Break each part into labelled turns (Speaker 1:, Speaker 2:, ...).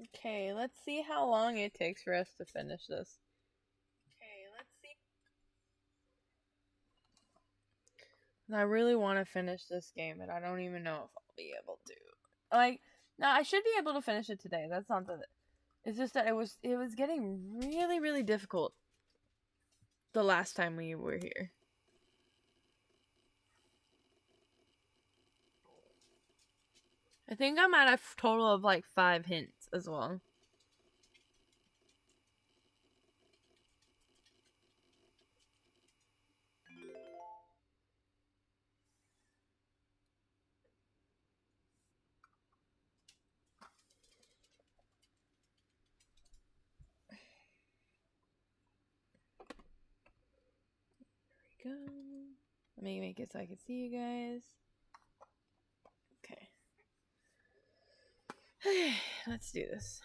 Speaker 1: Okay, let's see how long it takes for us to finish this. I really want to finish this game, but I don't even know if I'll be able to. Like, no, I should be able to finish it today. That's not the. It's just that it was getting really, really difficult the last time we were here. I think I'm at a total of like 5 hints as well. There we go. Let me make it so I can see you guys. Okay. Let's do this.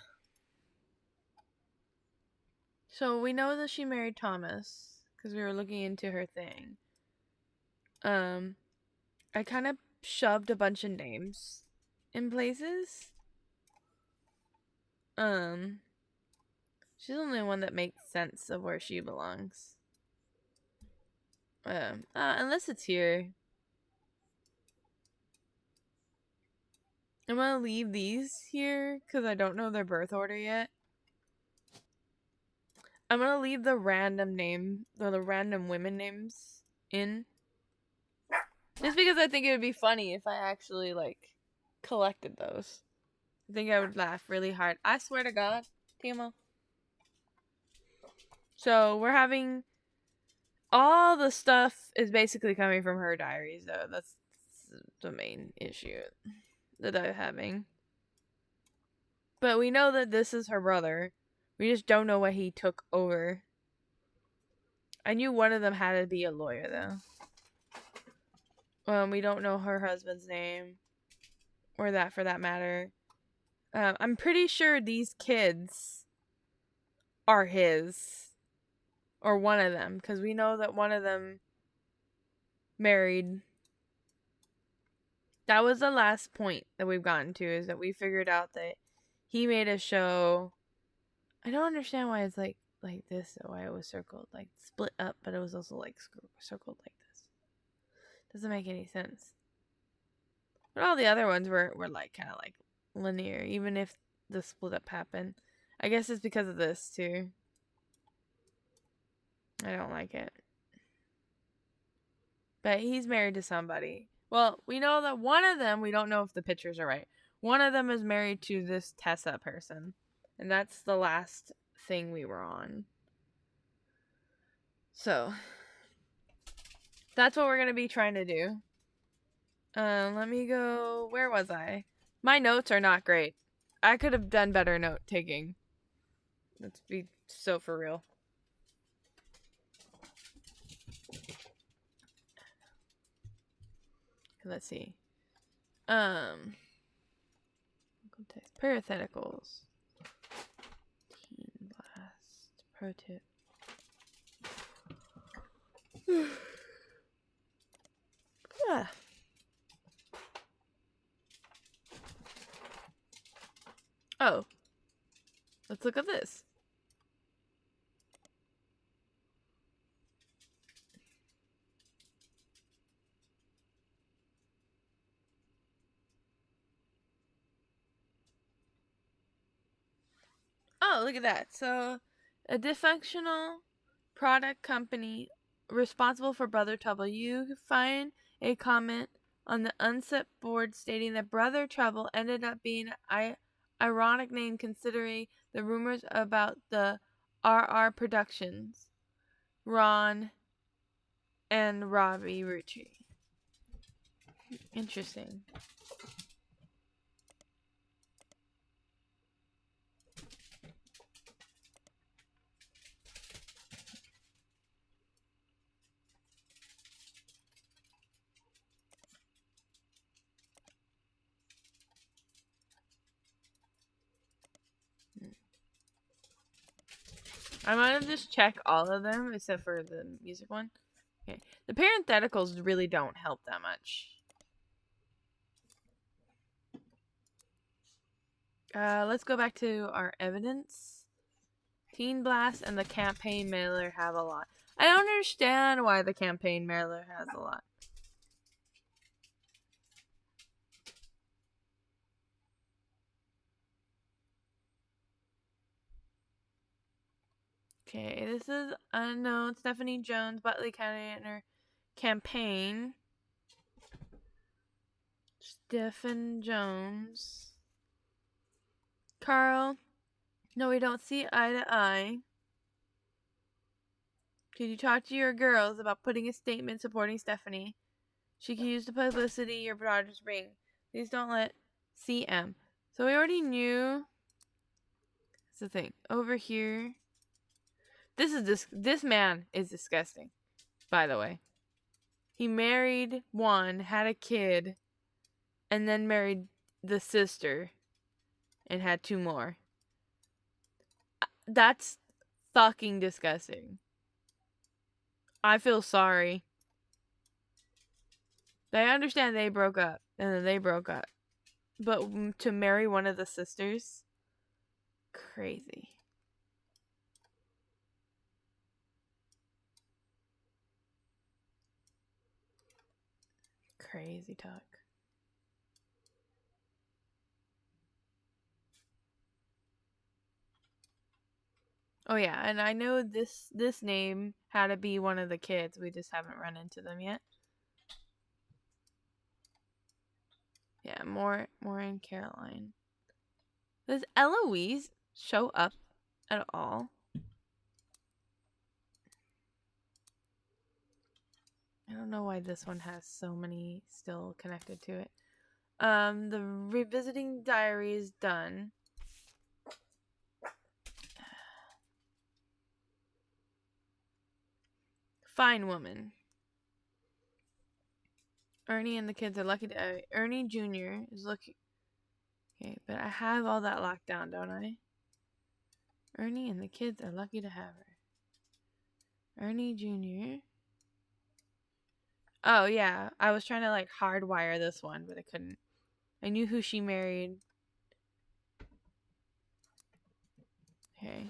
Speaker 1: So we know that she married Thomas because we were looking into her thing. I kind of shoved a bunch of names in places. She's the only one that makes sense of where she belongs. Unless it's here. I'm gonna leave these here because I don't know their birth order yet. I'm gonna leave the random name, the random women names in. Just because I think it would be funny if I actually, like, collected those. I think I would laugh really hard. I swear to God, Timo. So, we're having... all the stuff is basically coming from her diaries, though. That's the main issue that I'm having. But we know that this is her brother. We just don't know what he took over. I knew one of them had to be a lawyer, though. We don't know her husband's name. Or that, for that matter. I'm pretty sure these kids are his. Or one of them. Because we know that one of them married. That was the last point that we've gotten to. Is that we figured out that he made a show. I don't understand why it's like this. Why it was circled. Like split up. But it was also like circled like this. Doesn't make any sense. But all the other ones were like kind of like linear, even if the split up happened. I guess it's because of this too. I don't like it. But he's married to somebody. Well, we know that one of them, we don't know if the pictures are right. One of them is married to this Tessa person. And that's the last thing we were on. So, that's what we're going to be trying to do. Let me go. Where was I? My notes are not great. I could have done better note taking. Let's be so for real. Let's see. Parentheticals. Teen Blast. Pro tip. Ah. Oh. Let's look at this. Oh, look at that. So, a dysfunctional product company responsible for Brother Trouble. You find a comment on the unset board stating that Brother Trouble ended up being an ironic name considering the rumors about the RR Productions, Ron, and Robbie Roottrees. Interesting. I'm gonna just check all of them except for the music one. Okay. The parentheticals really don't help that much. Let's go back to our evidence. Teen Blast and the campaign mailer have a lot. I don't understand why the campaign mailer has a lot. Okay, this is unknown. Stephanie Jones, Butley County, and her campaign. Stephen Jones. Carl. No, we don't see eye to eye. Could you talk to your girls about putting a statement supporting Stephanie? She can use the publicity your daughters bring. Please don't let CM. So we already knew. That's the thing. Over here. This man is disgusting, by the way. He married one, had a kid, and then married the sister and had 2 more. That's fucking disgusting. I feel sorry. I understand they broke up, and then they broke up. But to marry one of the sisters? Crazy. Crazy talk. Oh yeah, and I know this name had to be one of the kids. We just haven't run into them yet. Yeah, more in Caroline. Does Eloise show up at all? I don't know why this one has so many still connected to it. The revisiting diary is done. Fine woman. Ernie and the kids are lucky to... Ernie Jr. is lucky... Okay, but I have all that locked down, don't I? Ernie and the kids are lucky to have her. Ernie Jr. Oh, yeah. I was trying to, like, hardwire this one, but I couldn't. I knew who she married. Okay.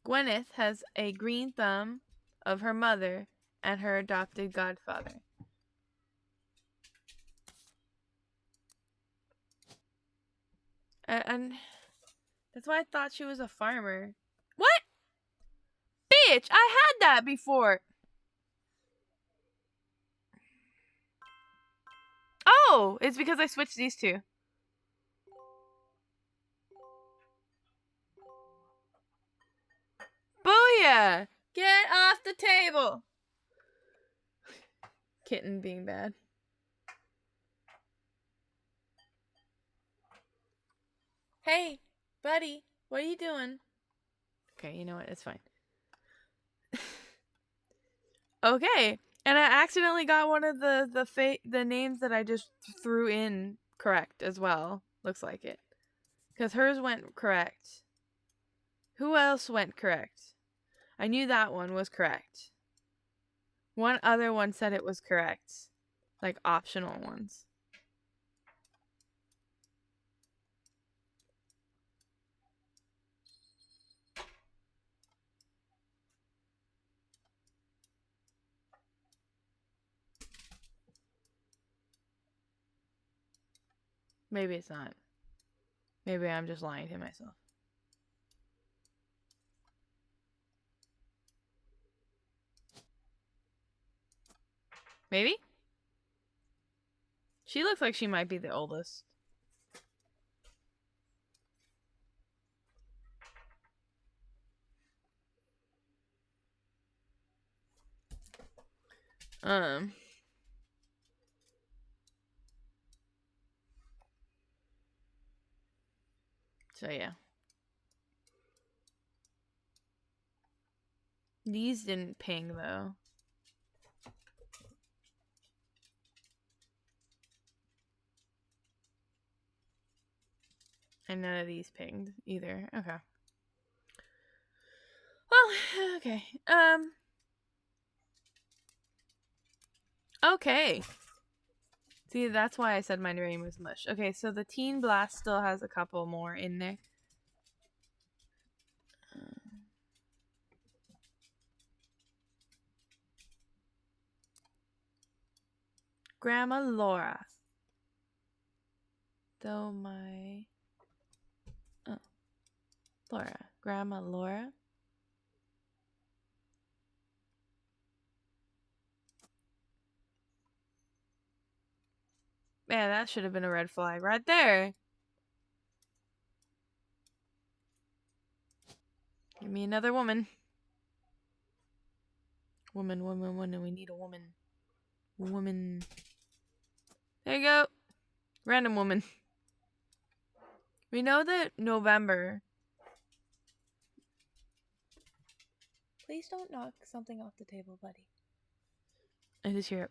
Speaker 1: Gwyneth has a green thumb of her mother and her adopted godfather. And that's why I thought she was a farmer. What? Bitch, I had that before. Oh, it's because I switched these two. Booyah! Get off the table! Kitten being bad. Hey, buddy, what are you doing? Okay, you know what? It's fine. Okay, and I accidentally got one of the names that I just threw in correct as well. Looks like it. Because hers went correct. Who else went correct? I knew that one was correct. One other one said it was correct. Like optional ones. Maybe it's not. Maybe I'm just lying to myself. Maybe? She looks like she might be the oldest. So yeah. These didn't ping though. And none of these pinged either. Okay. Well, okay. Okay. See, that's why I said my name was mush. Okay, so the Teen Blast still has a couple more in there. Grandma Laura. Though my... Oh. Laura. Grandma Laura. Man, that should have been a red flag right there. Give me another woman. Woman. We need a woman. Woman. There you go. Random woman. We know that November. Please don't knock something off the table, buddy. I just hear it.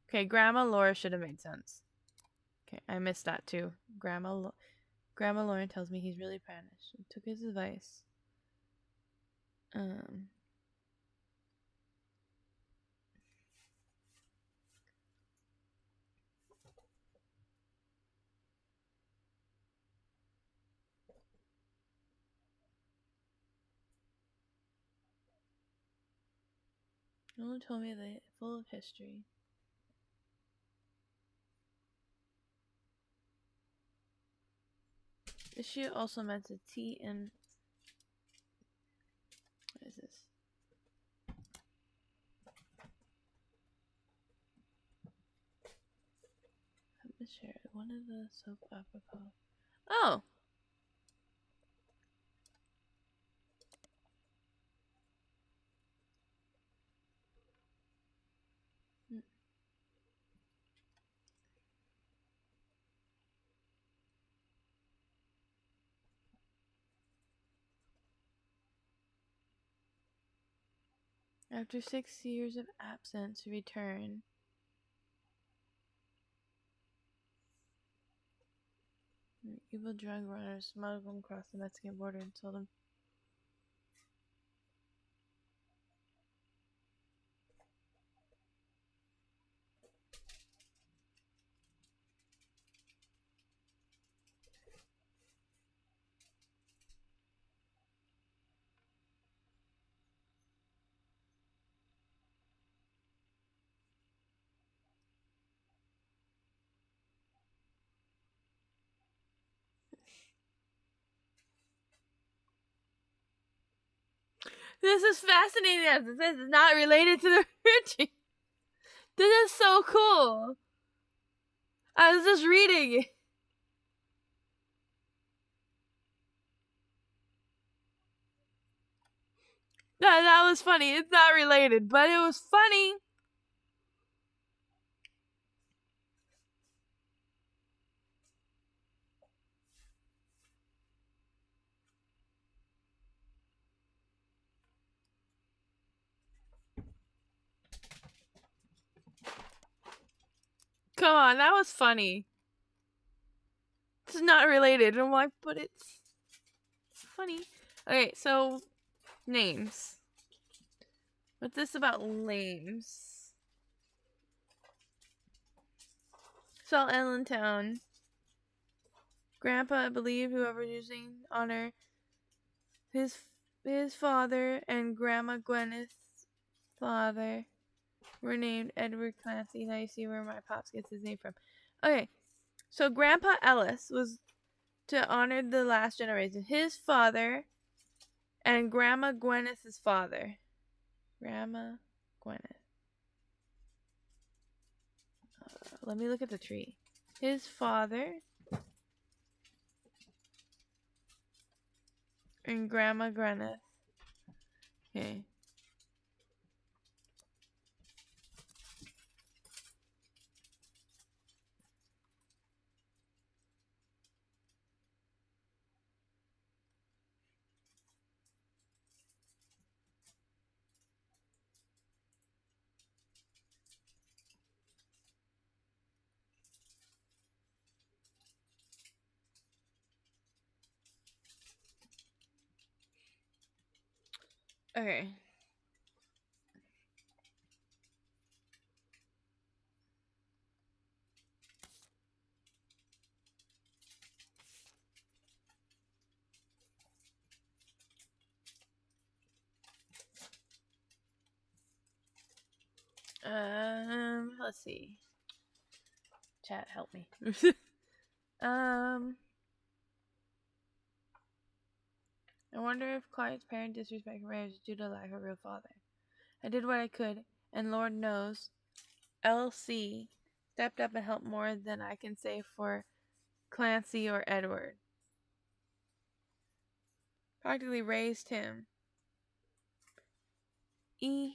Speaker 1: Okay, Grandma Laura should have made sense. Okay, I missed that too. Grandma Lauren tells me he's really Spanish. I took his advice. No one told me they're full of history. Issue also meant a T and... What is this? I'm sure one of the soap opera called... Oh! After 6 years of absence, return. Evil drug runners smuggled them across the Mexican border and sold them. This is fascinating as it says it's not related to the Roottrees. This is so cool. I was just reading. That was funny. It's not related, but it was funny. Come on, that was funny. It's not related. I'm like, but it's funny. Okay, so names. What's this about names? Salt Allentown. Grandpa, I believe whoever's using honor his father and Grandma Gwyneth's father were named Edward Clancy. Now you see where my pops gets his name from. Okay, so Grandpa Ellis was to honor the last generation. His father and Grandma Gwyneth's father. Grandma Gwyneth. Let me look at the tree. His father and Grandma Gwyneth. Okay. Okay. Let's see. Chat, help me. I wonder if Clyde's parent disrespect her marriage due to lack of a real father. I did what I could, and Lord knows, LC stepped up and helped more than I can say for Clancy or Edward. Practically raised him. The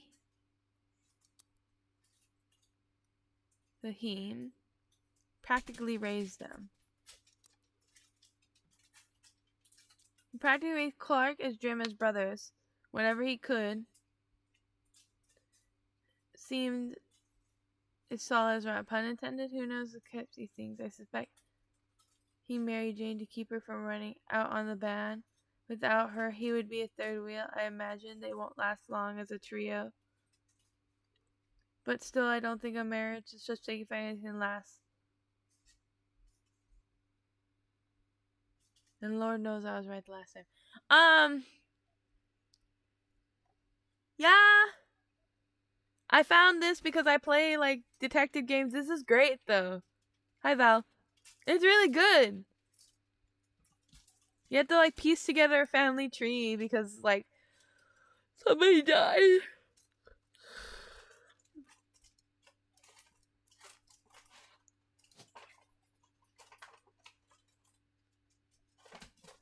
Speaker 1: Heen practically raised them. He practically raised Clark as Jim as brothers whenever he could. Seemed as solid as right, pun intended. Who knows the kept these things? I suspect he married Jane to keep her from running out on the ban. Without her, he would be a third wheel. I imagine they won't last long as a trio. But still, I don't think a marriage is such if anything lasts. And Lord knows I was right the last time. Yeah. I found this because I play, like, detective games. This is great, though. Hi, Val. It's really good. You have to, like, piece together a family tree because, like, somebody died.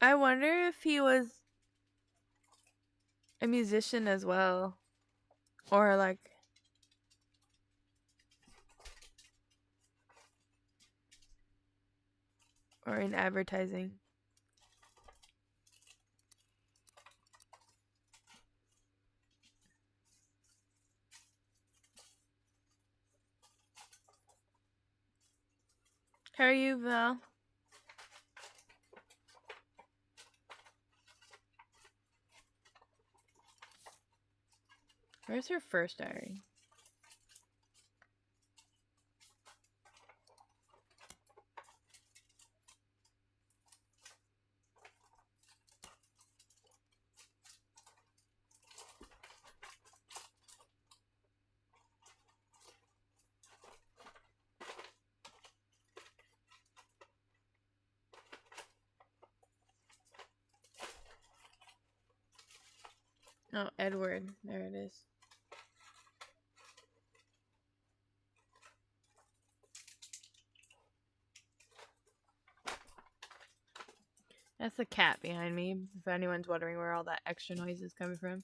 Speaker 1: I wonder if he was a musician as well. Or, like, or in advertising. How are you, Val? Where's her first diary? Oh, Edward. There it is. That's the cat behind me, if anyone's wondering where all that extra noise is coming from.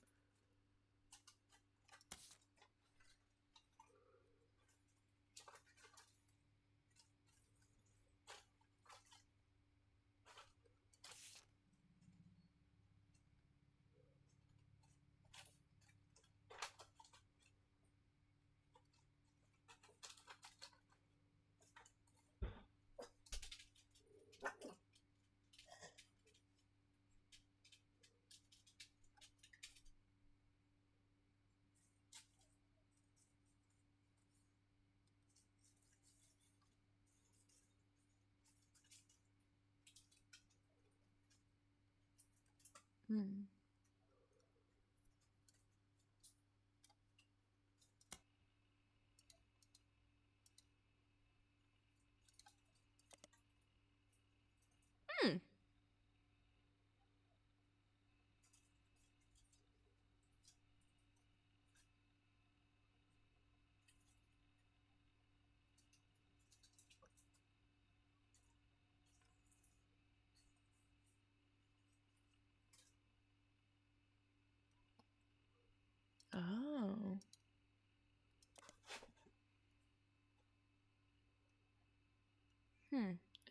Speaker 1: Oh.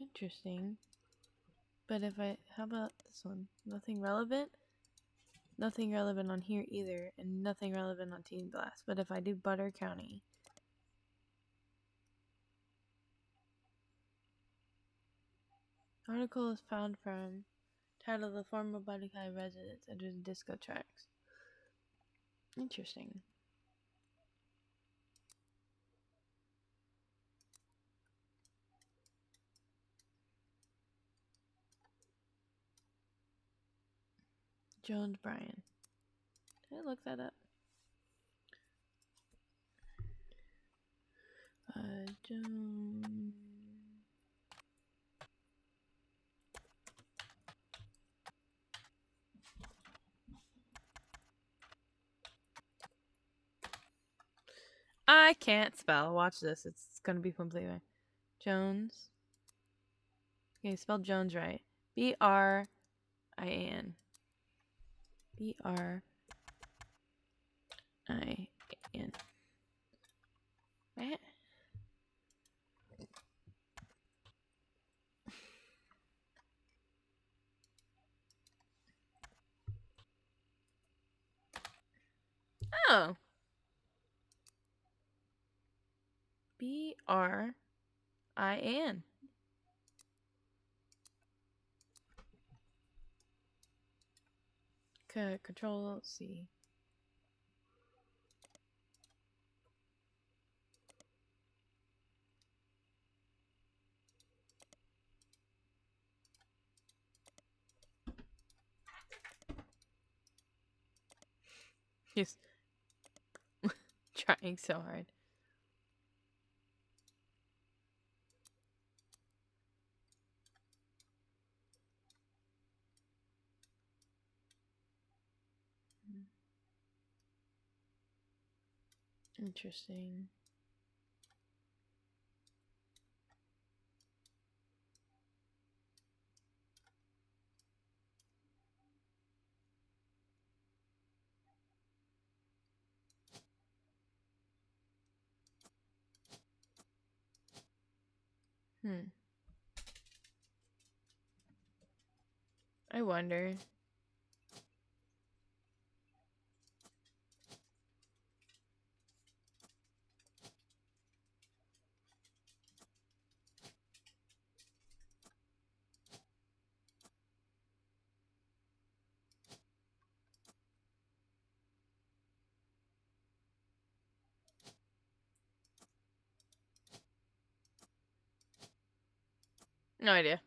Speaker 1: Interesting. But if how about this one? Nothing relevant? Nothing relevant on here either, and nothing relevant on Teen Blast. But if I do Butter County. Article is found from title the former Butter County residents under the disco tracks. Interesting. Jones Bryan. Did I look that up? Joan. I can't spell. Watch this. It's gonna be completely Jones. Okay, spell Jones right. B-R-I-N. B-R-I-N. Oh. B-R-I-N. Control C. He's trying so hard. Interesting. I wonder. No idea.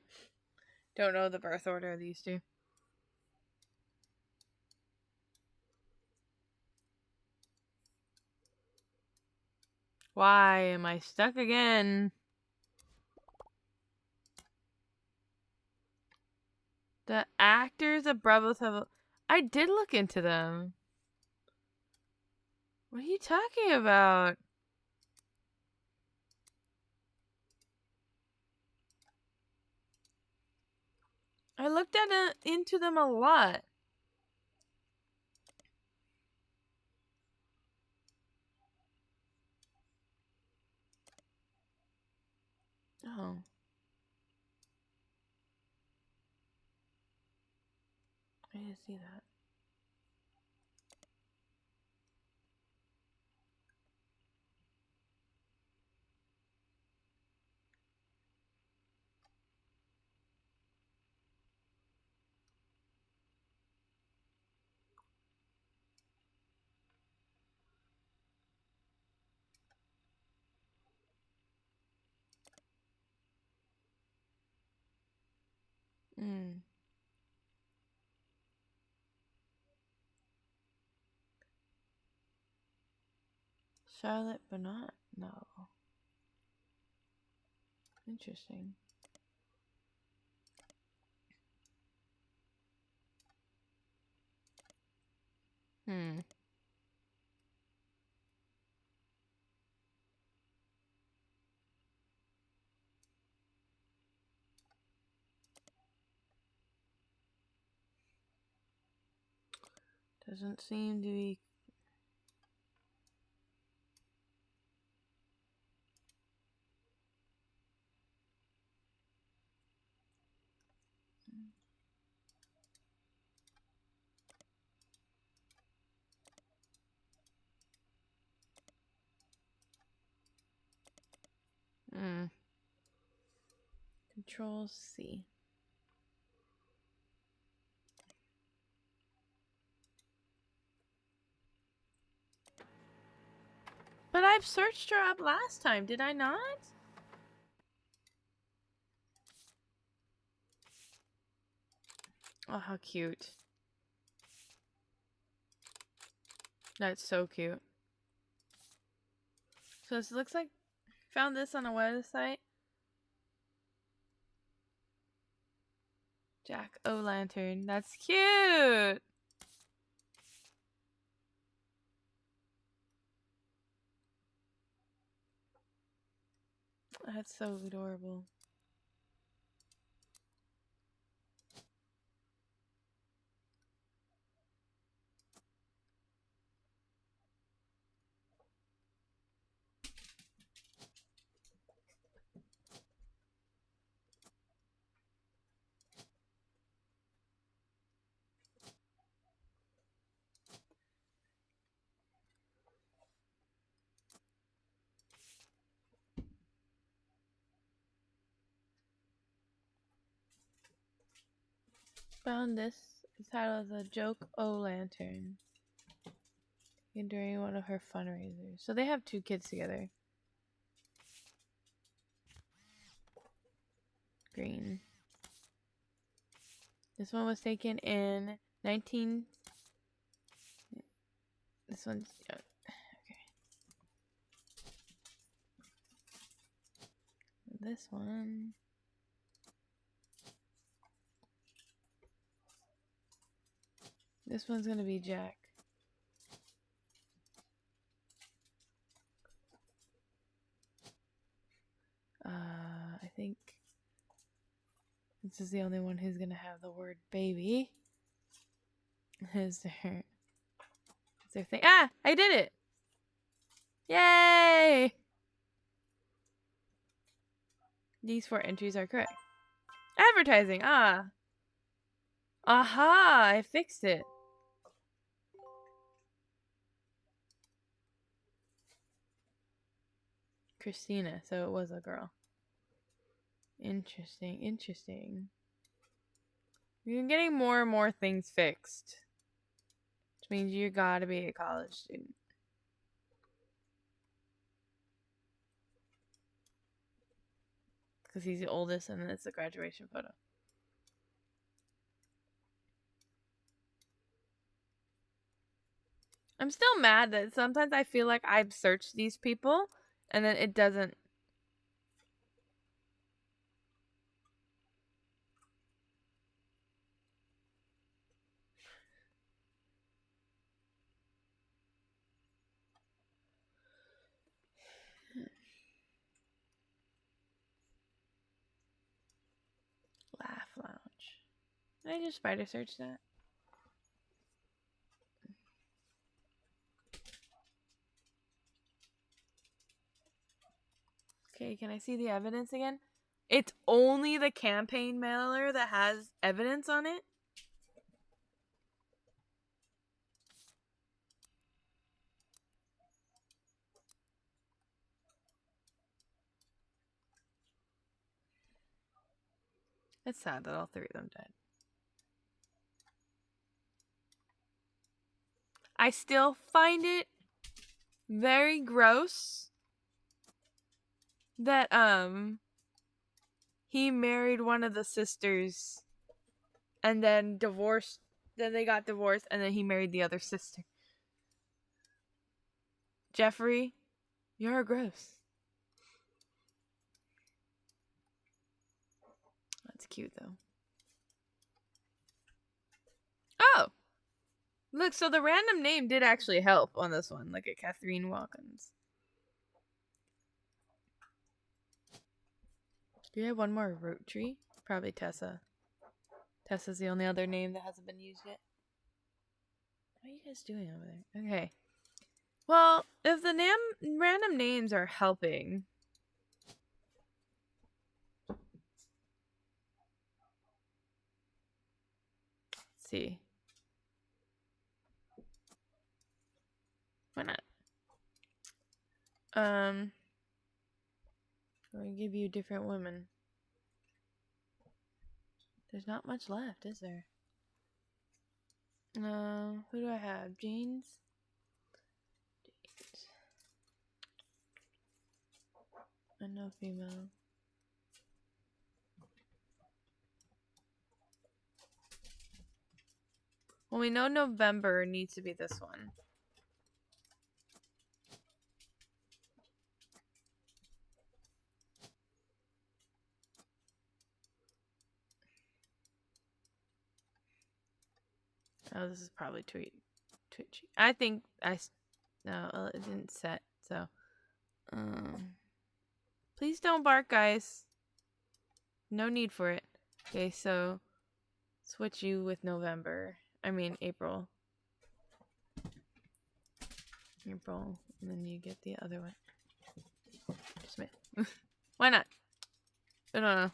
Speaker 1: Don't know the birth order of these two. Why am I stuck again? The actors of Bravos have... I did look into them. What are you talking about? I looked into them a lot. Oh. I didn't see that. Charlotte Bernard? No. Interesting. Doesn't seem to be... Control C. But I've searched her up last time, did I not? Oh, how cute. That's so cute. So this looks like Found this on a website. Jack-o'-lantern. That's cute. That's so adorable. Found this. It's titled "The Joke-o'-lantern" during one of her fundraisers. So they have 2 kids together. Green. This one was taken in 19. This one's okay. This one. This one's gonna be Jack. I think this is the only one who's gonna have the word baby. Is there thing? Ah! I did it! Yay! These 4 entries are correct. Advertising! Ah! Aha! I fixed it. Christina, so it was a girl. Interesting, interesting. You're getting more and more things fixed. Which means you gotta be a college student. Because he's the oldest and it's a graduation photo. I'm still mad that sometimes I feel like I've searched these people and then it doesn't. Laugh Lounge. Did I just spider search that? Okay, can I see the evidence again? It's only the campaign mailer that has evidence on it? It's sad that all 3 of them died. I still find it very gross that he married one of the sisters and then divorced. Then they got divorced and then he married the other sister. Jeffrey, you're gross. That's cute though. Oh! Look, so the random name did actually help on this one. Look at Catherine Wilkins. Do you have one more Roottrees? Probably Tessa. Tessa's the only other name that hasn't been used yet. What are you guys doing over there? Okay. Well, if the random names are helping. Let's see. Why not? I'm gonna give you different women. There's not much left, is there? Who do I have? Jeans? And no female. Well, we know November needs to be this one. Oh, this is probably twitchy. I think no, it didn't set. So, please don't bark, guys. No need for it. Okay, so switch you with November. I mean April. April, and then you get the other one. Smith. Why not? I don't know.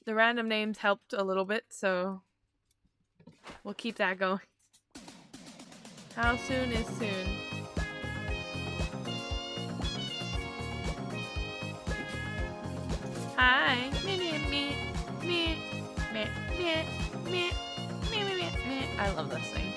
Speaker 1: The random names helped a little bit, so we'll keep that going. How soon is soon? Hi. I love this thing.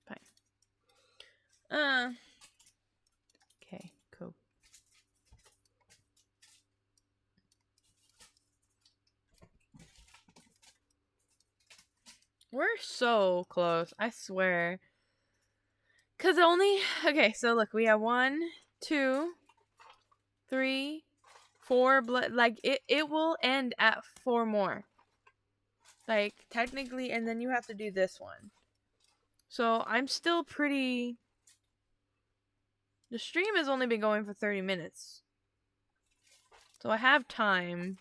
Speaker 1: Fine. Okay, cool. We're so close, I swear. Cause okay, so look, we have 1, 2, 3, 4 blood. Like it will end at 4 more. Like technically, and then you have to do this one. So I'm still pretty. The stream has only been going for 30 minutes. So I have time.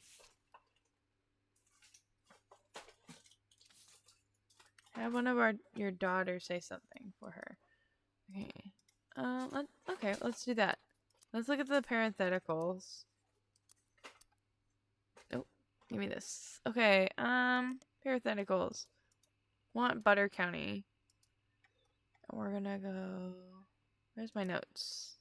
Speaker 1: Have one of your daughters say something for her. Okay. Let's do that. Let's look at the parentheticals. Oh, give me this. Okay, parentheticals. Want Butter County. We're gonna go. Where's my notes?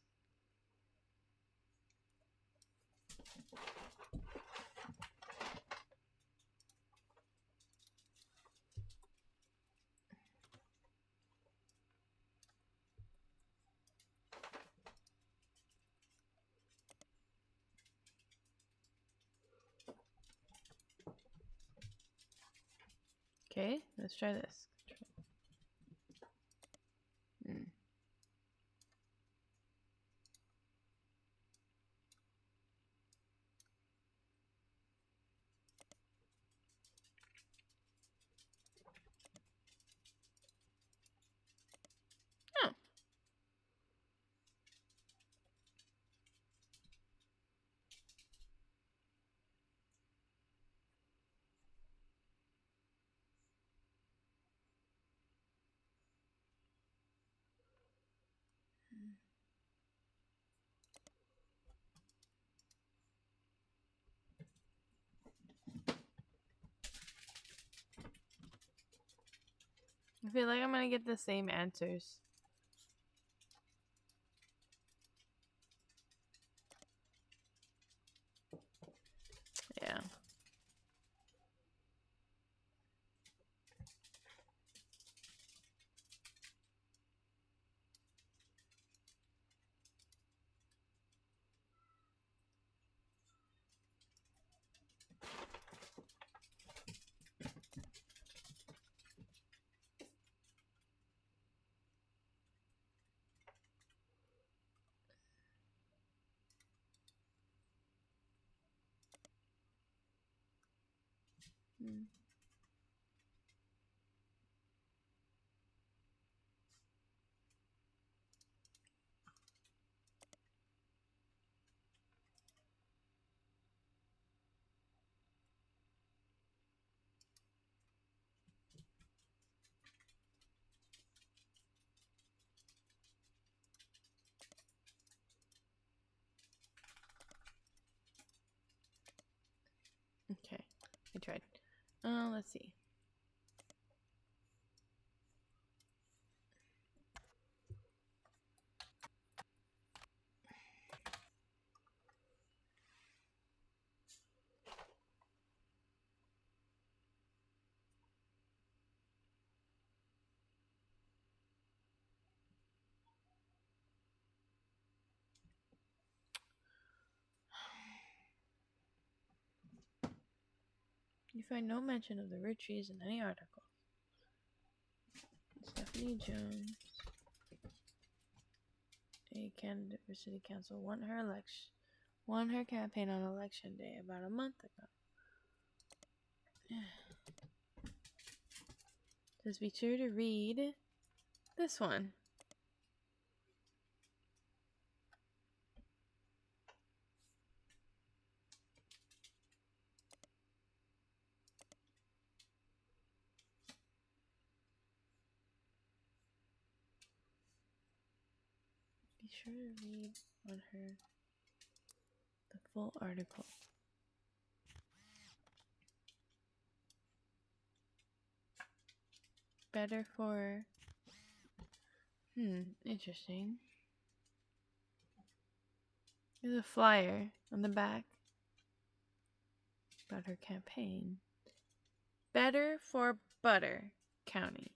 Speaker 1: Okay, let's try this. Oh. I feel like I'm gonna get the same answers. Yeah. Okay, I tried. Let's see. You find no mention of the Roottrees in any article. Stephanie Jones, a candidate for city council, won her campaign on election day about a month ago. Just be sure to read this one. Be sure to read on her the full article. Better for... interesting. There's a flyer on the back about her campaign. Better for Butter County.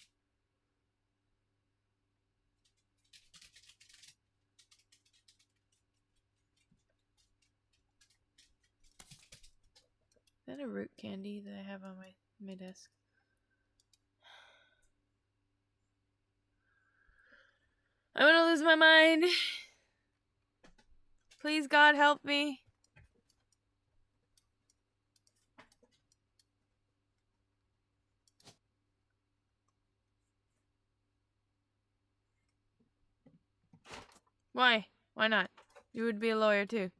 Speaker 1: Is that a root candy that I have on my desk? I'm gonna lose my mind. Please, God, help me. Why? Why not? You would be a lawyer too.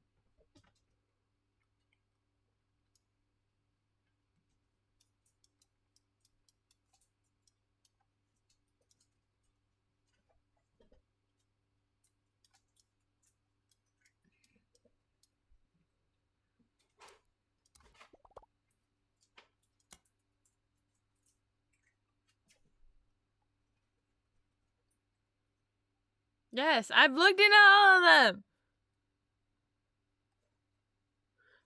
Speaker 1: Yes, I've looked into all of them.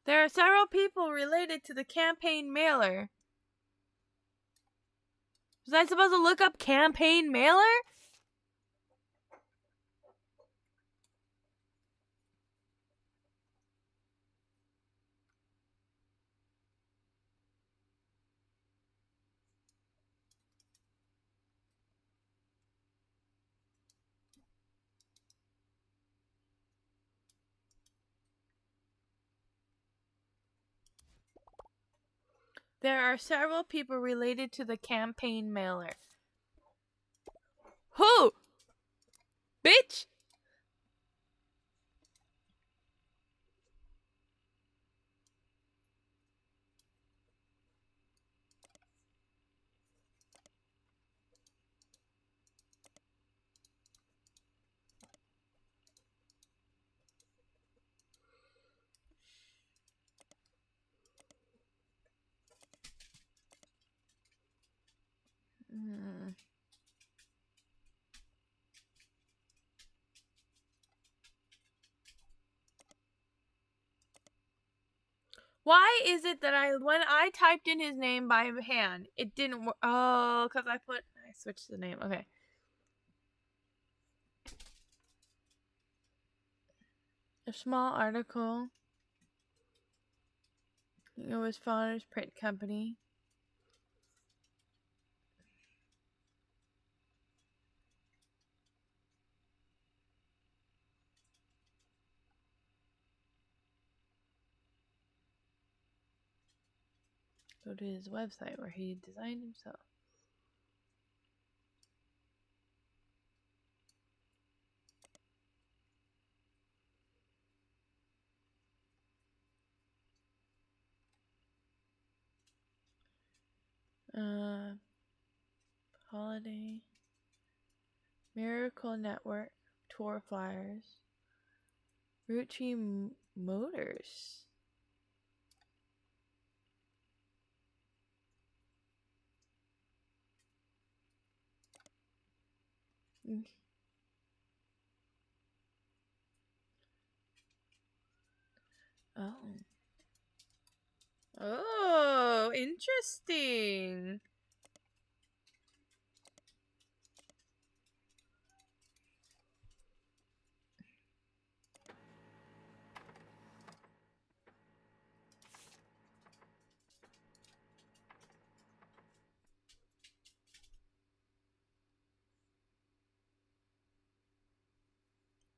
Speaker 1: There are several people related to the campaign mailer. Was I supposed to look up campaign mailer? There are several people related to the campaign mailer. Who? Bitch! Why is it that when I typed in his name by hand, it didn't work? Oh, because I switched the name. Okay. A small article. It was Father's Print Company. Go to his website where he designed himself. Holiday. Miracle Network. Tour flyers. Roottrees Motors. Oh. Oh, interesting.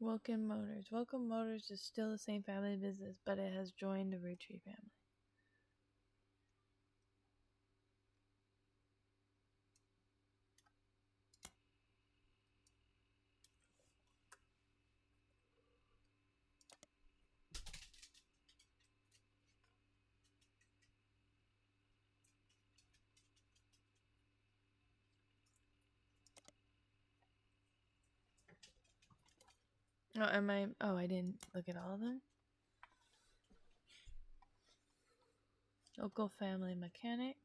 Speaker 1: Welcome Motors. Welcome Motors is still the same family business, but it has joined the Roottrees family. Oh, am I? Oh, I didn't look at all of them. Local family mechanic.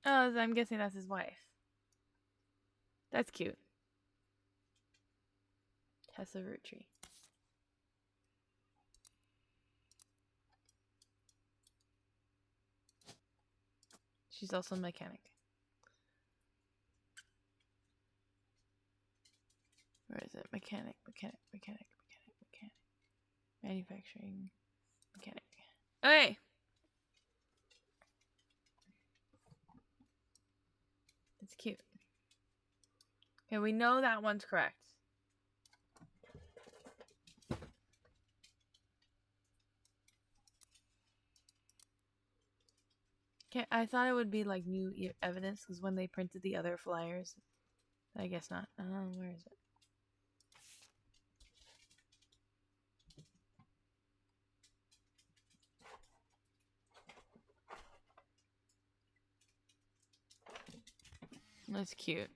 Speaker 1: Oh, I'm guessing that's his wife. That's cute. Tessa Roottrees. She's also a mechanic. Where is it? Mechanic. Manufacturing. Mechanic. Okay. It's cute. Okay, we know that one's correct. Okay, I thought it would be like new evidence because when they printed the other flyers, I guess not. Where is it? That's cute.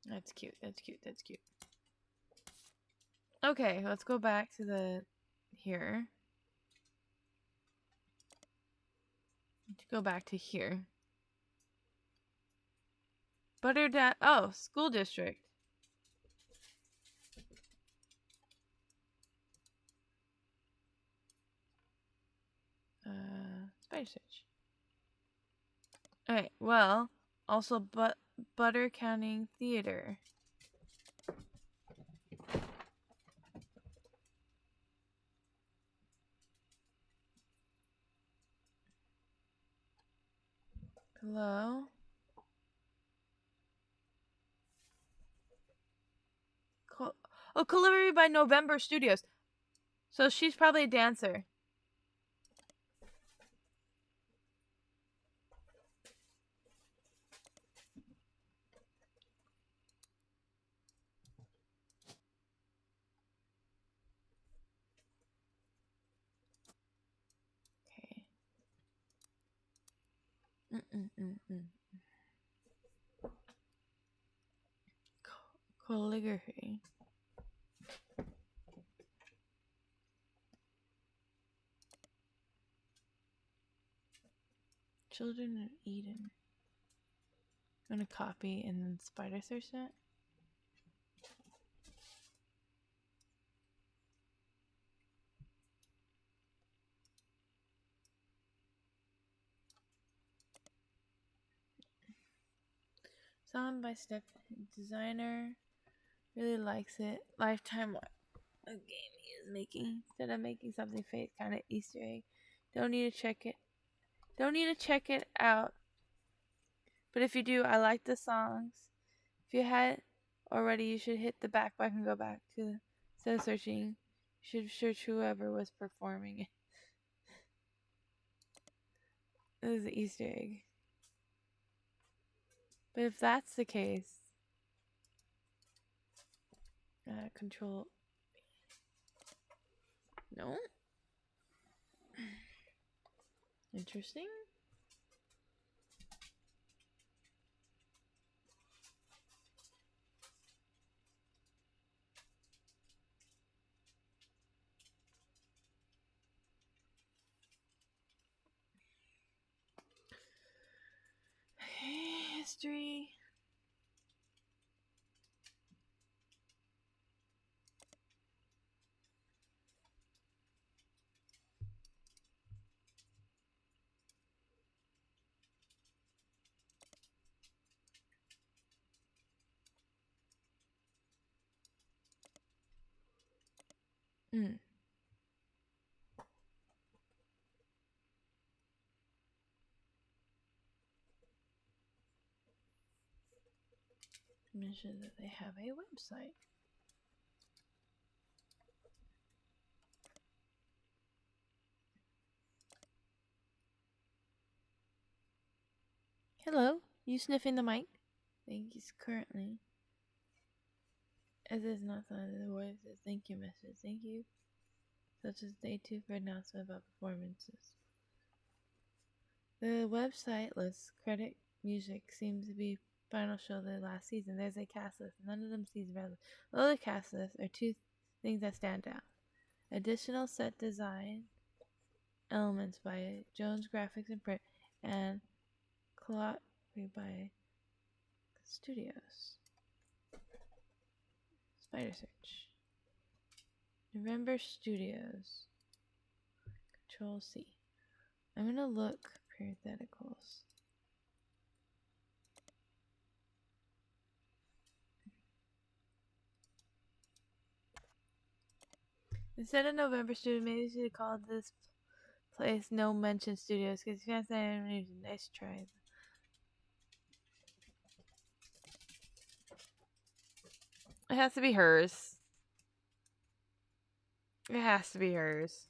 Speaker 1: That's cute. That's cute. That's cute. Okay, let's go back to the here. Let's go back to here. Butterdad. Oh, school district. Spider Search. Okay, well, also Butter Counting Theater. Hello? Calligraphy by November Studios. So she's probably a dancer. Okay. Calligraphy. Children of Eden. I'm gonna copy and then spider search that. Song by Step Designer. Really likes it. Lifetime what a game he is making. Instead of making something fake, kind of Easter egg. Don't need to check it. Don't need to check it out. But if you do, I like the songs. If you had already, you should hit the back button and go back to instead of searching. You should search whoever was performing it. This is an Easter egg. But if that's the case, control. No? Interesting. History. Mm. mention that they have a website. Hello, you sniffing the mic? Thank you currently. As is not the voice, thank you message. Thank you. Such as day 2 for announcement about performances. The website lists credit music seems to be final show of the last season. There's a cast list. None of them seems relevant. Below the cast list are 2 things that stand out. Additional set design elements by Jones Graphics and Print and calligraphy by Studios. Spider Search. November Studios. Control C. I'm gonna look parentheticals. Instead of November Studios, maybe we should call this place No Mention Studios because you can't say anything. Nice try. It has to be hers. It has to be hers.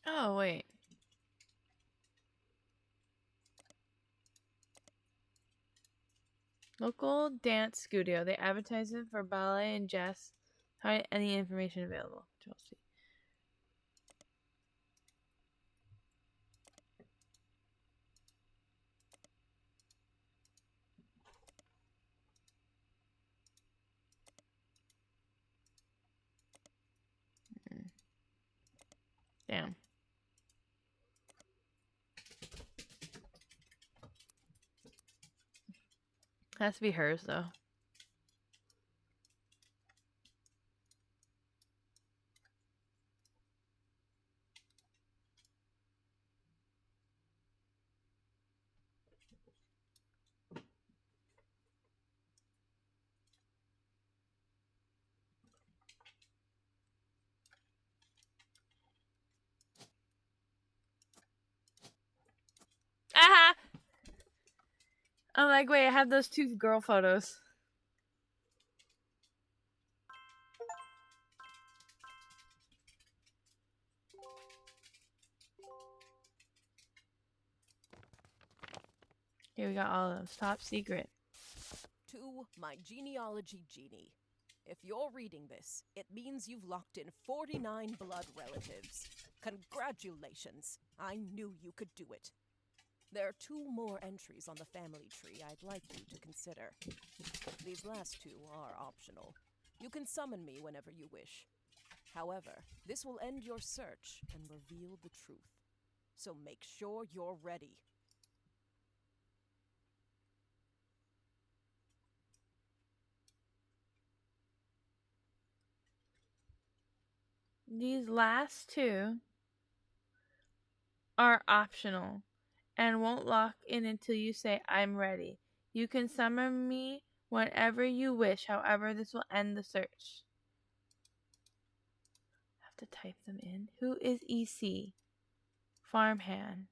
Speaker 1: Oh, wait. Local dance studio. They advertise it for ballet and jazz. Hide any information available. Control C. Damn. Has to be hers though. Aha! I'm like, wait, I have those 2 girl photos. Here we got all of them. Top secret.
Speaker 2: To my genealogy genie. If you're reading this, it means you've locked in 49 blood relatives. Congratulations. I knew you could do it. There are 2 more entries on the family tree I'd like you to consider. These last 2 are optional. You can summon me whenever you wish. However, this will end your search and reveal the truth. So make sure you're ready.
Speaker 1: These last 2 are optional and won't lock in until you say I'm ready. You can summon me whenever you wish. However, this will end the search. I have to type them in. Who is EC? Farmhand.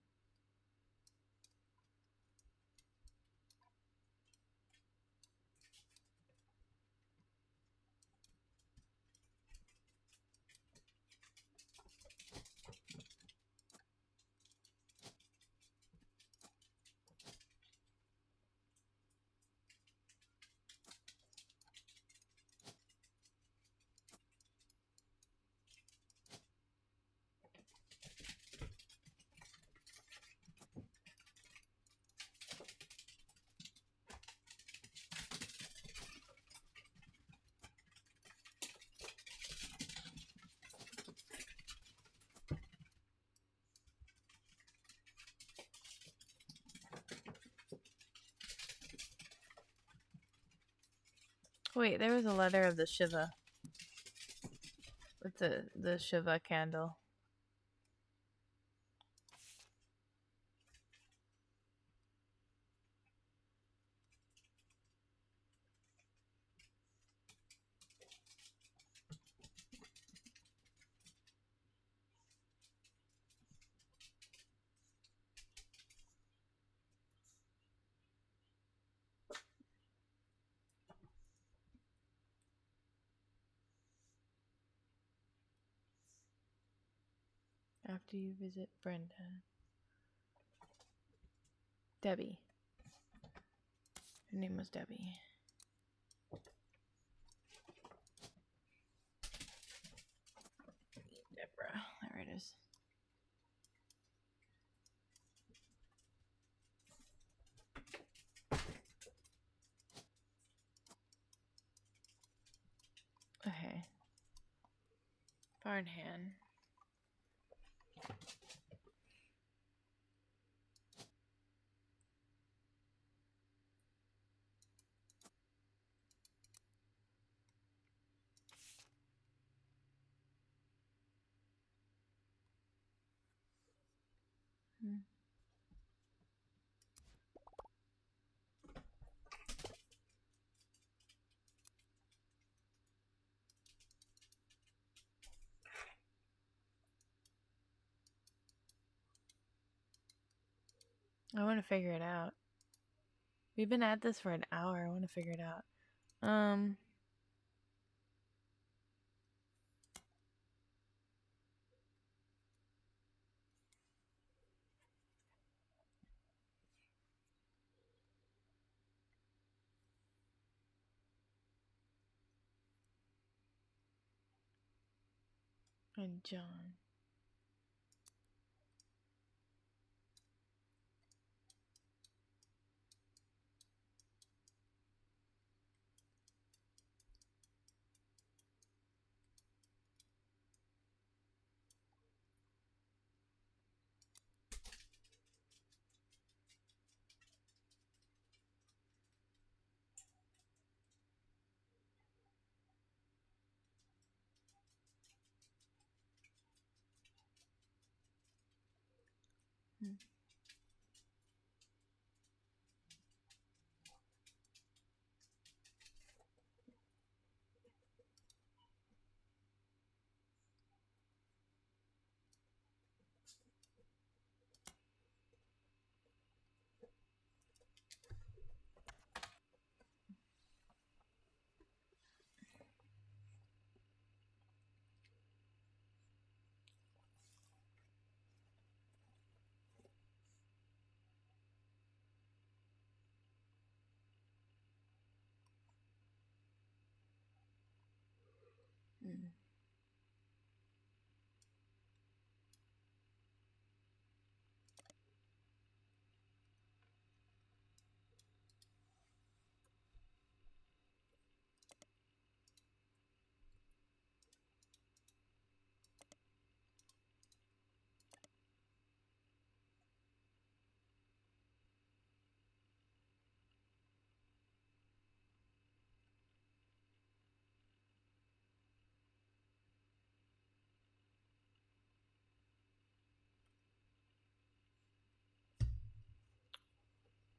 Speaker 1: Wait, there was a letter of the Shiva. With the Shiva candle. After you visit Brenda. Debbie. Her name was Debbie. Deborah. There it is. Okay. Barnhan. I want to figure it out. We've been at this for an hour. I want to figure it out. And John.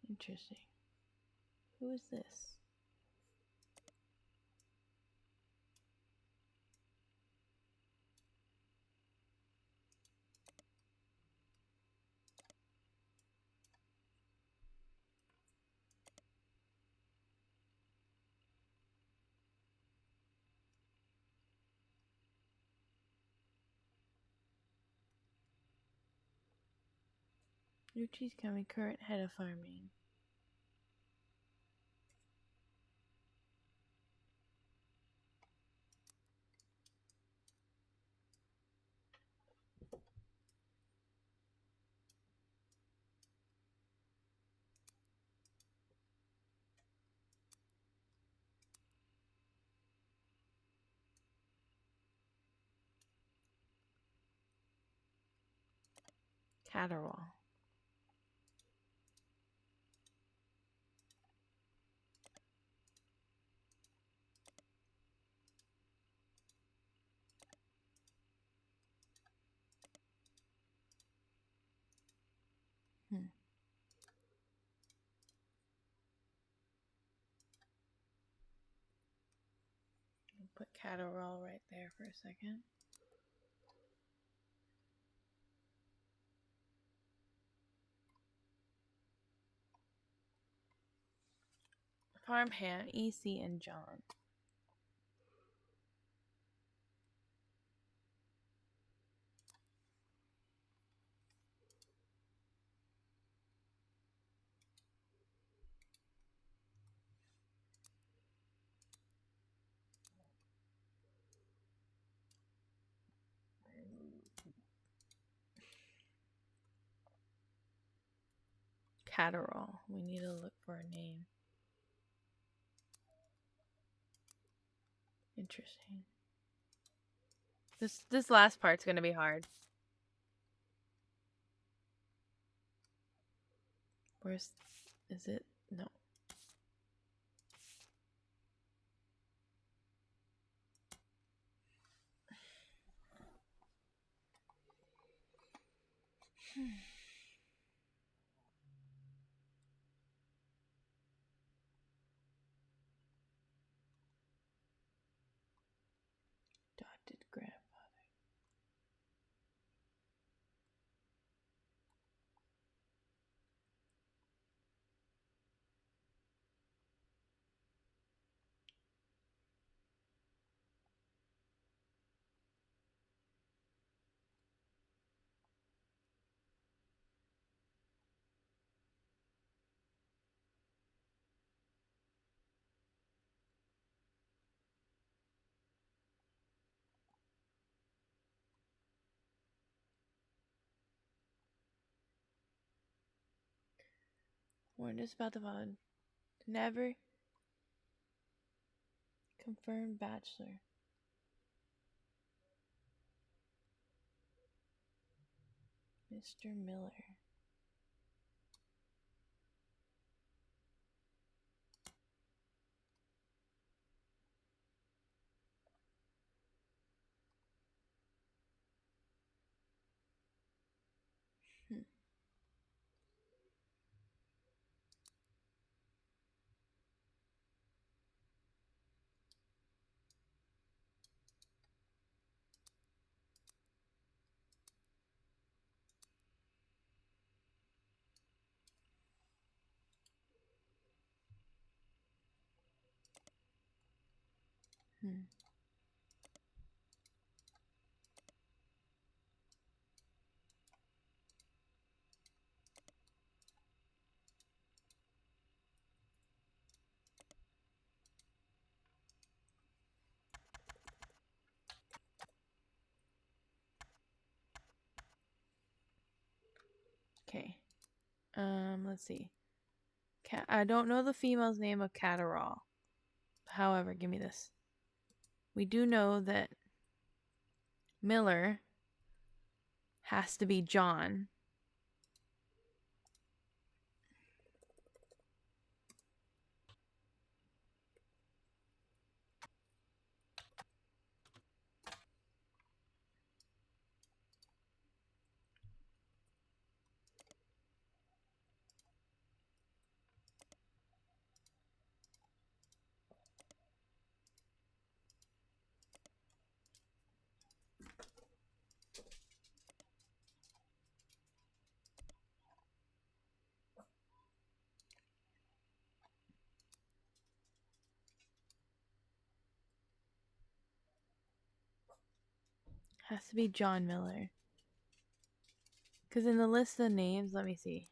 Speaker 1: Interesting. Who is this? Roottrees County current head of farming. Catterwall. Hmm. Put Catterall right there for a second. Farmhand, EC, and John. Catterall. We need to look for a name. Interesting. This last part's gonna be hard. Where's is it? No. Adopted grandfather. Warned us about the vote. Never confirmed bachelor. Mr. Miller. Hmm. Hmm. Okay. Let's see. I don't know the female's name of Catterall. However, give me this. We do know that Miller has to be John. Has to be John Miller. Because in the list of names, let me see.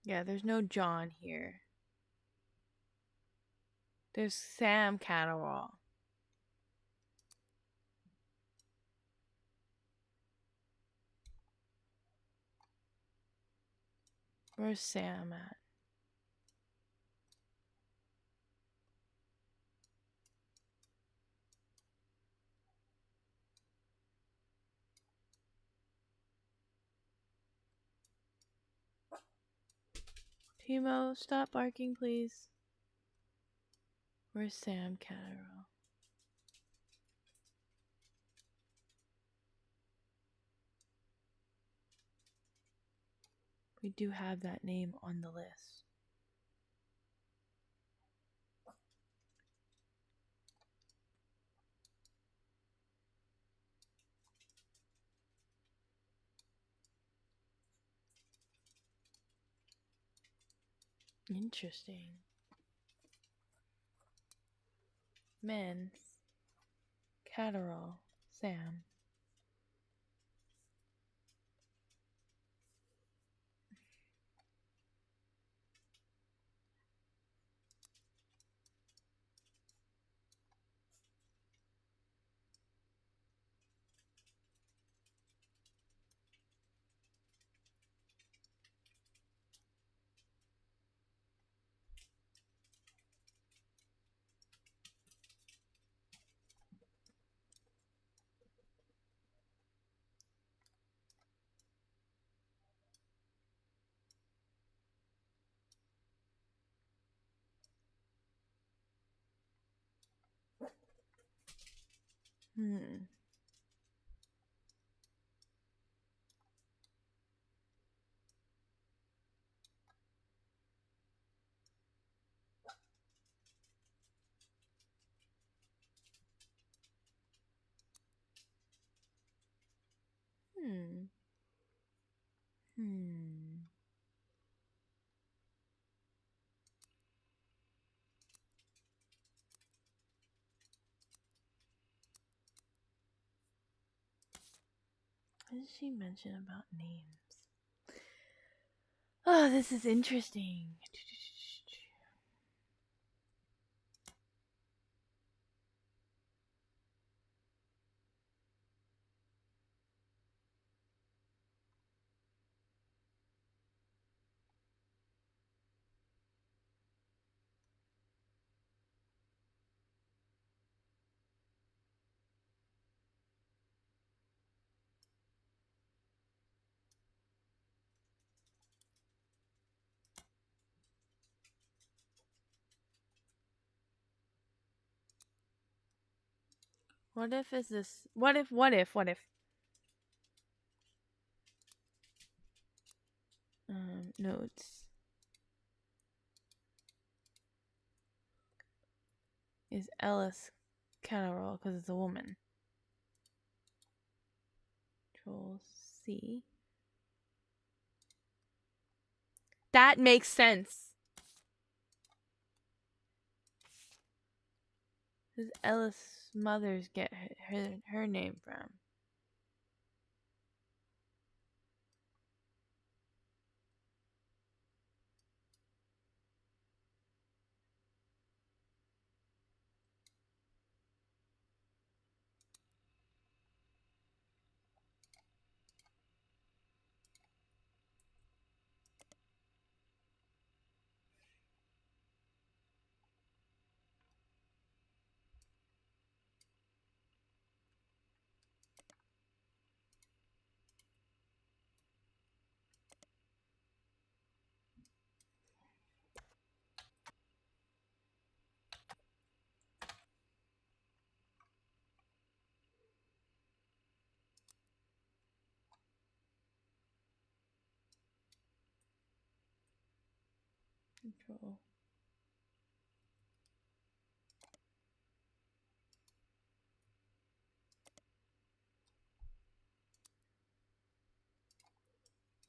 Speaker 1: Yeah, there's no John here. There's Sam Catterall. Where's Sam at? Chemo, stop barking, please. Where's Sam Catterall? We do have that name on the list. Interesting. Men. Catterall. Sam. Hmm. Hmm. Hmm. What did she mention about names? Oh, this is interesting. What if is this? What if? Notes. Is Ellis Catterall because it's a woman. Control C. That makes sense. Does Ellis Mothers get her name from? Control.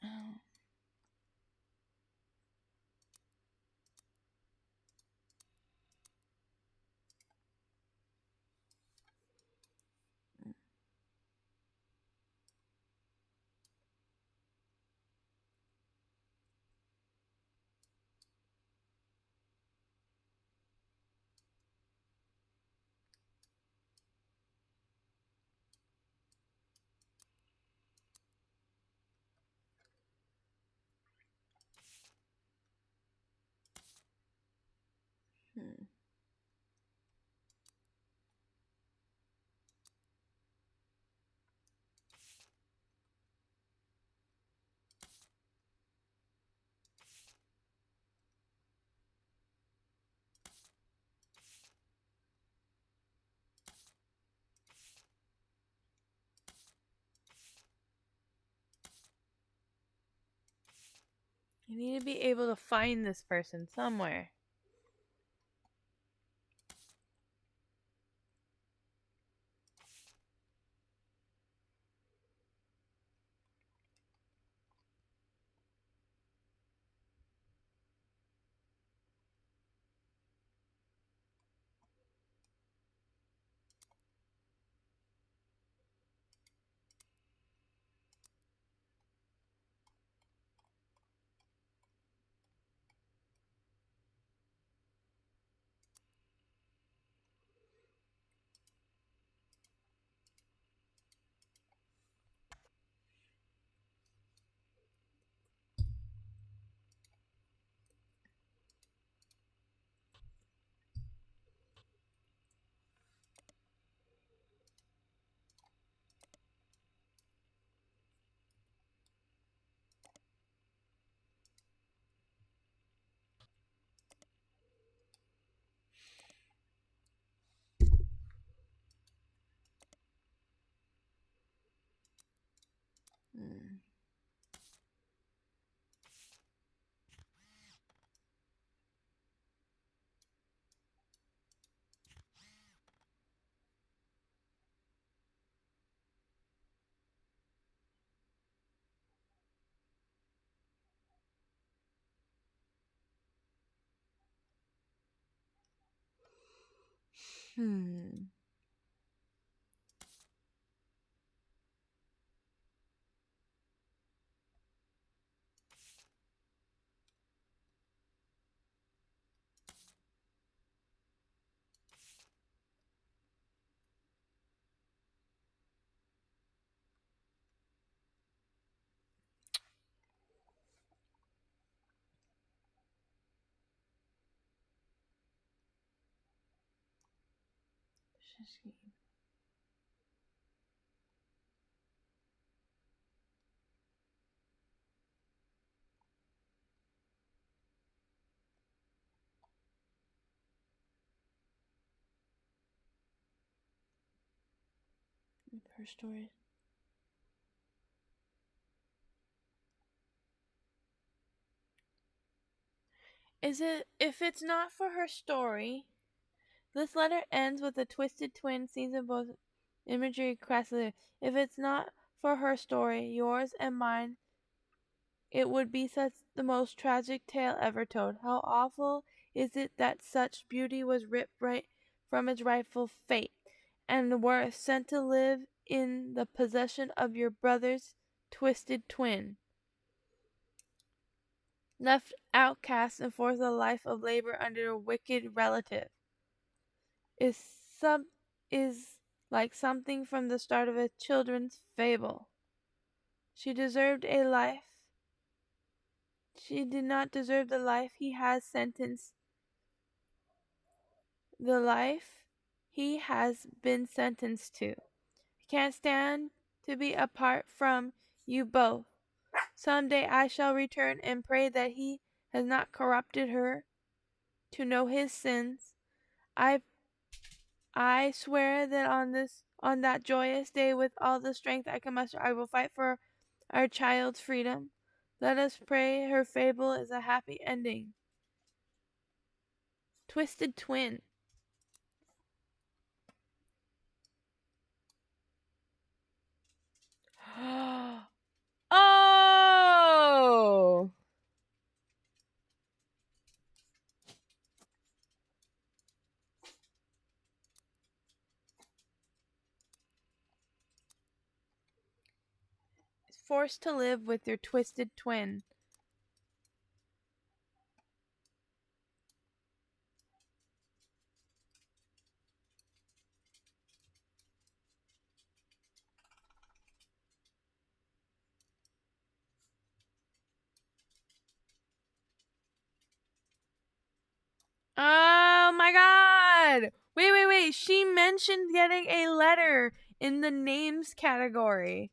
Speaker 1: Oh. I need to be able to find this person somewhere. Hmm. Hmm. Her story. Is it if it's not for her story? This letter ends with a twisted twin scenes of both imagery crassly. If it's not for her story, yours and mine, it would be such the most tragic tale ever told. How awful is it that such beauty was ripped right from its rightful fate, and were sent to live in the possession of your brother's twisted twin, left outcast and forced a life of labor under a wicked relative, is some is like something from the start of a children's fable. She deserved a life. She did not deserve the life he has sentenced. The life he has been sentenced to. I can't stand to be apart from you both. Some day I shall return and pray that he has not corrupted her to know his sins. I I swear that on that joyous day with all the strength I can muster I will fight for our child's freedom. Let us pray her fable is a happy ending. Twisted twin. Oh! Forced to live with your twisted twin. Oh my god! Wait. She mentioned getting a letter in the names category.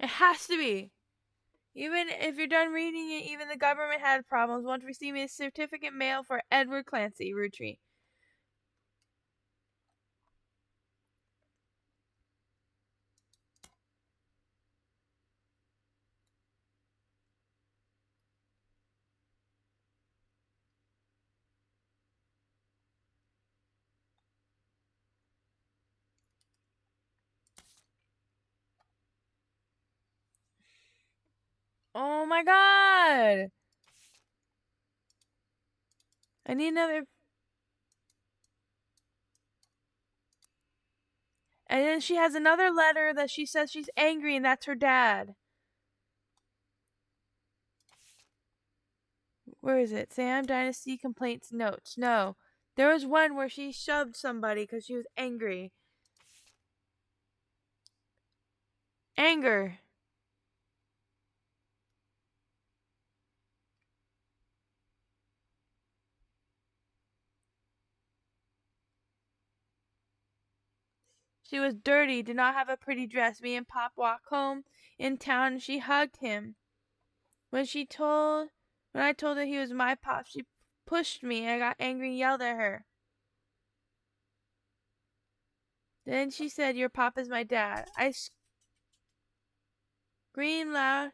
Speaker 1: It has to be. Even if you're done reading it, even the government had problems once receiving a certificate mail for Edward Clancy, Roottrees. Oh my god! I need another. And then she has another letter that she says she's angry and that's her dad. Where is it? Sam Dynasty complaints notes. No. There was one where she shoved somebody because she was angry. Anger. She was dirty, did not have a pretty dress. Me and Pop walked home in town and she hugged him. When I told her he was my Pop, she pushed me. I got angry and yelled at her. Then she said, "Your Pop is my dad." I screamed loud.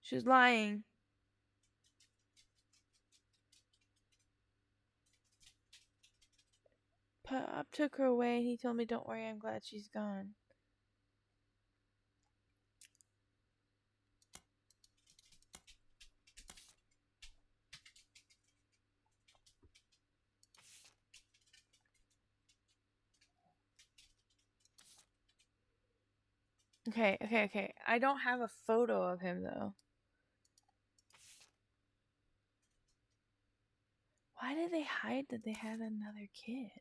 Speaker 1: She was lying. Pop took her away and he told me, "Don't worry, I'm glad she's gone." Okay. I don't have a photo of him though. Why did they hide that they had another kid?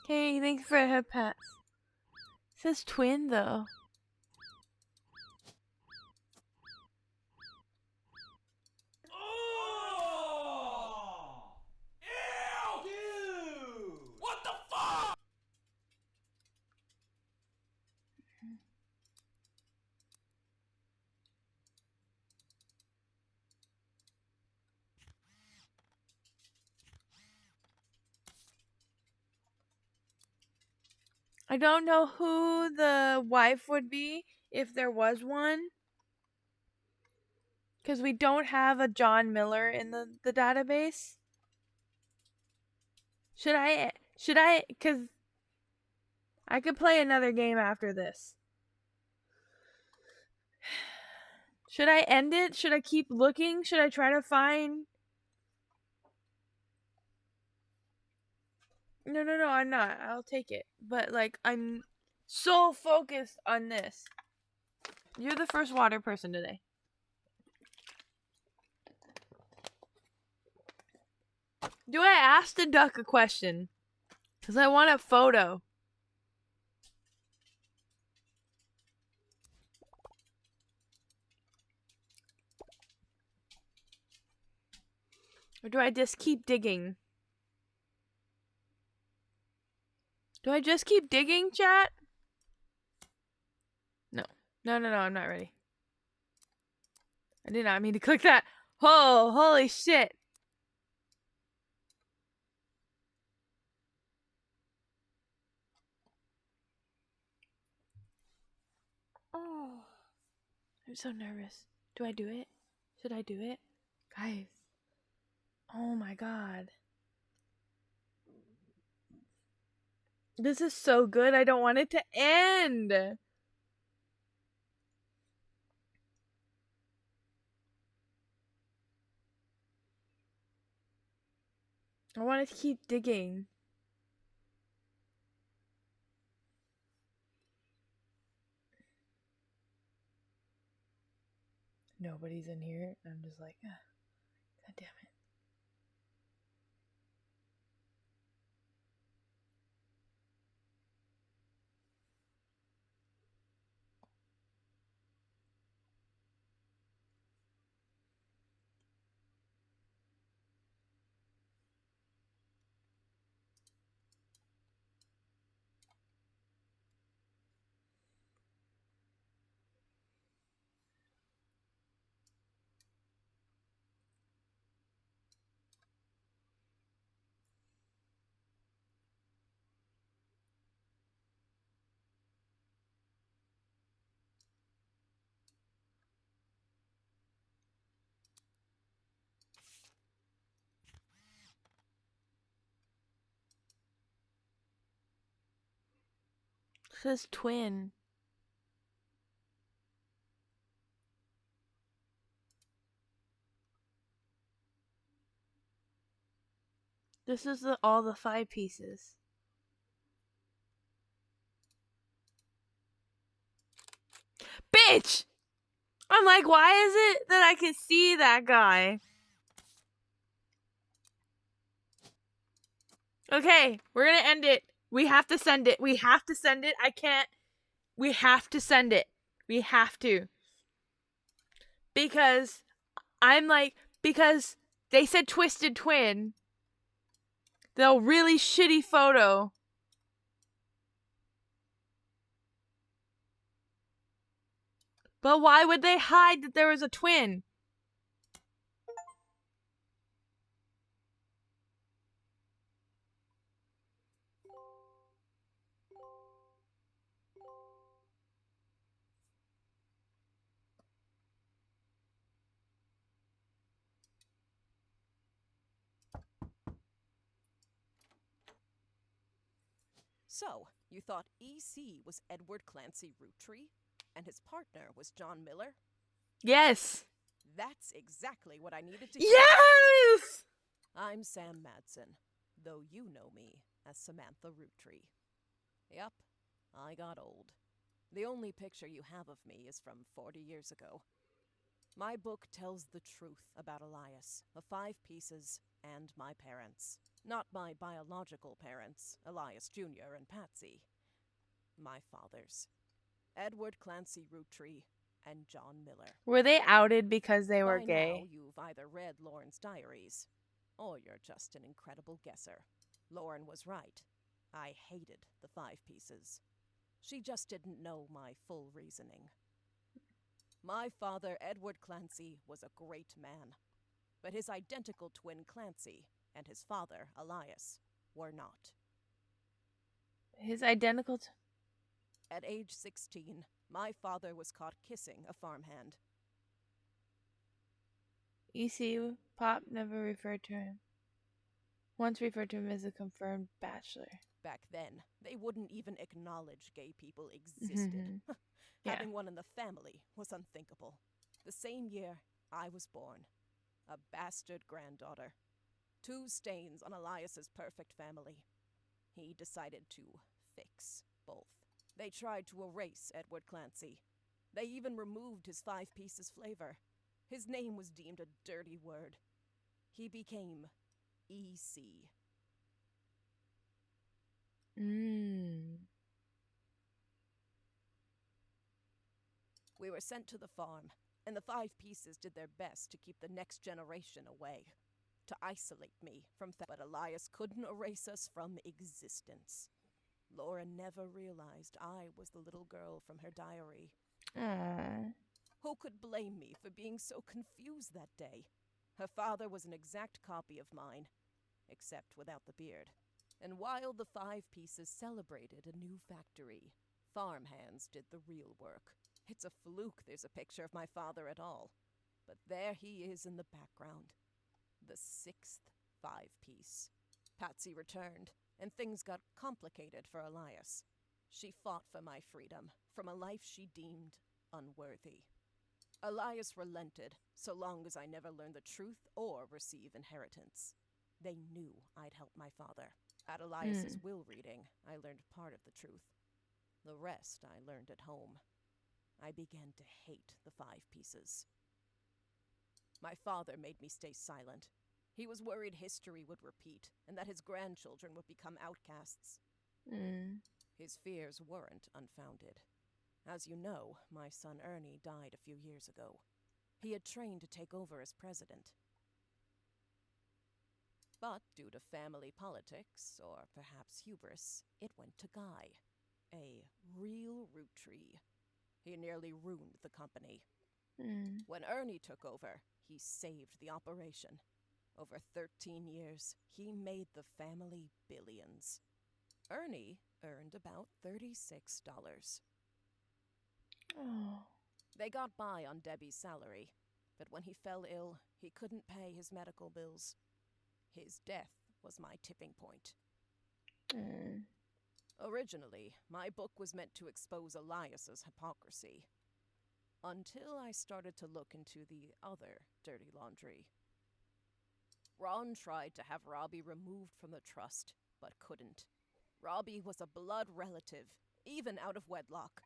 Speaker 1: Hey, thanks for a head pass. It says twin though. I don't know who the wife would be if there was one. Because we don't have a John Miller in the database. Should I, because I could play another game after this. Should I end it? Should I keep looking? Should I try to find? No, I'm not. I'll take it. But, like, I'm so focused on this. You're the first water person today. Do I ask the duck a question? Because I want a photo. Or do I just keep digging? Do I just keep digging, chat? No, I'm not ready. I did not mean to click that. Oh, holy shit. Oh. I'm so nervous. Do I do it? Should I do it? Guys. Oh my god. This is so good. I don't want it to end. I want to keep digging. Nobody's in here. I'm just like, ah, god damn it. It says twin. This is all the 5 pieces. Bitch! I'm like, why is it that I can see that guy? Okay, we're gonna end it. We have to send it. We have to send it. I can't. We have to send it. We have to. Because I'm like, because they said twisted twin. The really shitty photo. But why would they hide that there was a twin?
Speaker 2: So, you thought EC was Edward Clancy Roottrees, and his partner was John Miller?
Speaker 1: Yes.
Speaker 2: That's exactly what I needed to hear.
Speaker 1: Yes!
Speaker 2: I'm Sam Madsen, though you know me as Samantha Roottrees. Yup, I got old. The only picture you have of me is from 40 years ago. My book tells the truth about Elias, the 5 pieces, and my parents. Not my biological parents, Elias Jr. and Patsy. My fathers, Edward Clancy Roottrees and John Miller.
Speaker 1: Were they outed because they were
Speaker 2: By
Speaker 1: gay?
Speaker 2: now, you've either read Lauren's diaries, or you're just an incredible guesser. Lauren was right. I hated the 5 pieces. She just didn't know my full reasoning. My father, Edward Clancy, was a great man, but his identical twin Clancy and his father, Elias, were not.
Speaker 1: His identical
Speaker 2: At age 16, my father was caught kissing a farmhand.
Speaker 1: EC Pop never referred to him. Once referred to him as a confirmed bachelor.
Speaker 2: Back then, they wouldn't even acknowledge gay people existed.
Speaker 1: Yeah.
Speaker 2: Having one in the family was unthinkable. The same year, I was born. A bastard granddaughter. 2 stains on Elias's perfect family. He decided to fix both. They tried to erase Edward Clancy. They even removed his 5 pieces flavor. His name was deemed a dirty word. He became EC. We were sent to the farm, and the 5 pieces did their best to keep the next generation away. To isolate me from but Elias couldn't erase us from existence. Laura never realized I was the little girl from her diary.
Speaker 1: Aww.
Speaker 2: Who could blame me for being so confused that day? Her father was an exact copy of mine, except without the beard. And while the 5 pieces celebrated a new factory, farmhands did the real work. It's a fluke there's a picture of my father at all. But there he is in the background. The 6th 5-piece. Patsy returned, and things got complicated for Elias. She fought for my freedom, from a life she deemed unworthy. Elias relented, so long as I never learned the truth or receive inheritance. They knew I'd help my father. At Elias's will reading, I learned part of the truth. The rest I learned at home. I began to hate the 5-pieces. My father made me stay silent. He was worried history would repeat, and that his grandchildren would become outcasts. His fears weren't unfounded. As you know, my son Ernie died a few years ago. He had trained to take over as president. But due to family politics, or perhaps hubris, it went to Guy. A real Roottrees. He nearly ruined the company. When Ernie took over, he saved the operation. Over 13 years, he made the family billions. Ernie earned about $36.
Speaker 1: Oh.
Speaker 2: They got by on Debbie's salary, but when he fell ill, he couldn't pay his medical bills. His death was my tipping point. Originally, my book was meant to expose Elias's hypocrisy. Until I started to look into the other dirty laundry. Ron tried to have Robbie removed from the trust, but couldn't. Robbie was a blood relative, even out of wedlock.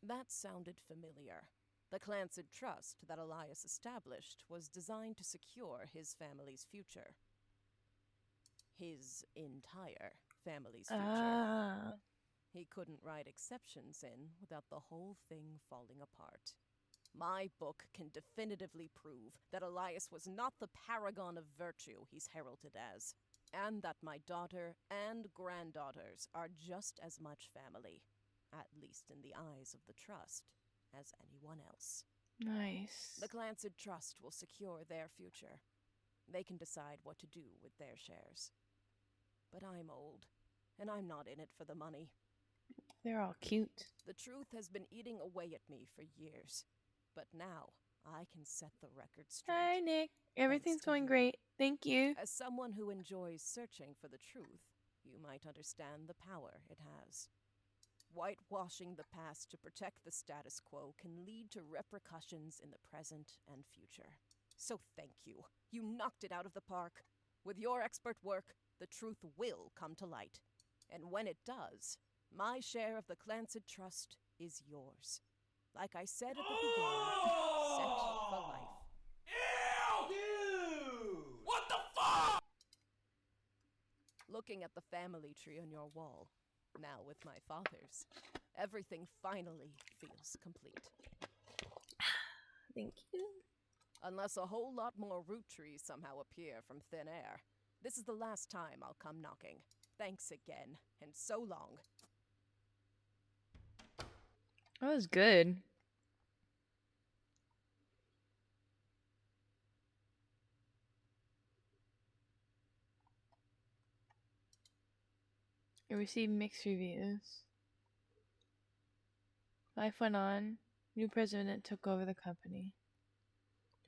Speaker 2: That sounded familiar. The Clancy Trust that Elias established was designed to secure his family's future. His entire family's future. He couldn't write exceptions in without the whole thing falling apart. My book can definitively prove that Elias was not the paragon of virtue he's heralded as, and that my daughter and granddaughters are just as much family, at least in the eyes of the Trust, as anyone else.
Speaker 1: Nice.
Speaker 2: The Clancy Trust will secure their future. They can decide what to do with their shares. But I'm old, and I'm not in it for the money.
Speaker 1: They're all cute.
Speaker 2: The truth has been eating away at me for years, but now I can set the record straight.
Speaker 1: Hi, Nick. Everything's going great. Thank you.
Speaker 2: As someone who enjoys searching for the truth, you might understand the power it has. Whitewashing the past to protect the status quo can lead to repercussions in the present and future. So thank you. You knocked it out of the park. With your expert work, the truth will come to light. And when it does, my share of the Clancy Trust is yours. Like I said at the beginning, set for life.
Speaker 3: Ew! Dude! What the fuck?
Speaker 2: Looking at the family tree on your wall, now with my father's, everything finally feels complete.
Speaker 1: Thank you.
Speaker 2: Unless a whole lot more Roottrees somehow appear from thin air. This is the last time I'll come knocking. Thanks again, and so long.
Speaker 1: That was good. It received mixed reviews. Life went on. New president took over the company.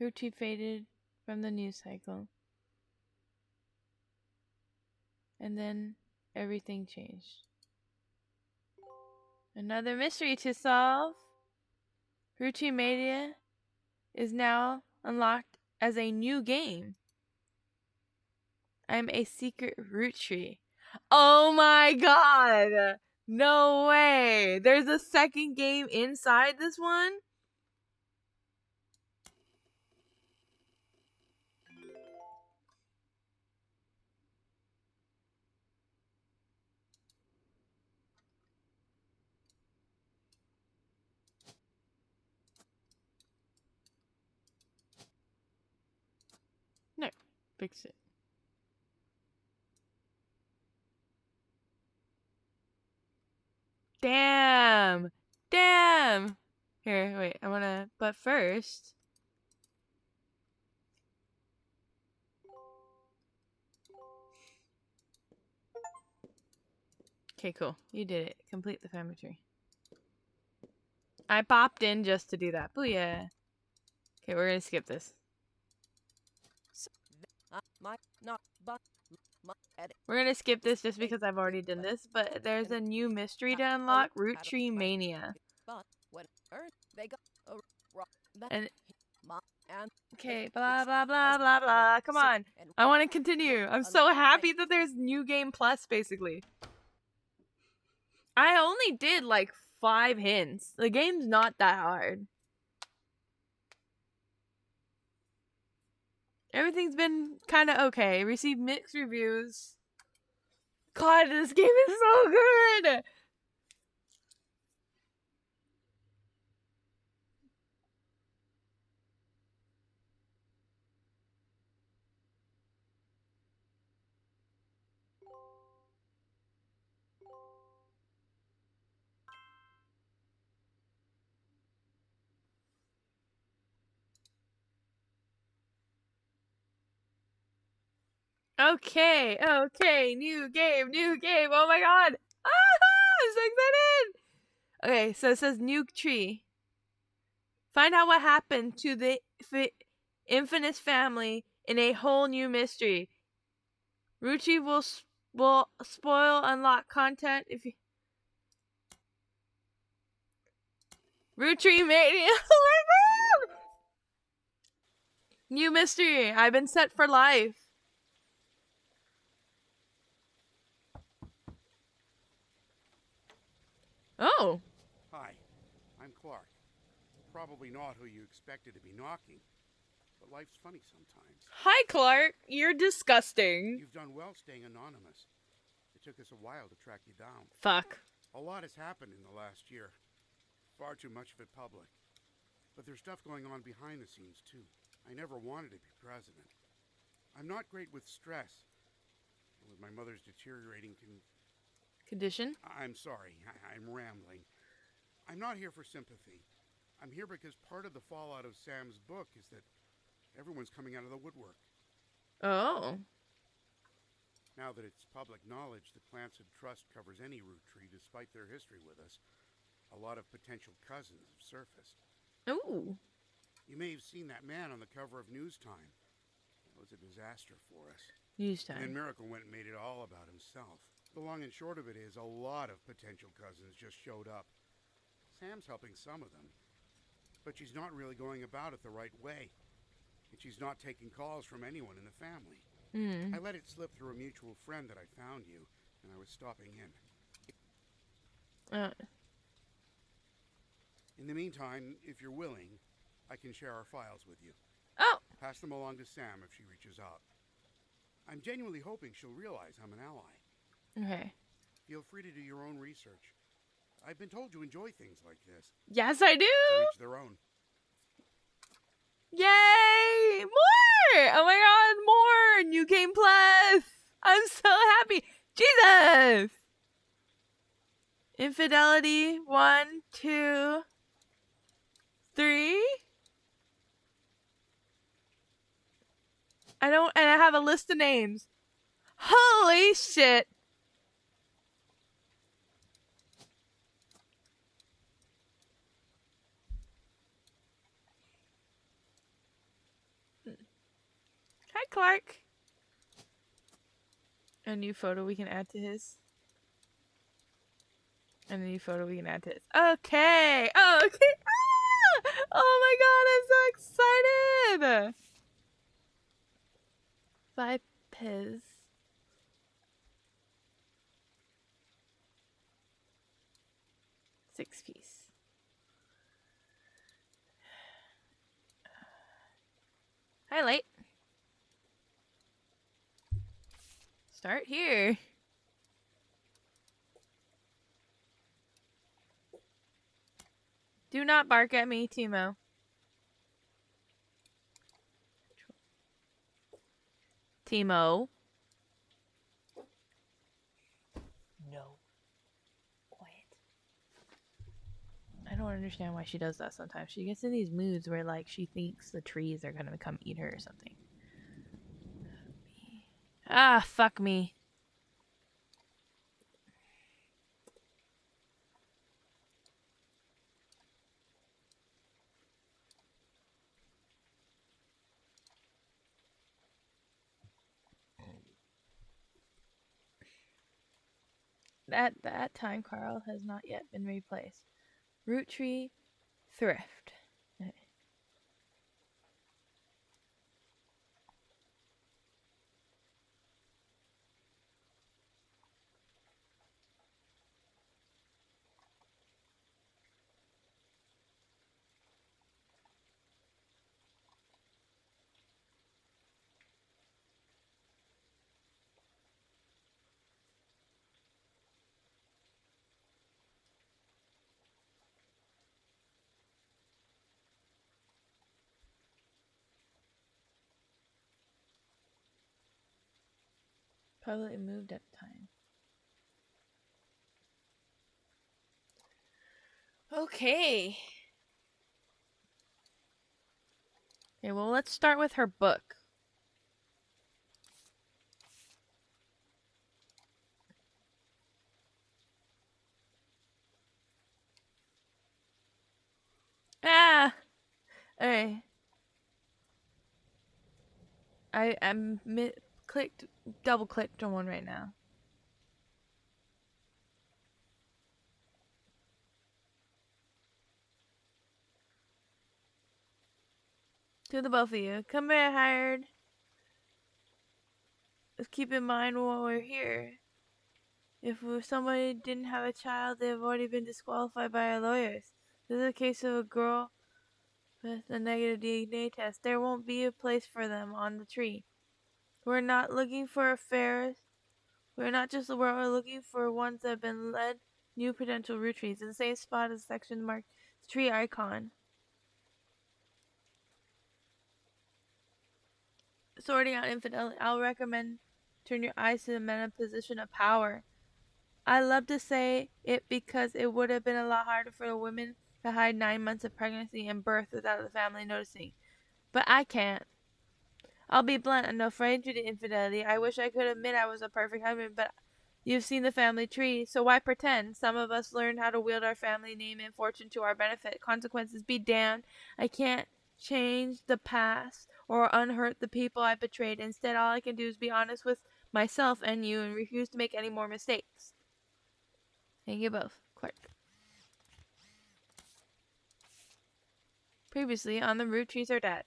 Speaker 1: Roottrees faded from the news cycle. And then everything changed. Another mystery to solve. Roottrees Media is now unlocked as a new game. I'm a secret Roottrees. Oh my god! No way! There's a second game inside this one? No, fix it. Damn! Damn! Here, wait, I wanna... But first... Okay, cool. You did it. Complete the family tree. I popped in just to do that. Booyah. Okay, we're gonna skip this. We're gonna skip this just because I've already done this, but there's a new mystery to unlock, Roottrees Mania. And okay, blah blah blah blah blah. Come on. I want to continue. I'm so happy that there's new game plus basically. I only did like 5 hints. The game's not that hard. Everything's been kind of okay. Received mixed reviews. God, this game is so good! Okay, okay, new game, new game. Oh my god! Ah, I'm so excited! Okay, so it says new tree. Find out what happened to the infamous family in a whole new mystery. Ruchi will spoil unlock content if you. Roottrees Mania! Oh my god! New mystery. I've been set for life. Oh.
Speaker 4: Hi, I'm Clark. Probably not who you expected to be knocking, but life's funny sometimes.
Speaker 1: Hi, Clark. You're disgusting.
Speaker 4: You've done well staying anonymous. It took us a while to track you down.
Speaker 1: Fuck.
Speaker 4: A lot has happened in the last year. Far too much of it public. But there's stuff going on behind the scenes, too. I never wanted to be president. I'm not great with stress. And with my mother's deteriorating
Speaker 1: Condition?
Speaker 4: I'm sorry, I'm rambling. I'm not here for sympathy. I'm here because part of the fallout of Sam's book is that everyone's coming out of the woodwork.
Speaker 1: Oh.
Speaker 4: Now that it's public knowledge that Clancy Trust covers any Roottrees despite their history with us, a lot of potential cousins have surfaced.
Speaker 1: Ooh.
Speaker 4: You may have seen that man on the cover of News Time. It was a disaster for us.
Speaker 1: News
Speaker 4: And then
Speaker 1: time.
Speaker 4: Miracle went and made it all about himself. The long and short of it is a lot of potential cousins just showed up. Sam's helping some of them, but she's not really going about it the right way. And she's not taking calls from anyone in the family. I let it slip through a mutual friend that I found you, and I was stopping in. In the meantime, if you're willing, I can share our files with you.
Speaker 1: Oh.
Speaker 4: Pass them along to Sam if she reaches out. I'm genuinely hoping she'll realize I'm an ally.
Speaker 1: Okay.
Speaker 4: Feel free to do your own research. I've been told you enjoy things like this.
Speaker 1: Yes, I do.
Speaker 4: To each their own.
Speaker 1: Yay! More! Oh my god, more! New game plus! I'm so happy. Jesus! Infidelity. 1, 2, 3. And I have a list of names. Holy shit! Hi, Clark. A new photo we can add to his. And a new photo we can add to his. Okay. Oh, okay. Ah! Oh my god, I'm so excited. Vipers. Six piece. Highlight. Start here. Do not bark at me, Timo. Timo. No. Quiet. I don't understand why she does that sometimes. She gets in these moods where, like, she thinks the trees are gonna come eat her or something. Ah, fuck me. At that time, Carl has not yet been replaced. Roottrees thrift. Probably moved at the time. Okay. Okay, well, let's start with her book. Ah! Alright. I'm double clicked on one right now. To the both of you, come here, hired. Let's keep in mind while we're here. If somebody didn't have a child, they have already been disqualified by our lawyers. This is a case of a girl with a negative DNA test. There won't be a place for them on the tree. We're not looking for affairs. We're not just we're looking for ones that have been led new potential Roottrees in the same spot as the section marked tree icon. Sorting out infidelity. I'll recommend turn your eyes to the men in position of power. I love to say it because it would have been a lot harder for a woman to hide 9 months of pregnancy and birth without the family noticing. But I can't. I'll be blunt, I'm afraid to the infidelity. I wish I could admit I was a perfect husband, but you've seen the family tree, so why pretend? Some of us learned how to wield our family name and fortune to our benefit. Consequences be damned. I can't change the past or unhurt the people I betrayed. Instead, all I can do is be honest with myself and you and refuse to make any more mistakes. Thank you both. Clark. Previously on the Roottrees are dead.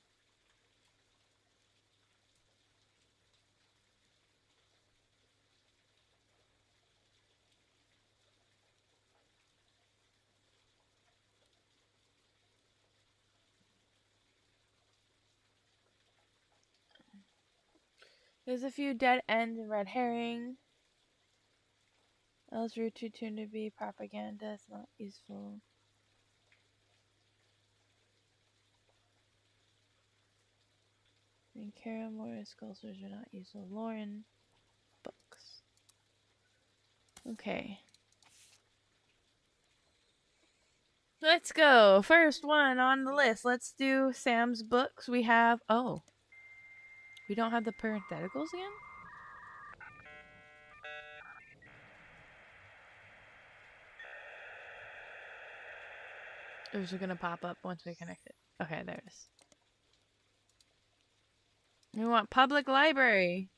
Speaker 1: There's a few dead ends and red herring. Else Roottrees turned to be propaganda. It's not useful. And Carol Morris sculptures are not useful. Lauren books. Okay. Let's go. First one on the list. Let's do Sam's books. We have we don't have the parentheticals again? Or is it gonna pop up once we connect it? Okay, there it is. We want public library.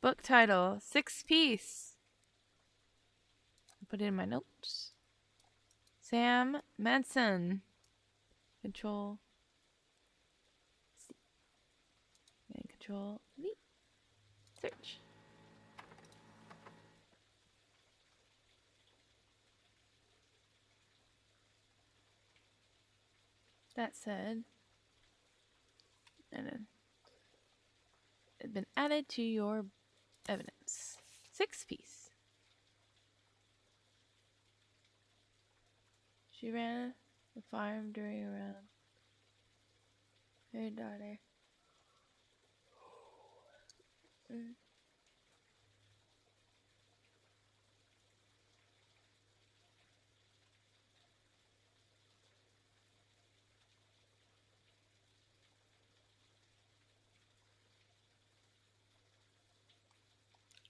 Speaker 1: Book title, 6-piece. Put it in my notes. Sam Manson. Control C. And Control V. Search. That said, and then it's been added to your evidence. 6-piece. She ran the farm during around her daughter.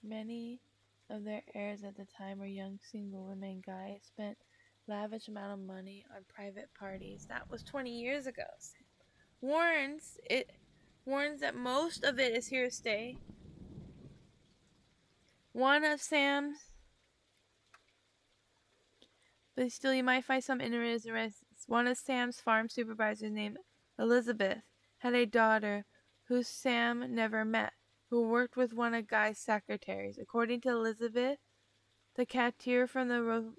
Speaker 1: Many of their heirs at the time were young single women. Guy spent lavish amount of money on private parties. That was 20 years ago. Warns that most of it is here to stay. One of Sam's, but still you might find some interesting. One of Sam's farm supervisors named Elizabeth had a daughter who Sam never met, who worked with one of Guy's secretaries. According to Elizabeth, the Katir from the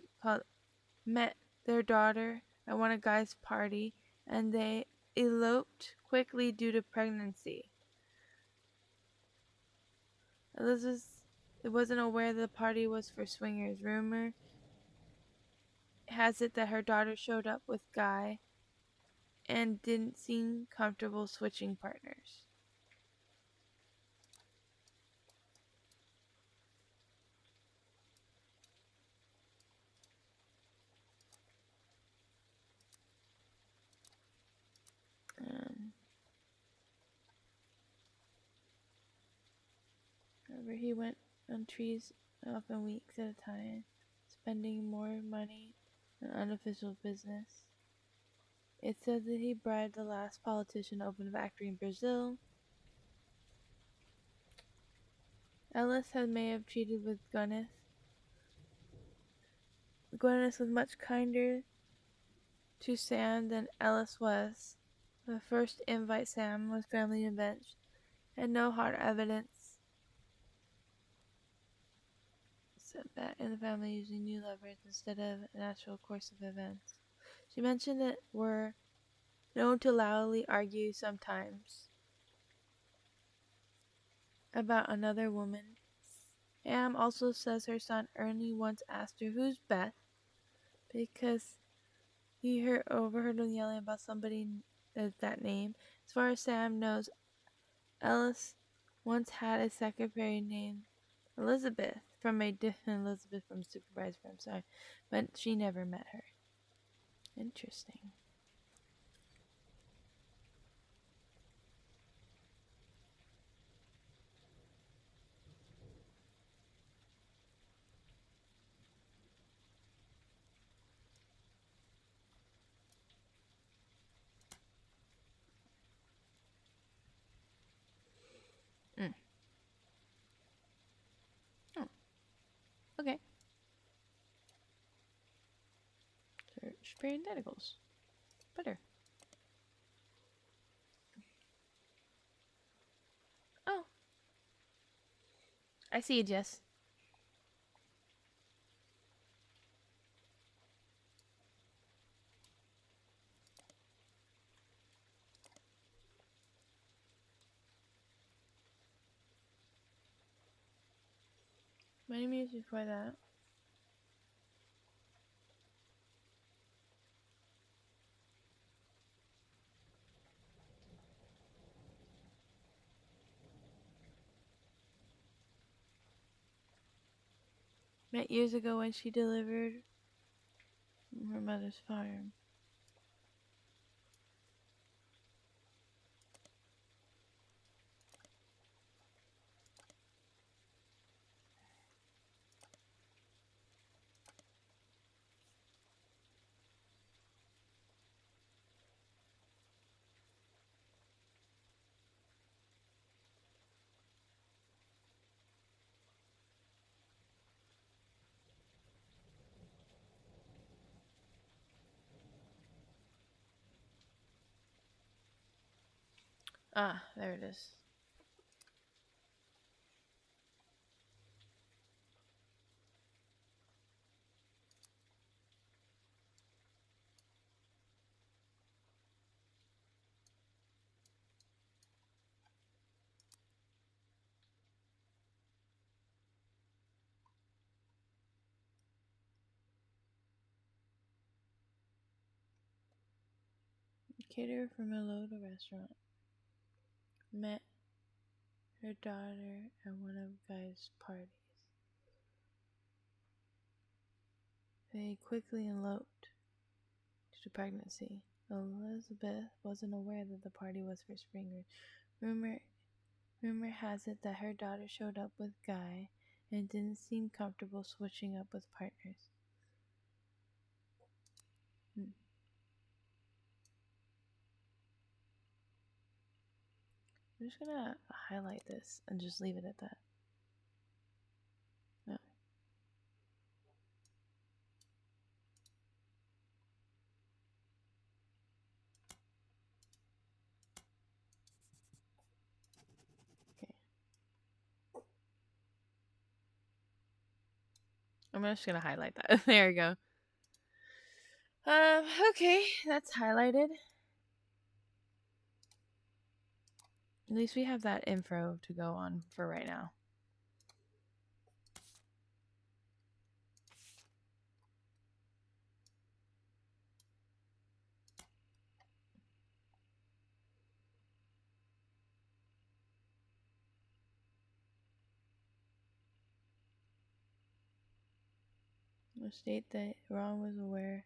Speaker 1: met their daughter at one of Guy's party, and they eloped quickly due to pregnancy. Elizabeth wasn't aware the party was for swingers. Rumor has it that her daughter showed up with Guy and didn't seem comfortable switching partners. However, he went on trees often weeks at a time, spending more money on unofficial business. It said that he bribed the last politician to open a factory in Brazil. Ellis may have treated with Gwyneth. Gwyneth was much kinder to Sam than Ellis was. The first invite Sam was family events, and no hard evidence said that in the family using new lovers instead of a natural course of events. She mentioned that were known to loudly argue sometimes about another woman. Sam also says her son Ernie once asked her, "Who's Beth?" because he overheard them yelling about somebody that name. As far as Sam knows, Ellis once had a secretary named Elizabeth from a different Elizabeth from supervisor firm, sorry, but she never met her. Interesting. Oh, okay. Search parentheticals. Better. Oh, I see you, Jess. Many years before that. Met years ago when she delivered from her mother's farm. Ah, there it is. Caterer from a Loda restaurant. Met her daughter at one of Guy's parties. They quickly eloped due to pregnancy. Elizabeth wasn't aware that the party was for springers. Rumor has it that her daughter showed up with Guy and didn't seem comfortable switching up with partners. I'm just gonna highlight this and just leave it at that. I'm just gonna highlight that. There we go. Okay, that's highlighted. At least we have that info to go on for right now. We'll state that Ron was aware.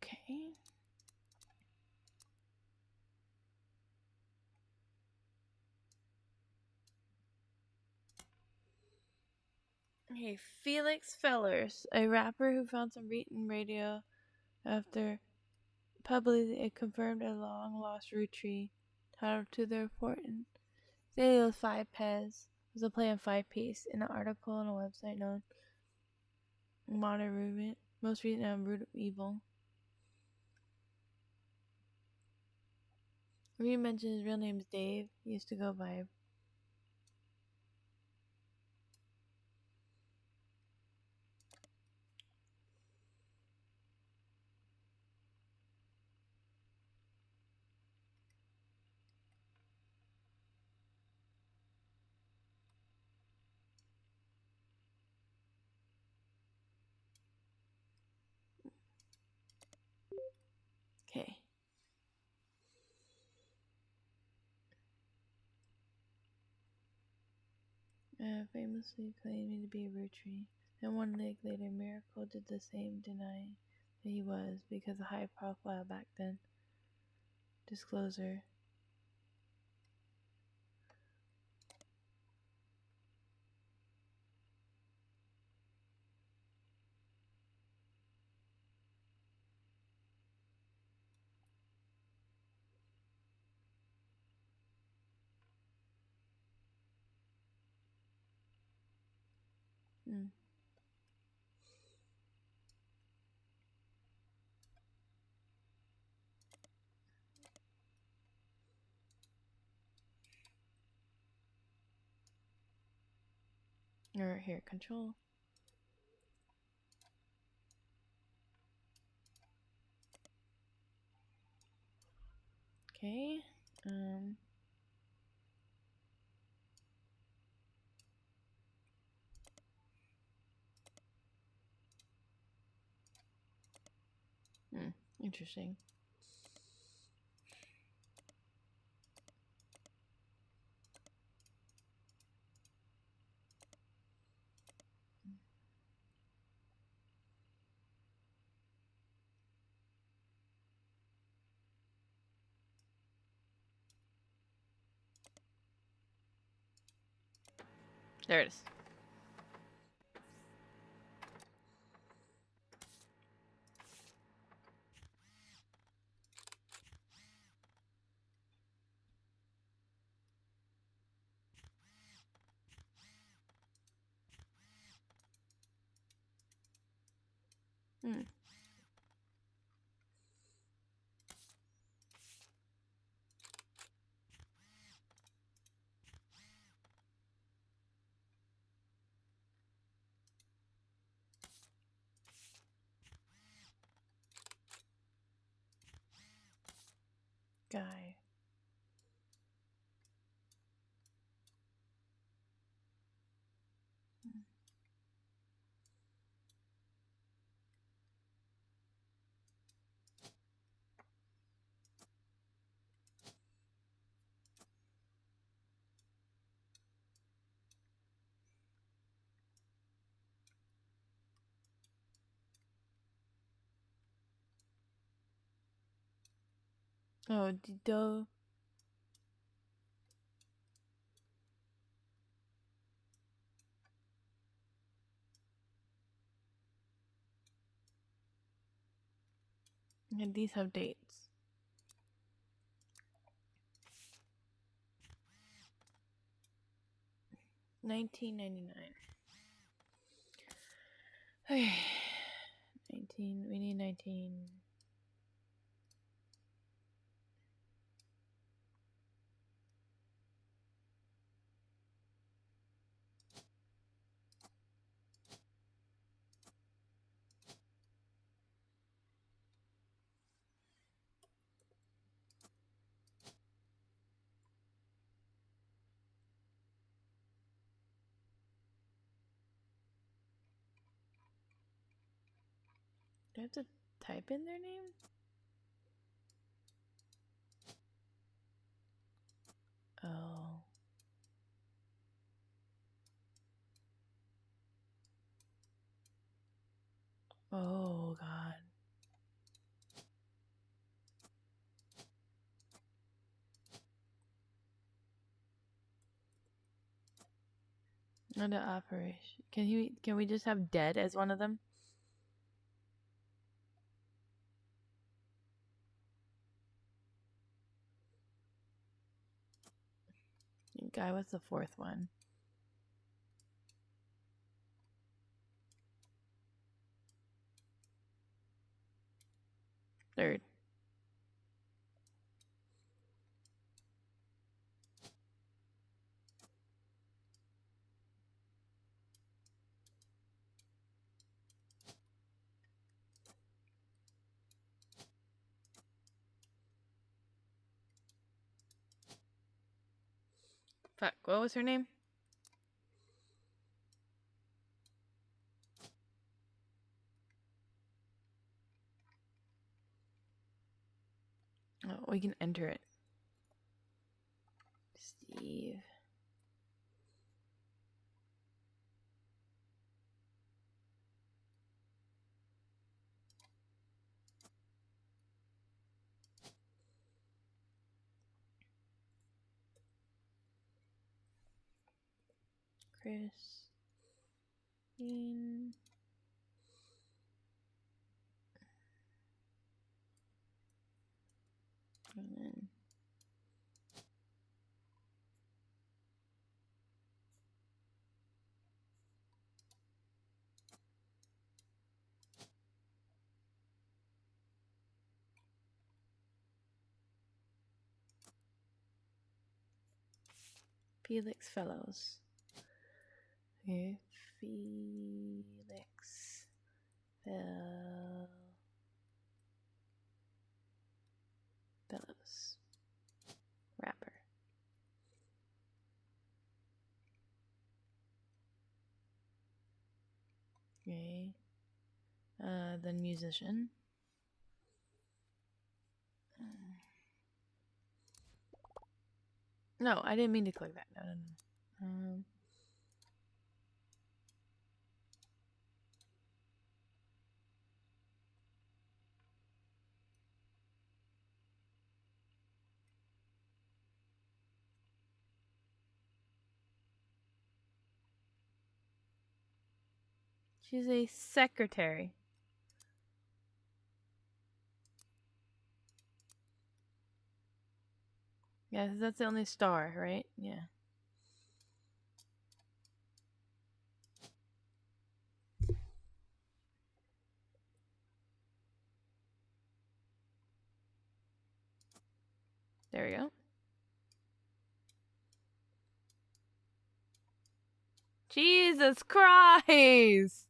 Speaker 1: Okay. Okay, Felix Fellers, a rapper who found some beaten radio after publicly confirmed a long-lost Roottrees titled to the report and stated it was 5 Pez was a play on 5 piece in an article on a website known Modern Movement, most recent Root of Evil. Reed mentioned his real name is Dave. He used to go by Okay. Famously claiming to be a Roottrees. Then 1 week later, Miracle did the same, denying that he was because of high profile back then. Disclosure. Or here, control. Okay. Interesting. There it is. Guy. Oh, Dido. And these have dates. $19.99. Okay. 19. We need 19. Do I have to type in their name? Oh. Oh, God. Under operation. Can we just have dead as one of them? Guy, what's the fourth one? Third. Fuck, what was her name? Oh, we can enter it. Steve. Christine. And then Felix Fellows. Okay. Felix Fellows. Rapper. Okay. Then musician. No, I didn't mean to click that. No. She's a secretary. Yeah, that's the only star, right? Yeah. There we go. Jesus Christ!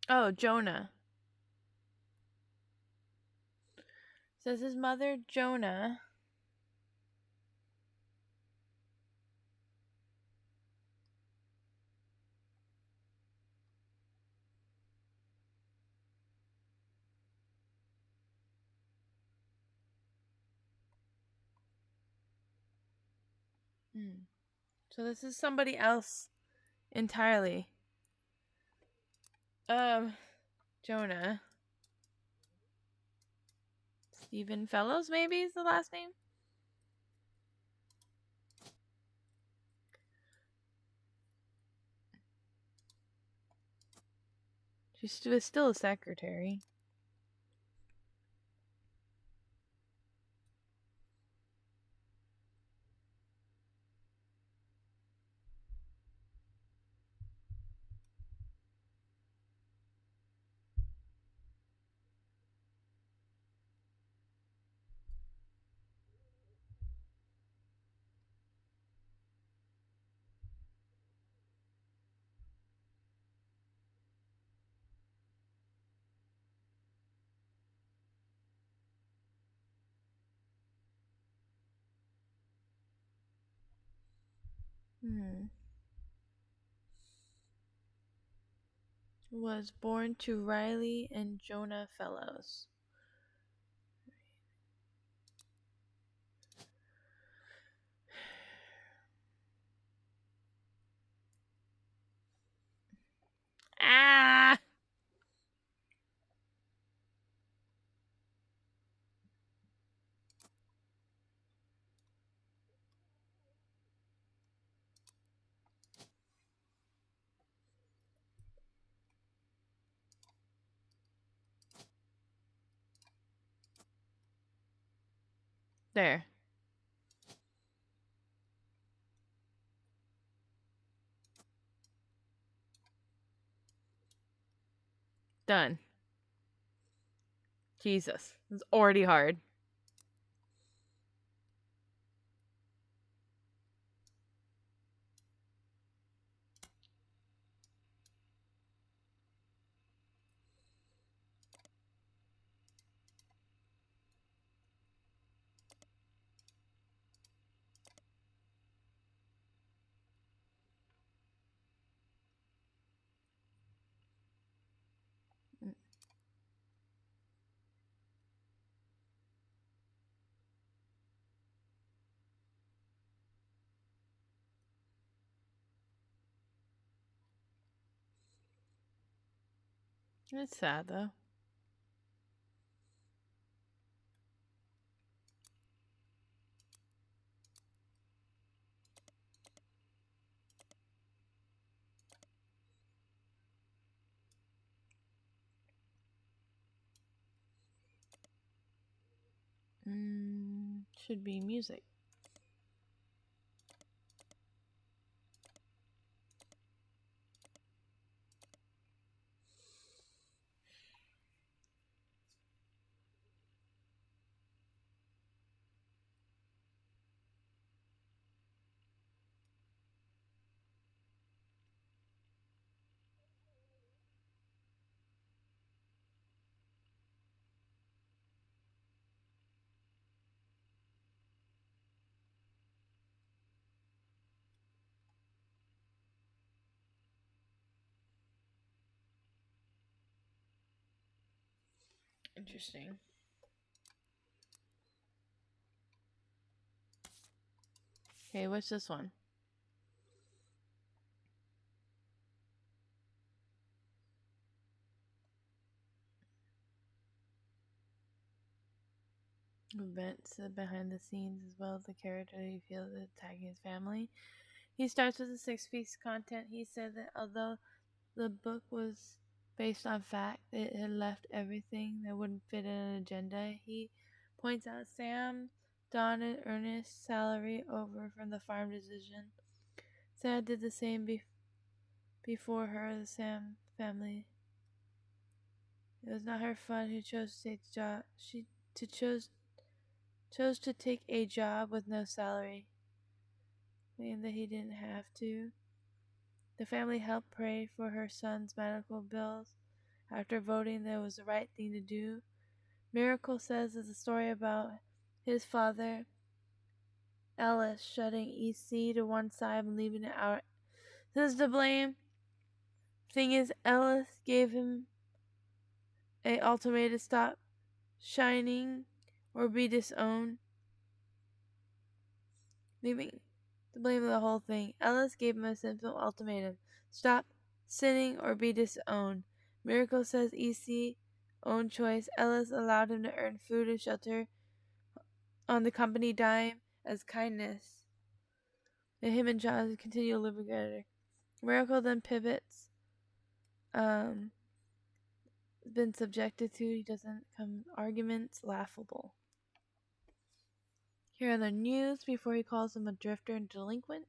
Speaker 1: Oh, Jonah. Says his mother, Jonah. So this is somebody else entirely. Jonah. Stephen Fellows, maybe is the last name? She was still a secretary. Was born to Riley and Jonah Fellows. Ah! There. Done. Jesus. It's already hard. It's sad though. Should be music. Interesting. Okay, what's this one? Events behind the scenes as well as the character he feels attacking his family. He starts with the 6-piece content. He said that although the book was based on fact, it had left everything that wouldn't fit in an agenda. He points out Sam, Dawn, and Ernest's salary over from the farm division. Sarah did the same before her, the Sam family. It was not her fun who chose to take the job. She chose to take a job with no salary, saying that he didn't have to. The family helped pray for her son's medical bills after voting that it was the right thing to do. Miracle says it's a story about his father, Ellis, shutting EC to one side and leaving it out. This is to blame. Thing is, Ellis gave him a ultimatum: stop shining or be disowned. Leaving the blame of the whole thing. Ellis gave him a simple ultimatum: stop sinning or be disowned. Miracle says EC own choice. Ellis allowed him to earn food and shelter on the company dime as kindness. And him and John continue living together. Miracle then pivots been subjected to. He doesn't come arguments laughable. Here are the news before he calls him a drifter and delinquent.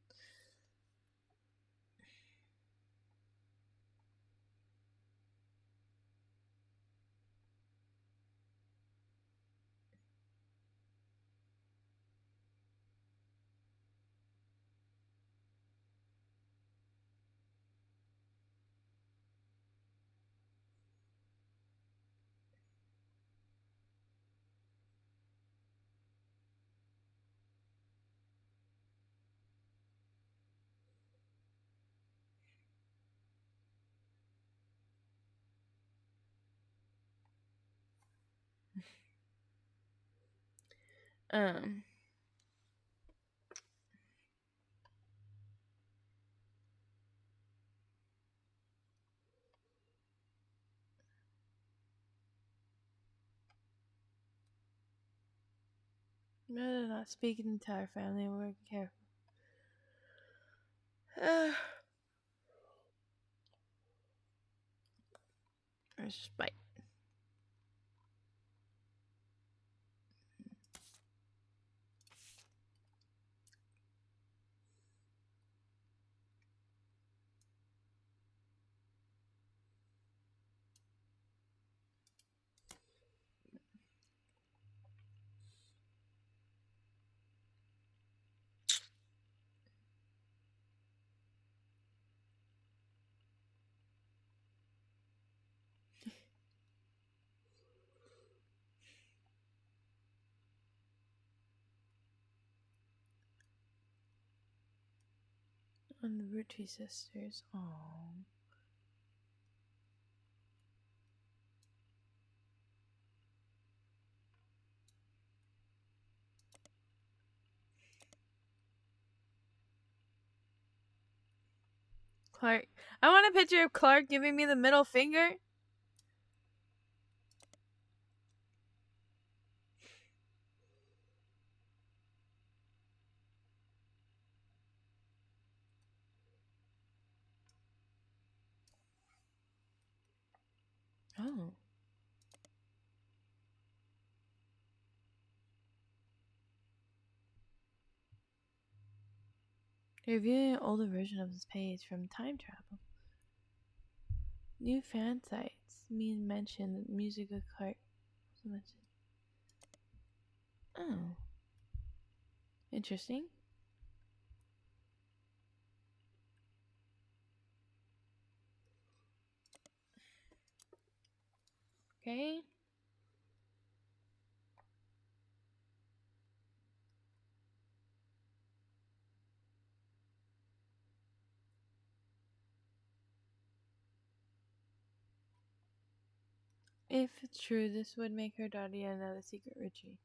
Speaker 1: Um, Better not speaking to our family. We're careful. Respite. On the Roottrees sisters. Aww. Clark. I want a picture of Clark giving me the middle finger. Oh. Reviewing an older version of this page from time travel. New fan sites mean mention the music of Clark. Oh. Interesting. Okay. If it's true, this would make her daughter yet another secret Richie.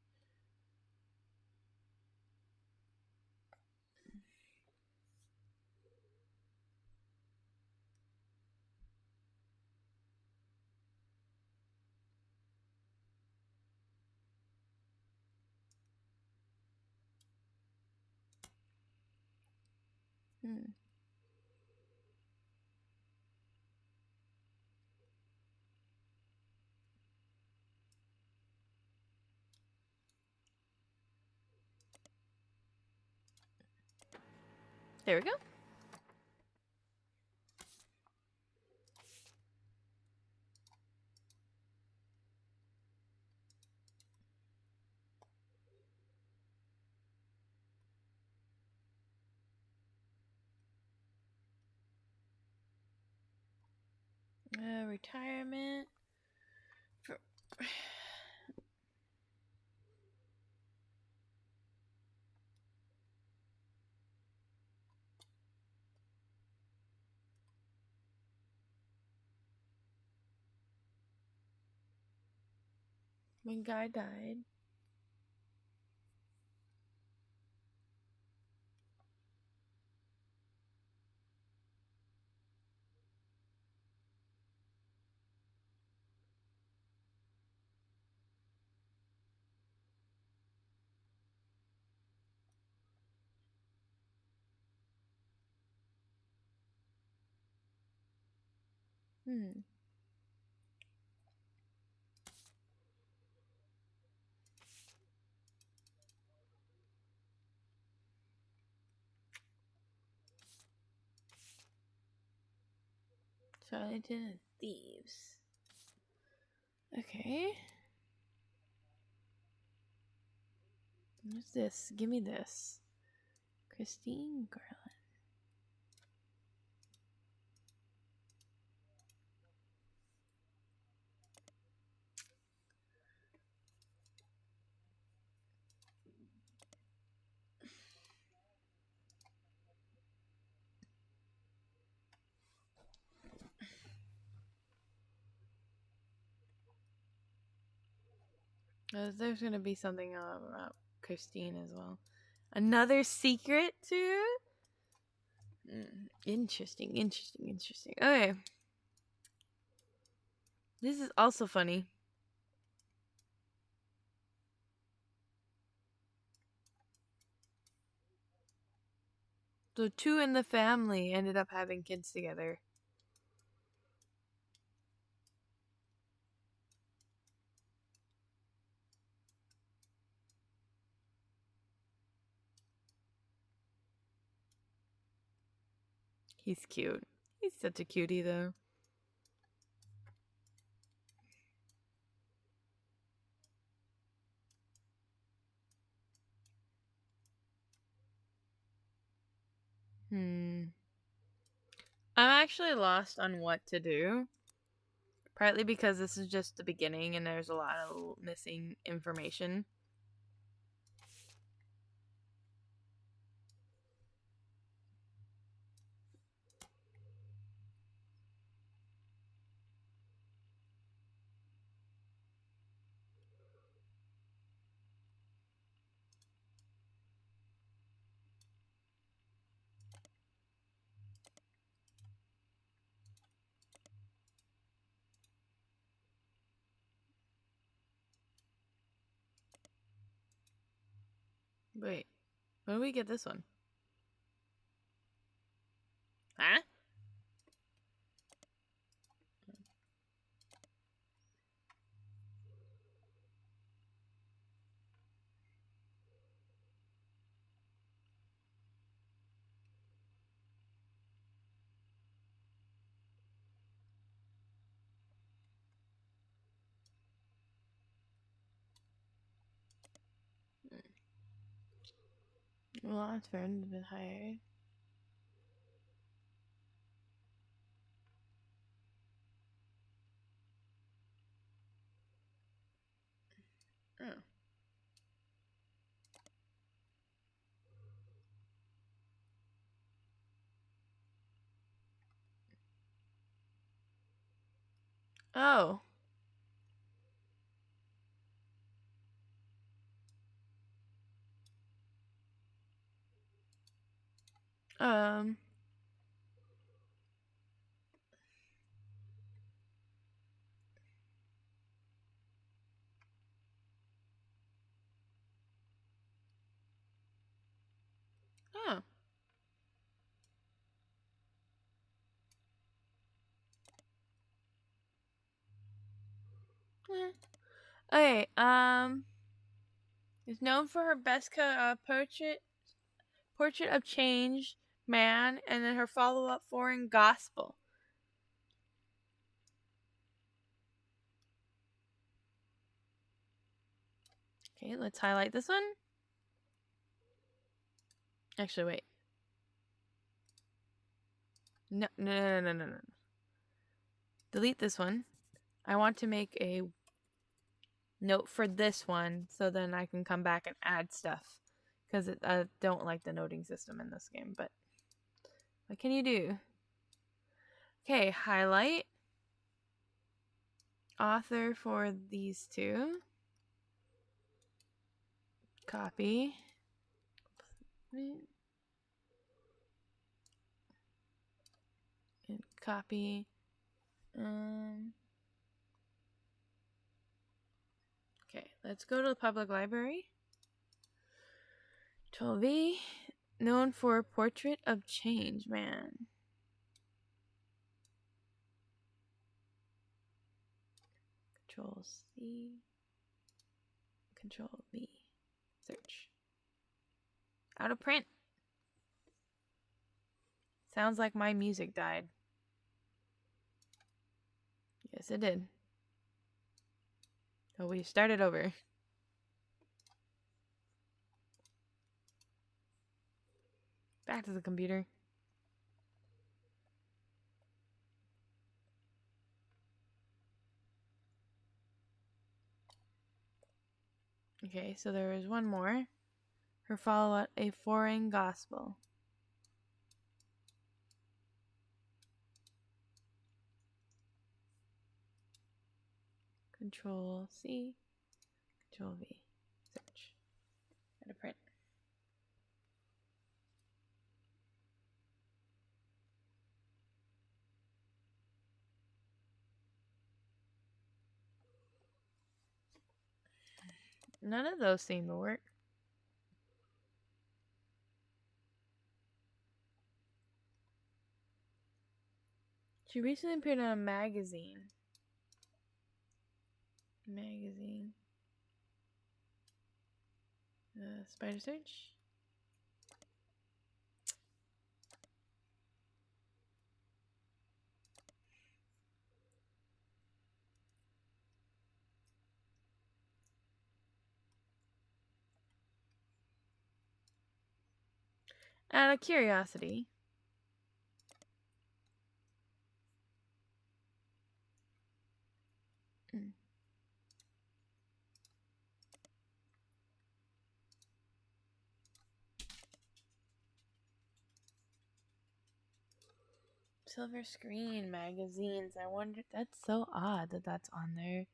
Speaker 1: Hmm. There we go. Retirement. For when Guy died. Hmm. Charlatan and Thieves. Okay. What's this? Give me this. Christine Garland. There's gonna be something about Christine as well. Another secret too? Interesting. Okay. This is also funny. So 2 in the family ended up having kids together. He's cute. He's such a cutie though. I'm actually lost on what to do. Partly because this is just the beginning and there's a lot of missing information. Wait, when do we get this one? Huh? Well, that's fair. A bit higher. Oh. Oh. Um. Oh. Eh. Okay. Is known for her best portrait of change man, and then her follow-up foreign gospel. Okay, let's highlight this one. Actually, wait. No. Delete this one. I want to make a note for this one so then I can come back and add stuff. Because I don't like the noting system in this game, but what can you do? Okay, highlight. Author for these 2. Copy. And copy. Okay, let's go to the public library. 12B. Known for portrait of change man. Control C. Control V. Search. Out of print. Sounds like my music died. Yes, it did. So we started over. Back to the computer. Okay, so there is one more. Her follow-up, a foreign gospel. Control C, Control V. Search. Gotta print. None of those seem to work. She recently appeared in a magazine. Spider search. Out of curiosity. Silver Screen magazines. I wonder. That's so odd that that's on there.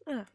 Speaker 1: Ugh.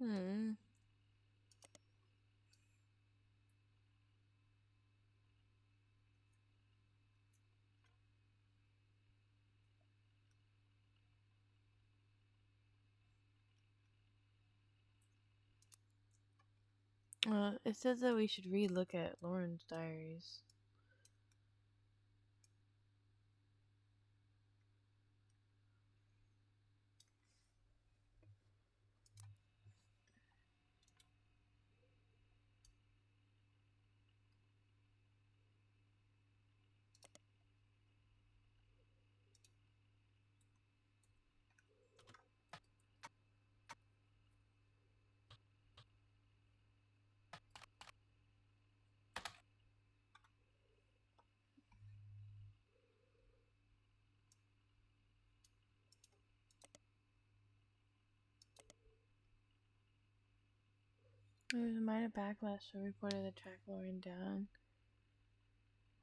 Speaker 1: Hmm. It says that we should relook at Lauren's diaries. There was a minor backlash, so reported that tracked Lauren down,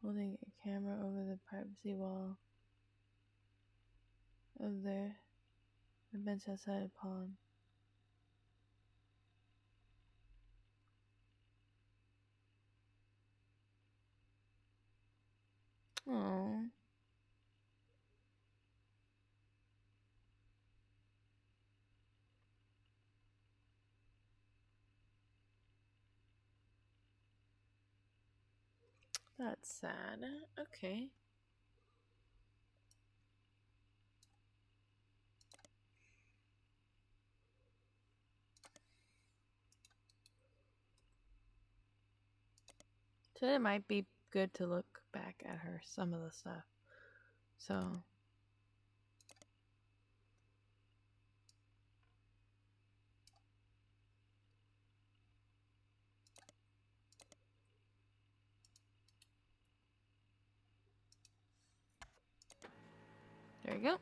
Speaker 1: holding a camera over the privacy wall of the bench outside a pond. Oh. That's sad. Okay. So it might be good to look back at her, some of the stuff. So. There you go.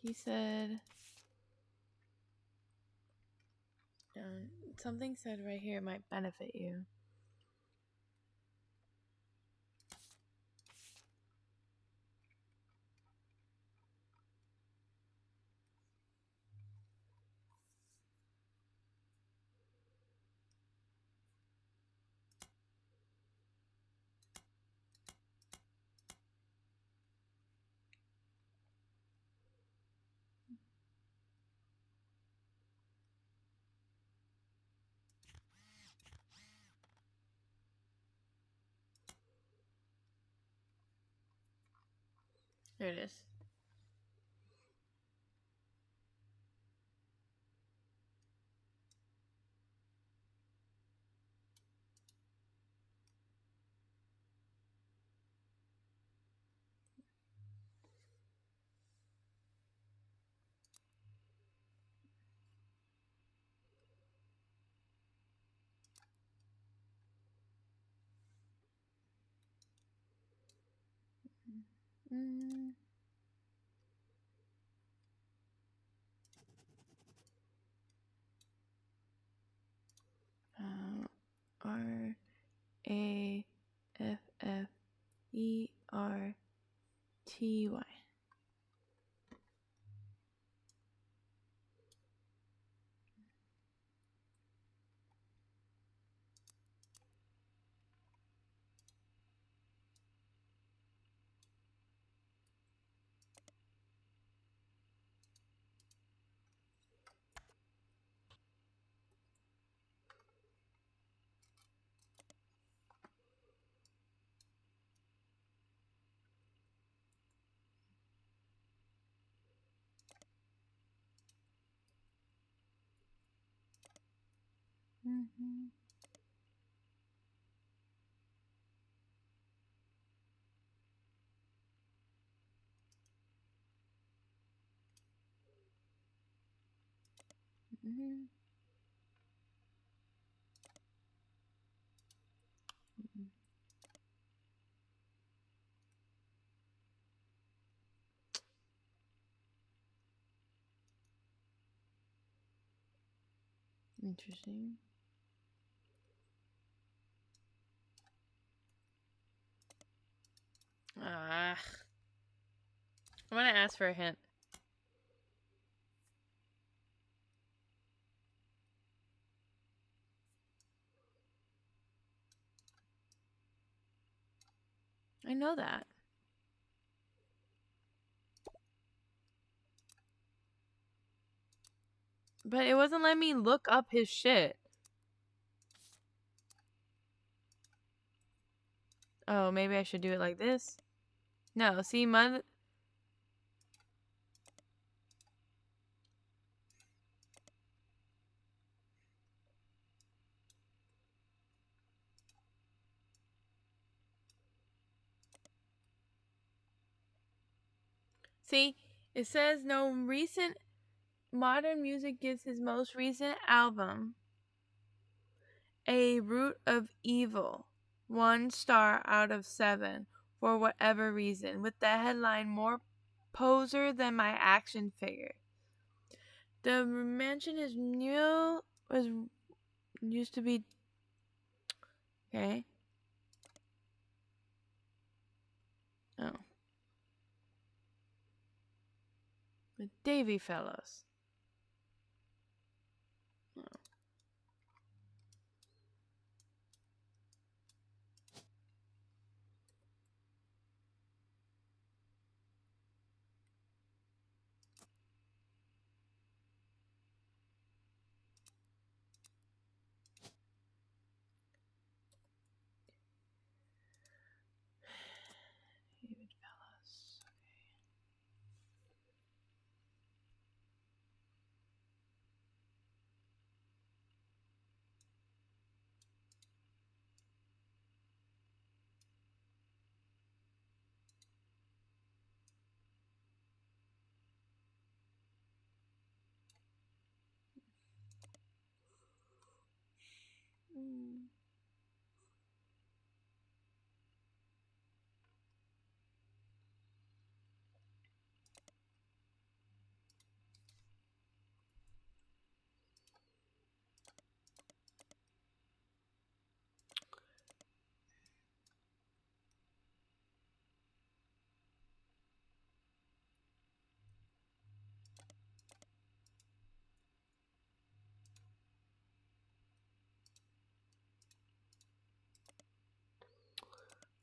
Speaker 1: He said, something said right here might benefit you. There it is. Mm. Rafferty. Mm-hmm. Mm-hmm. Interesting. Ah, I'm gonna ask for a hint. I know that. But it wasn't letting me look up his shit. Oh, maybe I should do it like this? No, see, mother... See, it says no recent modern music gives his most recent album a root of evil. 1 star out of 7 for whatever reason. With the headline more poser than my action figure. The mansion is new was used to be okay. Oh. The Davy Fellows. Oh. David Fellows.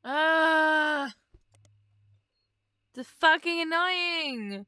Speaker 1: Ah! It's fucking annoying!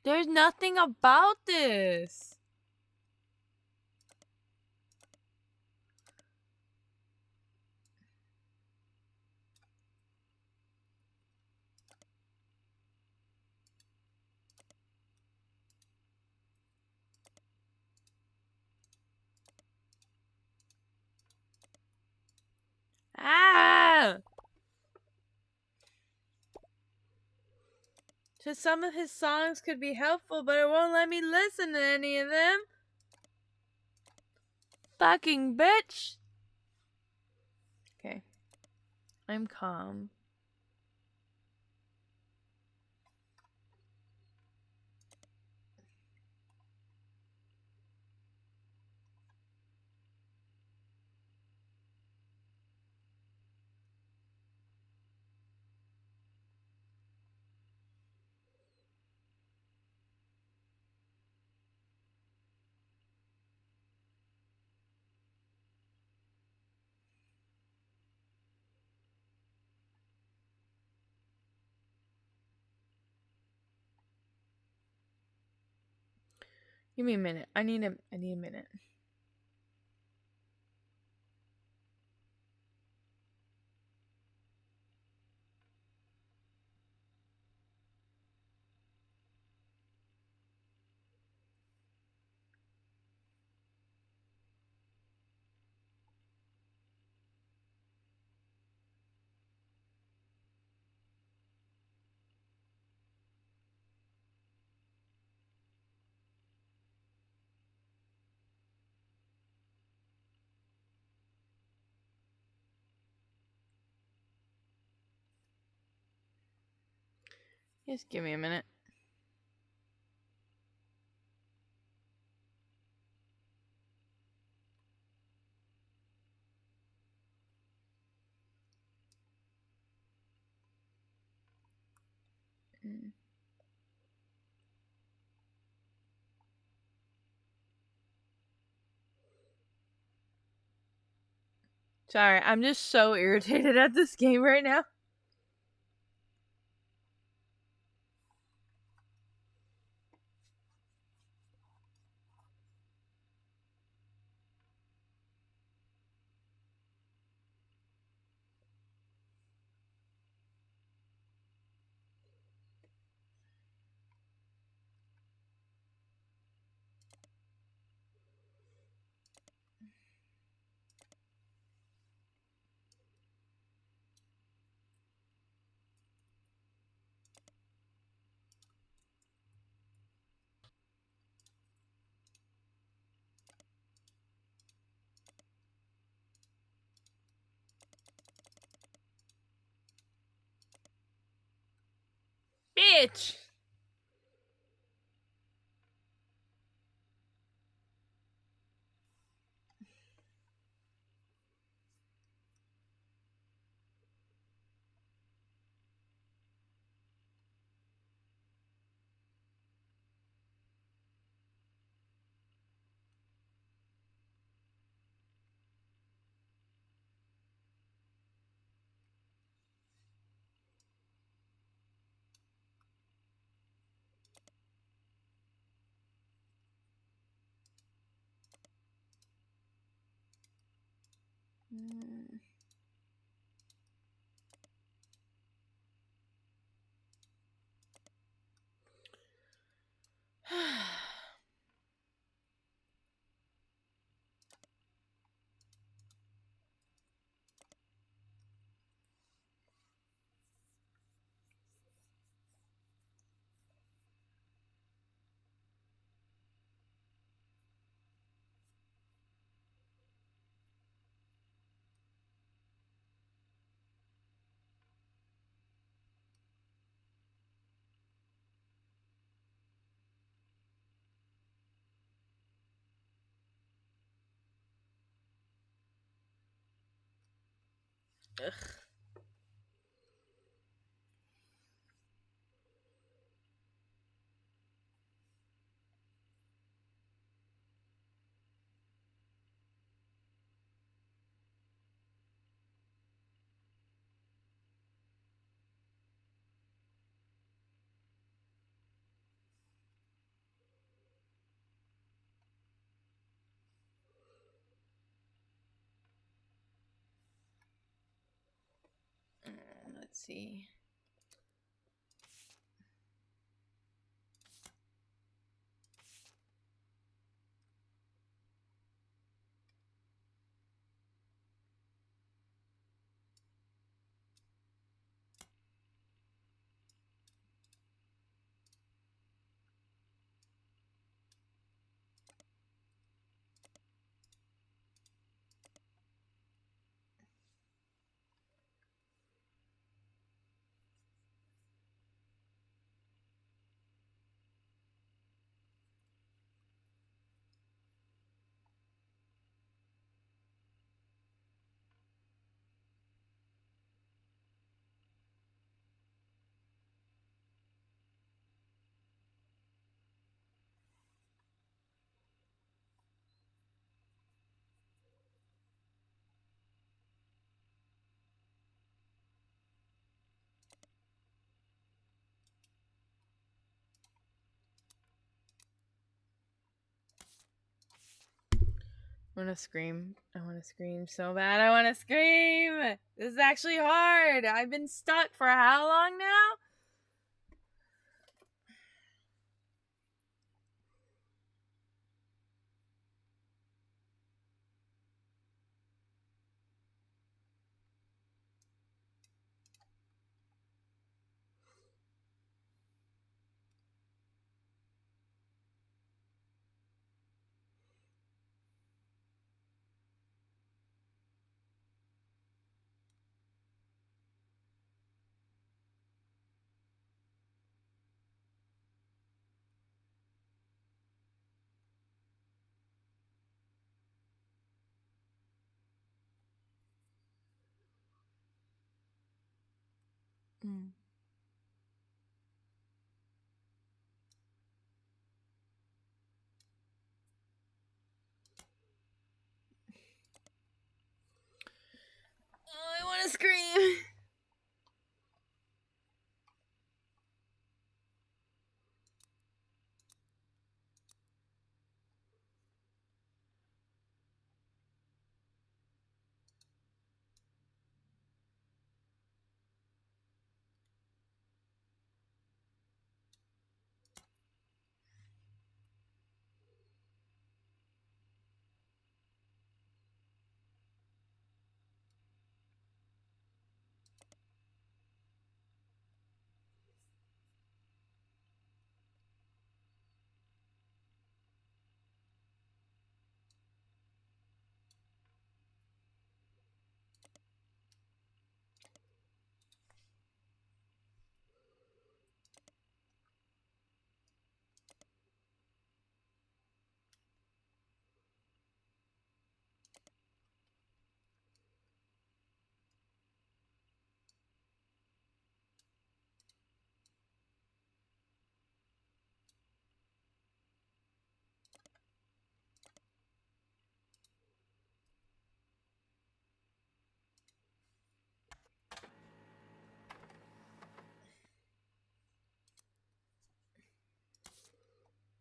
Speaker 1: There's nothing about this! Ah! So some of his songs could be helpful, but it won't let me listen to any of them. Fucking bitch! Okay. I'm calm. Give me a minute. I need a minute. Just give me a minute. Sorry, I'm just so irritated at this game right now. Bitch! Ugh. Let's see. I want to scream. I want to scream so bad. I want to scream. This is actually hard. I've been stuck for how long now? Mm. Oh, I want to scream.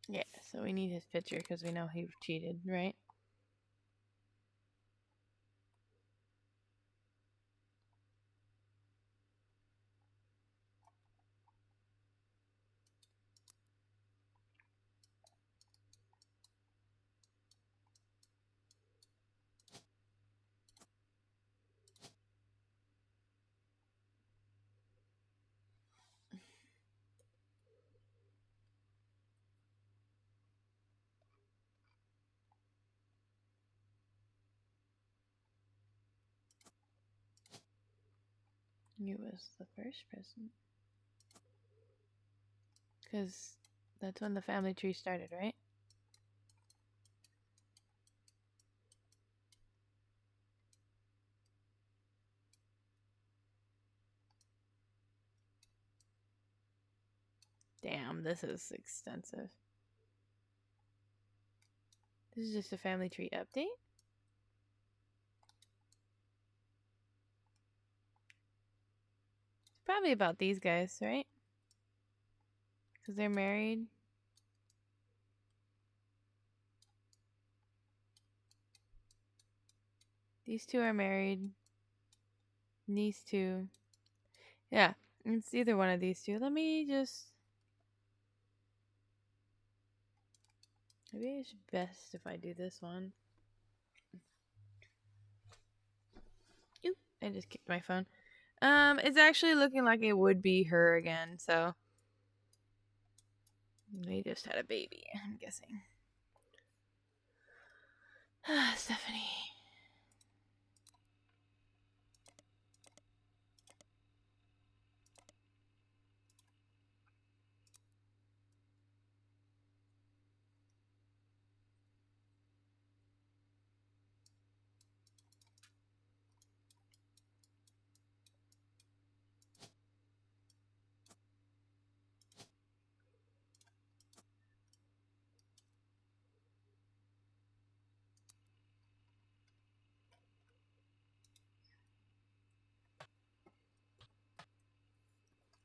Speaker 1: Yeah, so we need his picture because we know he cheated, right? He was the first president. Because that's when the family tree started, right? Damn, this is extensive. This is just a family tree update. It's probably about these guys, right? Because they're married. These two are married. And these two. Yeah, it's either one of these two. Let me just... Maybe it's best if I do this one. Oop, I just kicked my phone. It's actually looking like it would be her again, so... They just had a baby, I'm guessing. Stephanie.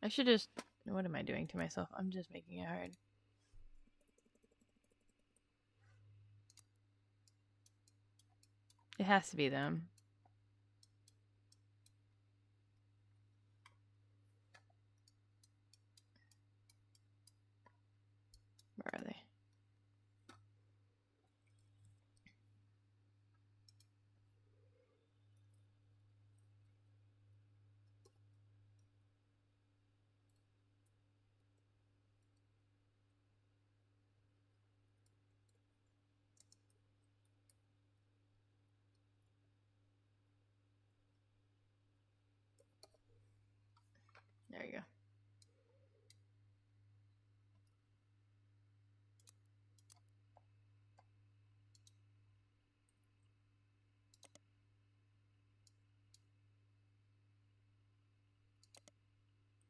Speaker 1: I should just... What am I doing to myself? I'm just making it hard. It has to be them. Where are they? There you go.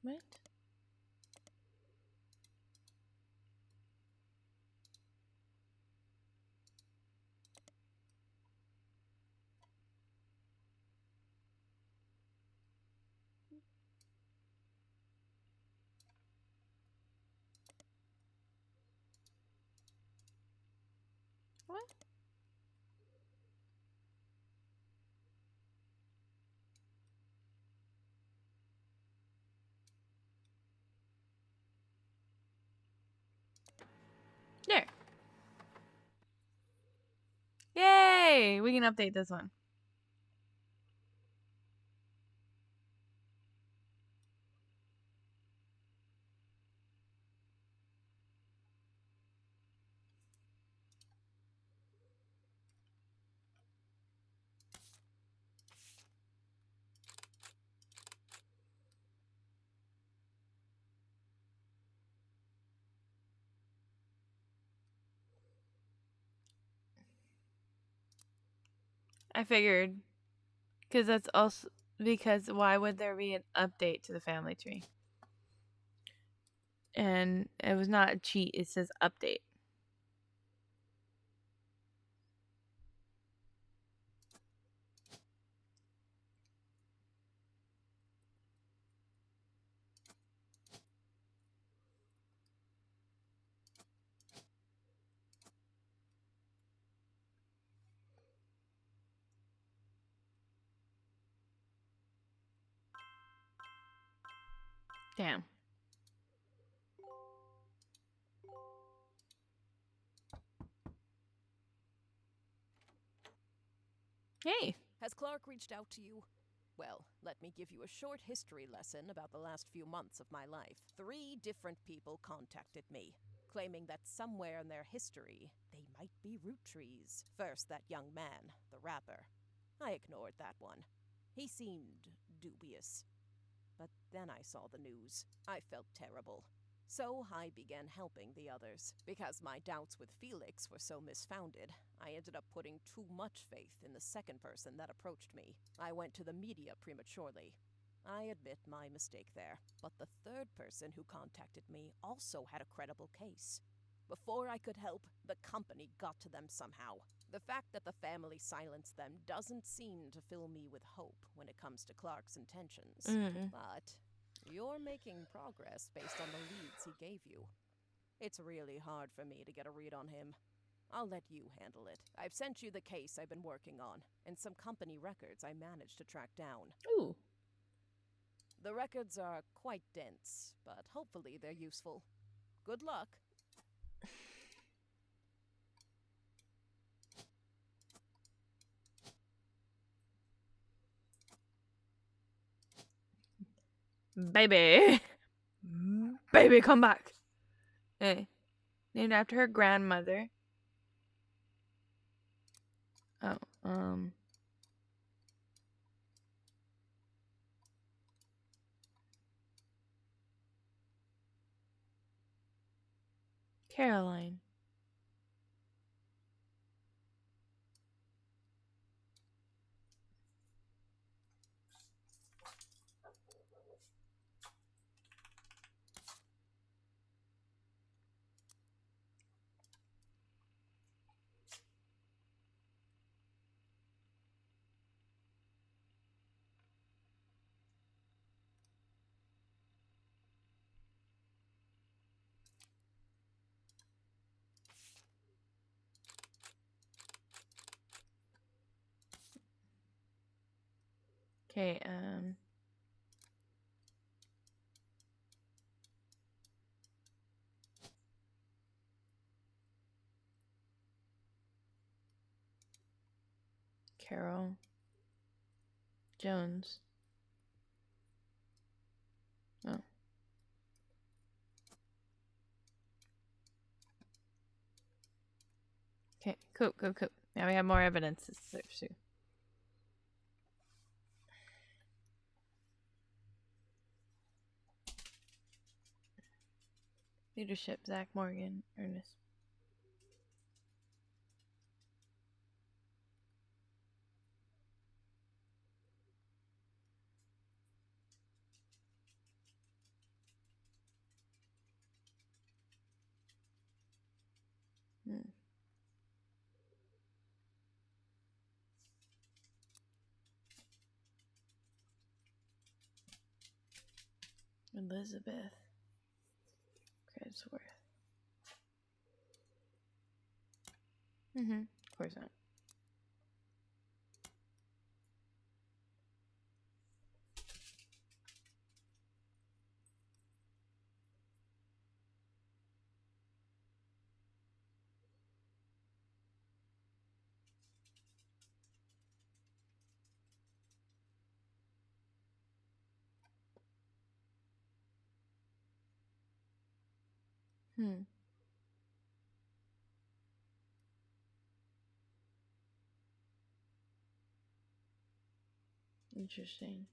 Speaker 1: What? What? There. Yay! We can update this one. I figured. Because that's also... Because why would there be an update to the family tree? And it was not a cheat. It says update. Damn. Hey.
Speaker 2: Has Clark reached out to you? Well, let me give you a short history lesson about the last few months of my life. 3 different people contacted me, claiming that somewhere in their history, they might be Roottrees. First, that young man, the rapper. I ignored that one. He seemed dubious. But then I saw the news. I felt terrible. So I began helping the others. Because my doubts with Felix were so misfounded, I ended up putting too much faith in the second person that approached me. I went to the media prematurely. I admit my mistake there, but the third person who contacted me also had a credible case. Before I could help, the company got to them somehow. The fact that the family silenced them doesn't seem to fill me with hope when it comes to Clark's intentions. But you're making progress based on the leads he gave you. It's really hard for me to get a read on him. I'll let you handle it. I've sent you the case I've been working on, and some company records I managed to track down.
Speaker 1: Ooh.
Speaker 2: The records are quite dense, but hopefully they're useful. Good luck.
Speaker 1: Baby. Baby, come back. Hey. Named after her grandmother. Oh, Caroline. Okay, Carol Jones. Oh. Okay, cool. Now we have more evidence to pursue. Leadership, Zach Morgan, Ernest. Elizabeth Credsworth. Of course not. Interesting.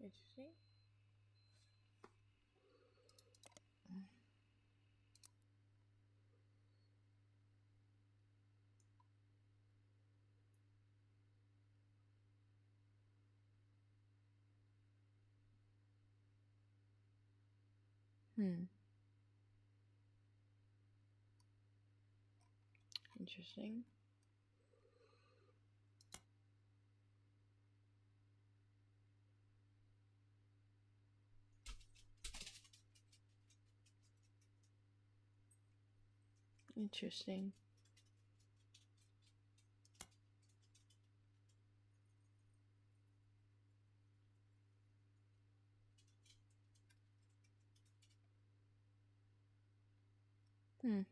Speaker 1: Interesting. Interesting. Interesting. Hmm.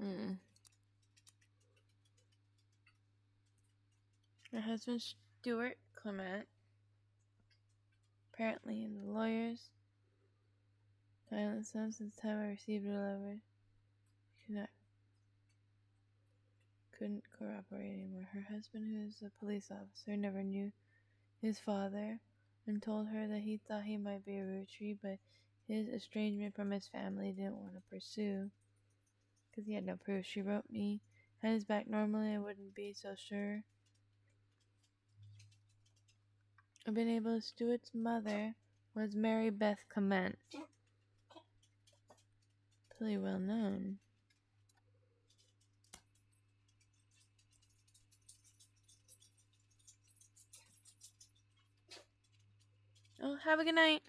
Speaker 1: Mm. Her husband, Stuart Clement, apparently the lawyers, silent some since the time I received her letter. Couldn't corroborate anymore. Her husband, who is a police officer, never knew his father and told her that he thought he might be a Roottrie, but his estrangement from his family didn't want to pursue because he had no proof. She wrote me, had his back normally, I wouldn't be so sure. I've been able to. Stuart's mother was Mary Beth Clement. Pretty well known. Oh, have a good night.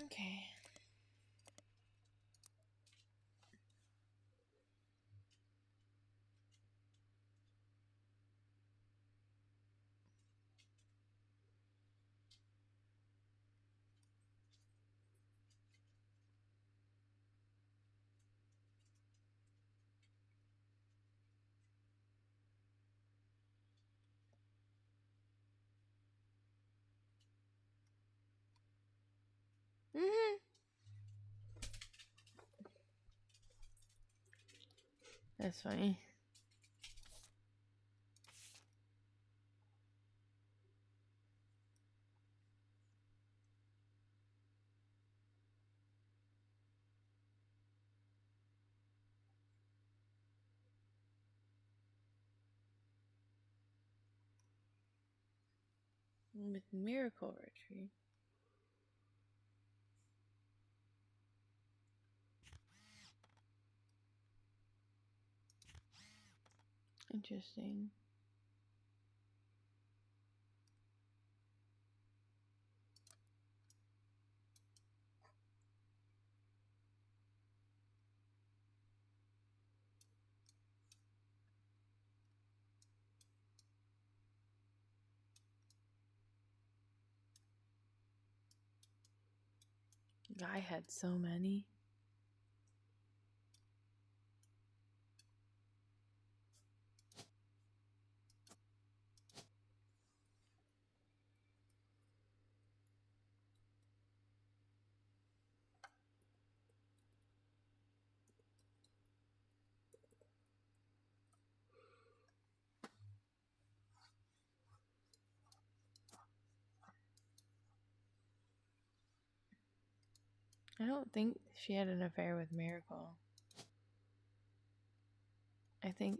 Speaker 1: Okay. That's funny. With Miracle Retreat. Interesting. Guy had so many. I don't think she had an affair with Miracle. I think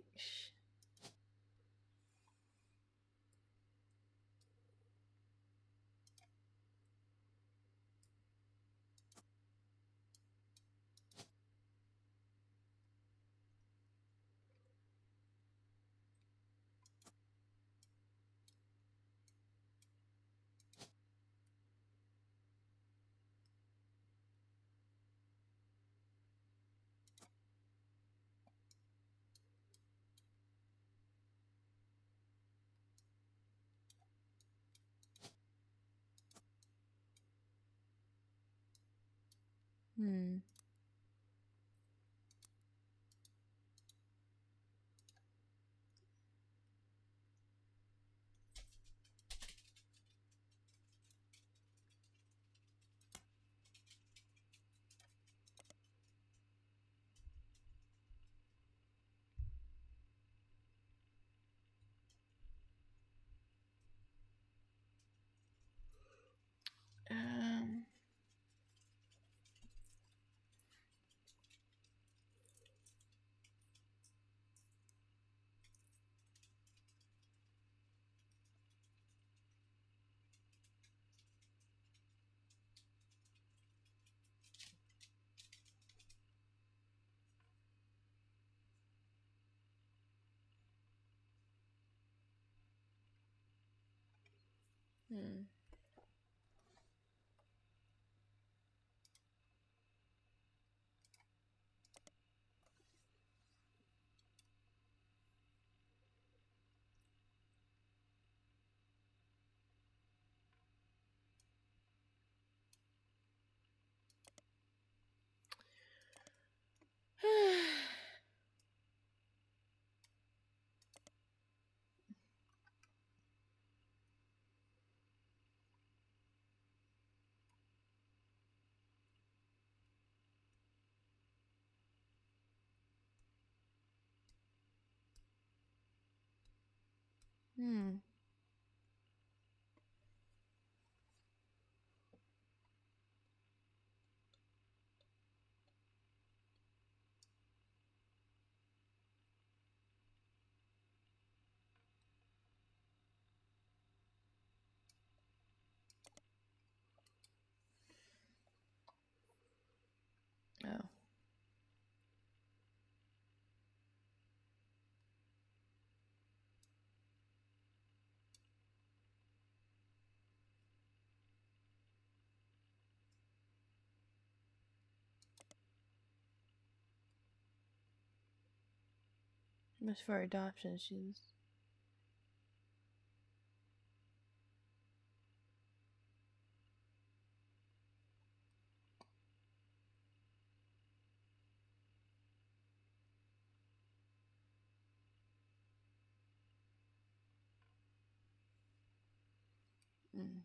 Speaker 1: Hmm. Hmm. Oh. It's for adoption. She's. Mm.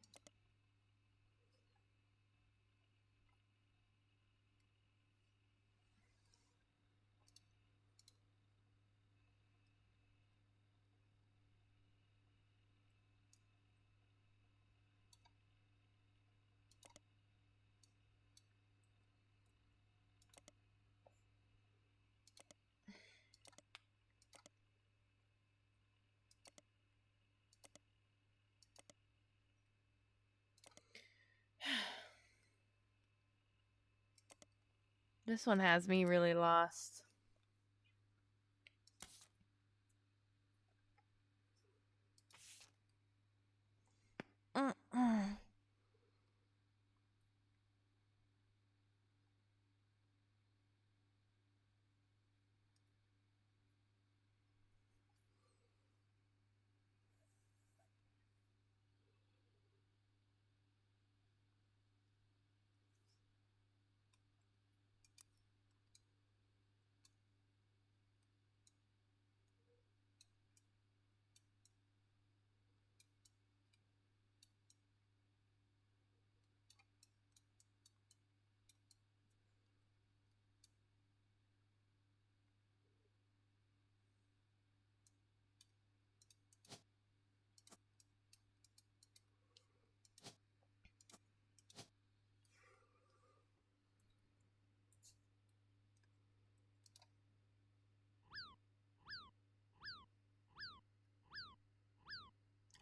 Speaker 1: This one has me really lost. Mm-mm.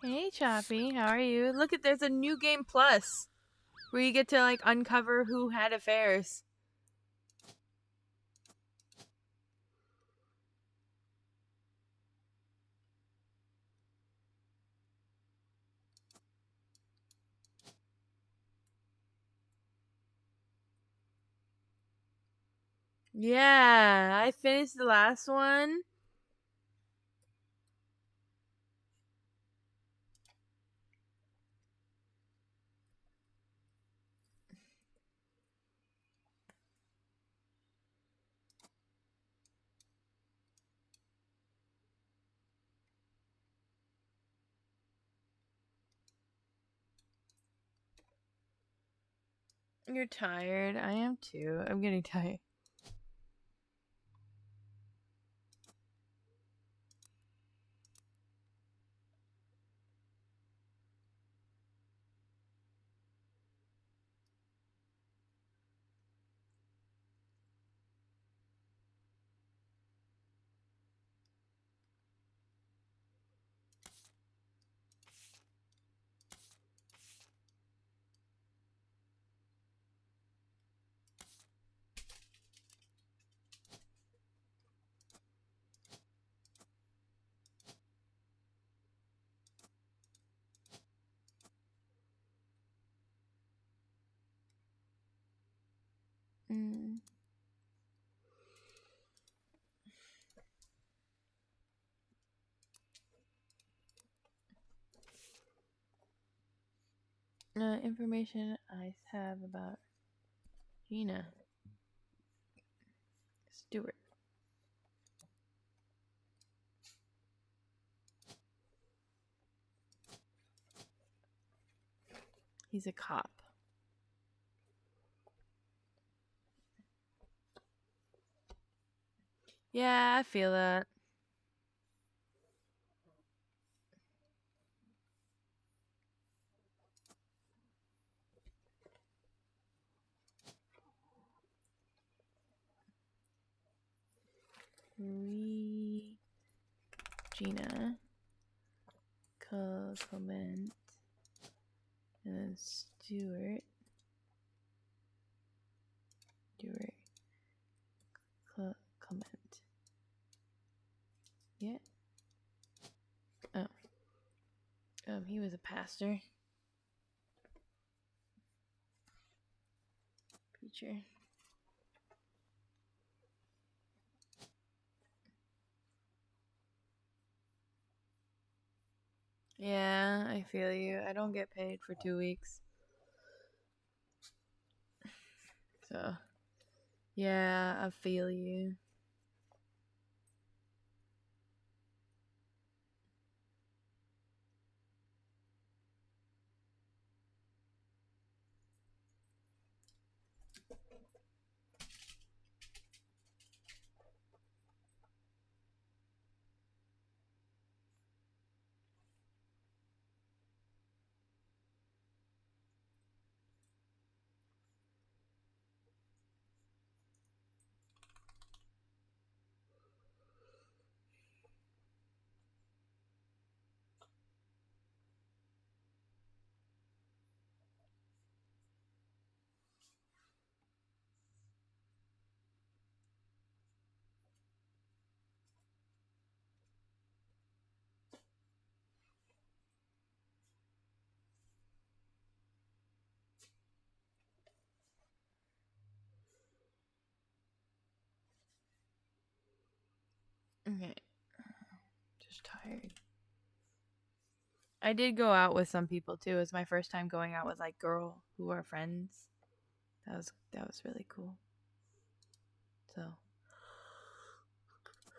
Speaker 1: Hey, Choppy, how are you? Look at there's a new game plus where you get to like uncover who had affairs. Yeah, I finished the last one. You're tired. I am too. I'm getting tired. Mm. Information I have about Gina Stewart. He's a cop. Yeah, I feel that. Gina Clement and then Stewart Clement. Yeah. Oh. He was a pastor. Preacher. Yeah, I feel you. I don't get paid for 2 weeks. So, yeah, I feel you. Okay. Just tired. I did go out with some people too. It was my first time going out with like girl who are friends. That was really cool. So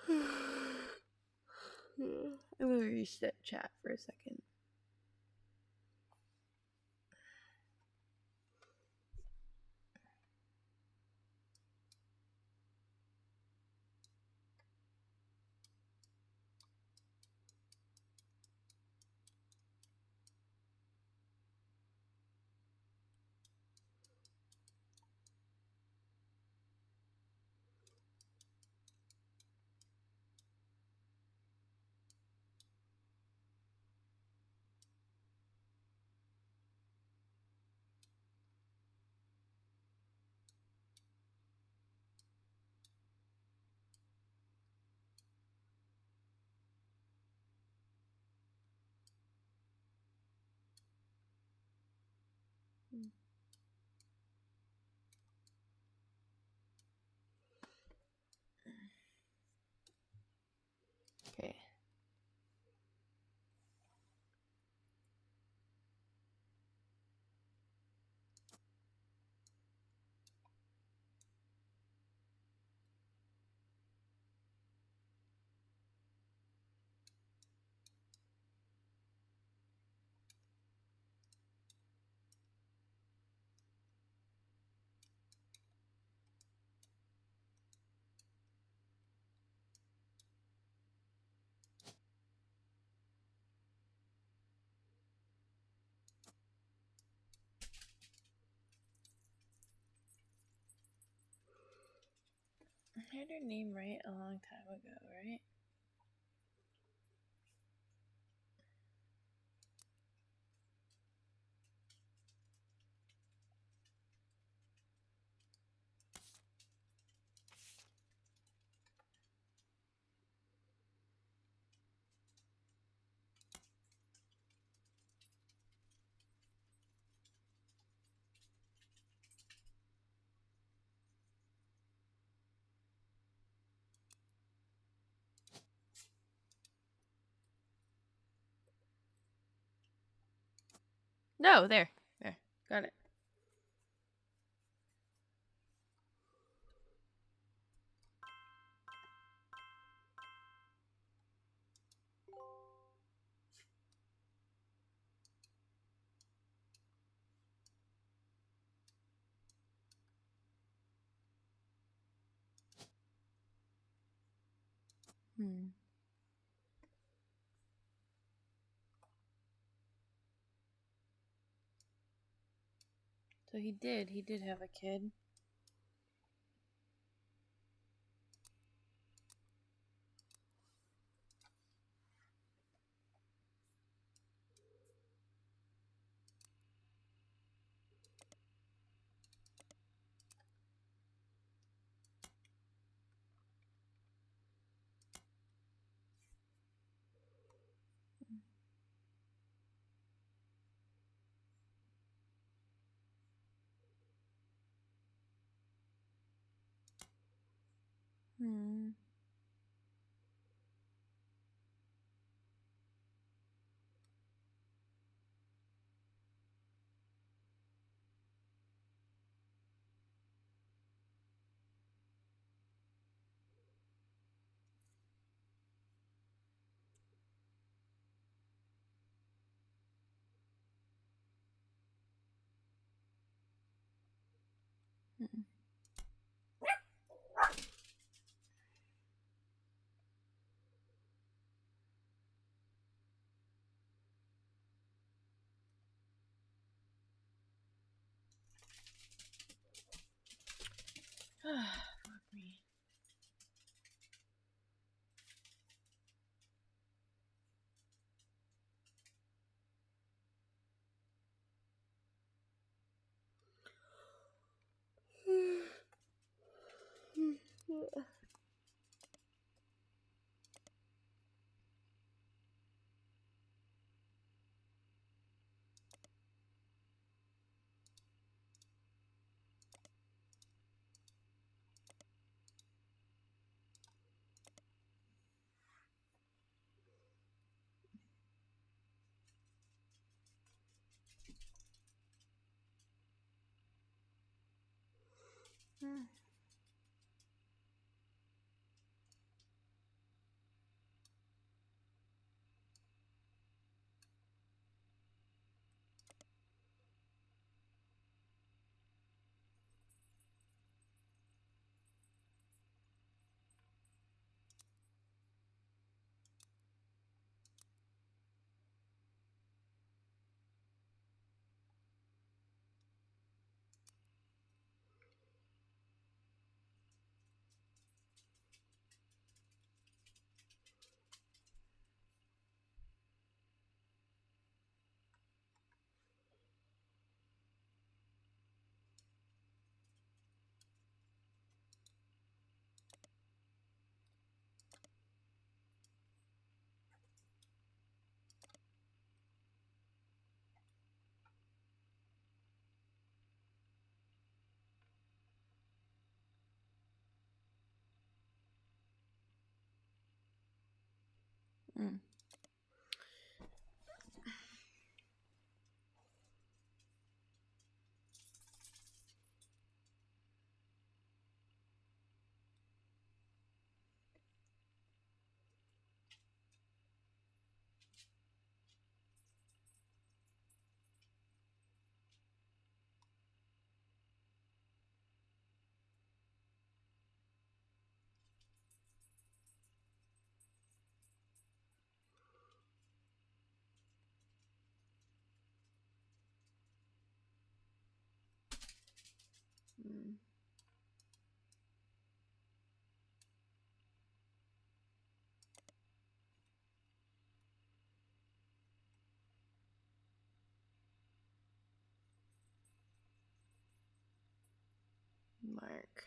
Speaker 1: I'm gonna reset chat for a second. Okay. I had her name right a long time ago, right? No, there. Got it. Hmm. So he did have a kid. Hmm. Hmm. Fuck me. Mm. Mm. Mark.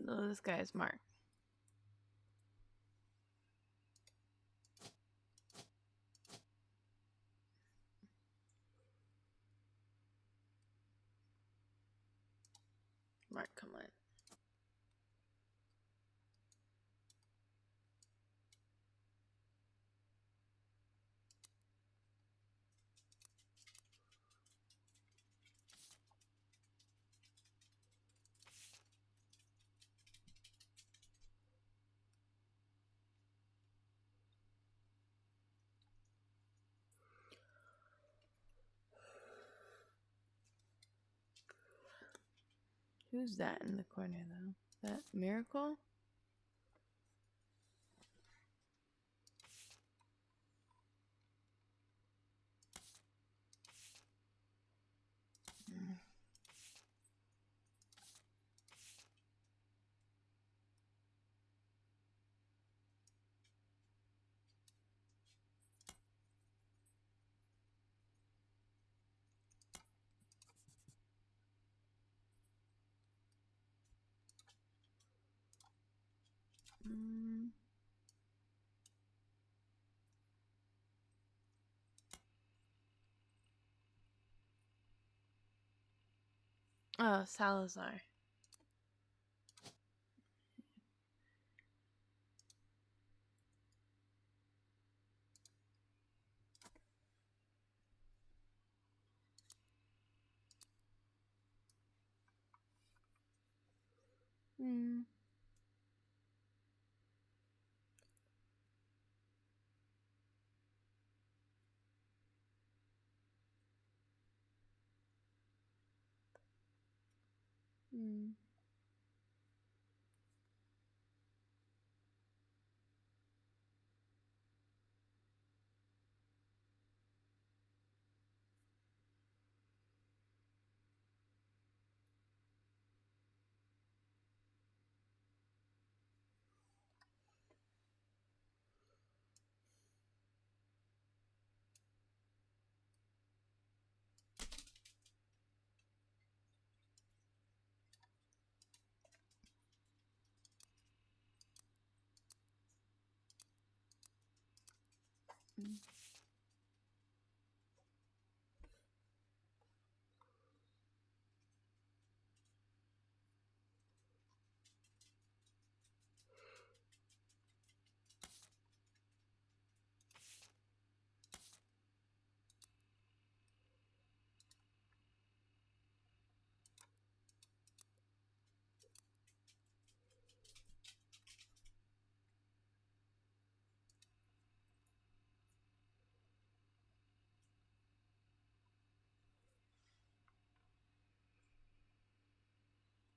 Speaker 1: Oh, this guy is Mark. Mark, come on. Who's that in the corner, though? That Miracle? Oh, Salazar. Hmm. Hmm.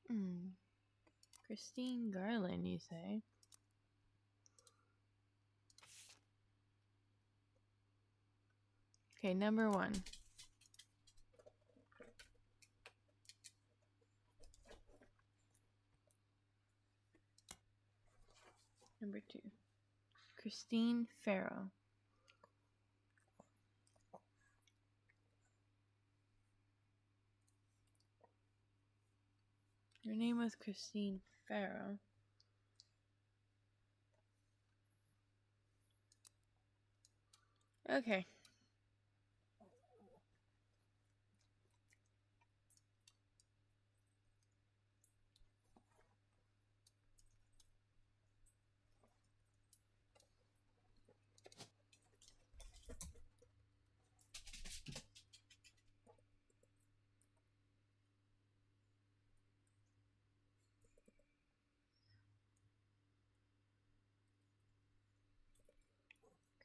Speaker 1: Hmm. Christine Garland, you say? Okay, number 1. Number 2. Christine Farrow. Your name was Christine Farrow. Okay.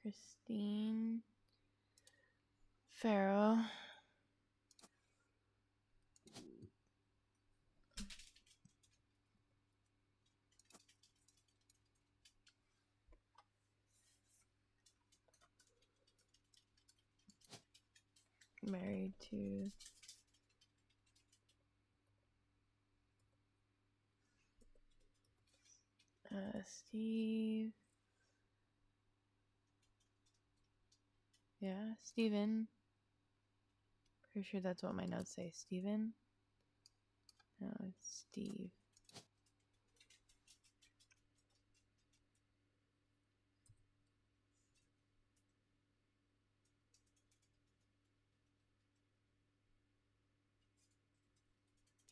Speaker 1: Christine Farrow. Married to Steve. Yeah, Steven Pretty sure that's what my notes say. Steven? No, it's Steve.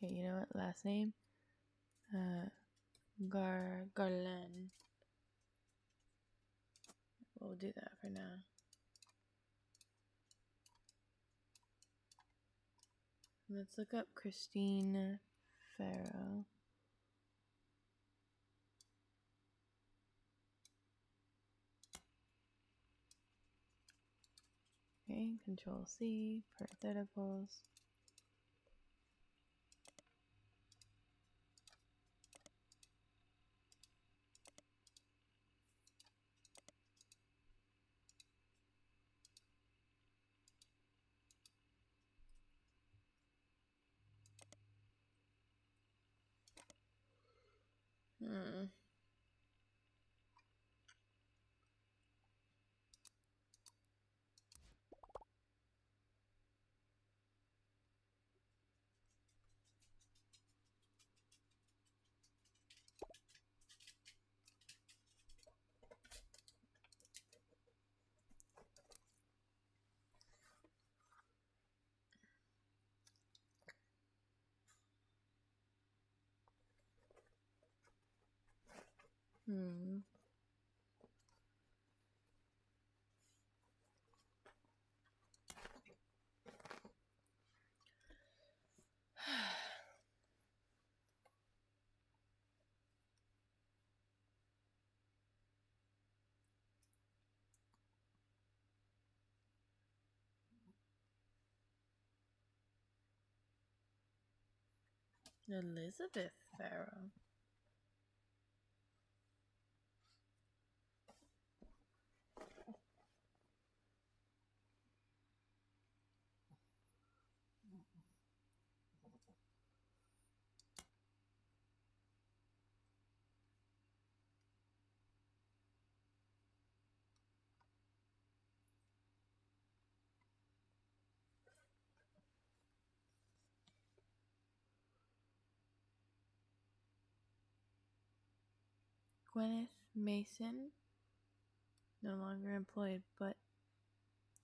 Speaker 1: Okay, you know what? Last name? Garland. We'll do that for now. Let's look up Christine Farrow. Okay, Control C, parentheticals. Elizabeth Farrow. Gwyneth Mason. No longer employed, but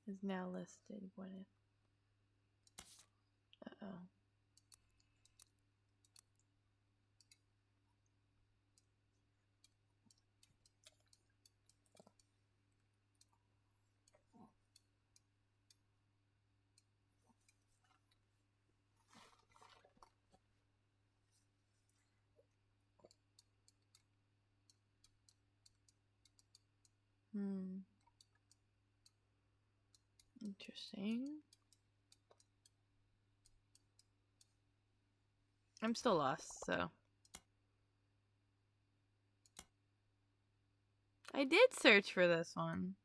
Speaker 1: is now listed. Gwyneth. Uh-oh. Interesting. I'm still lost, so. I did search for this one.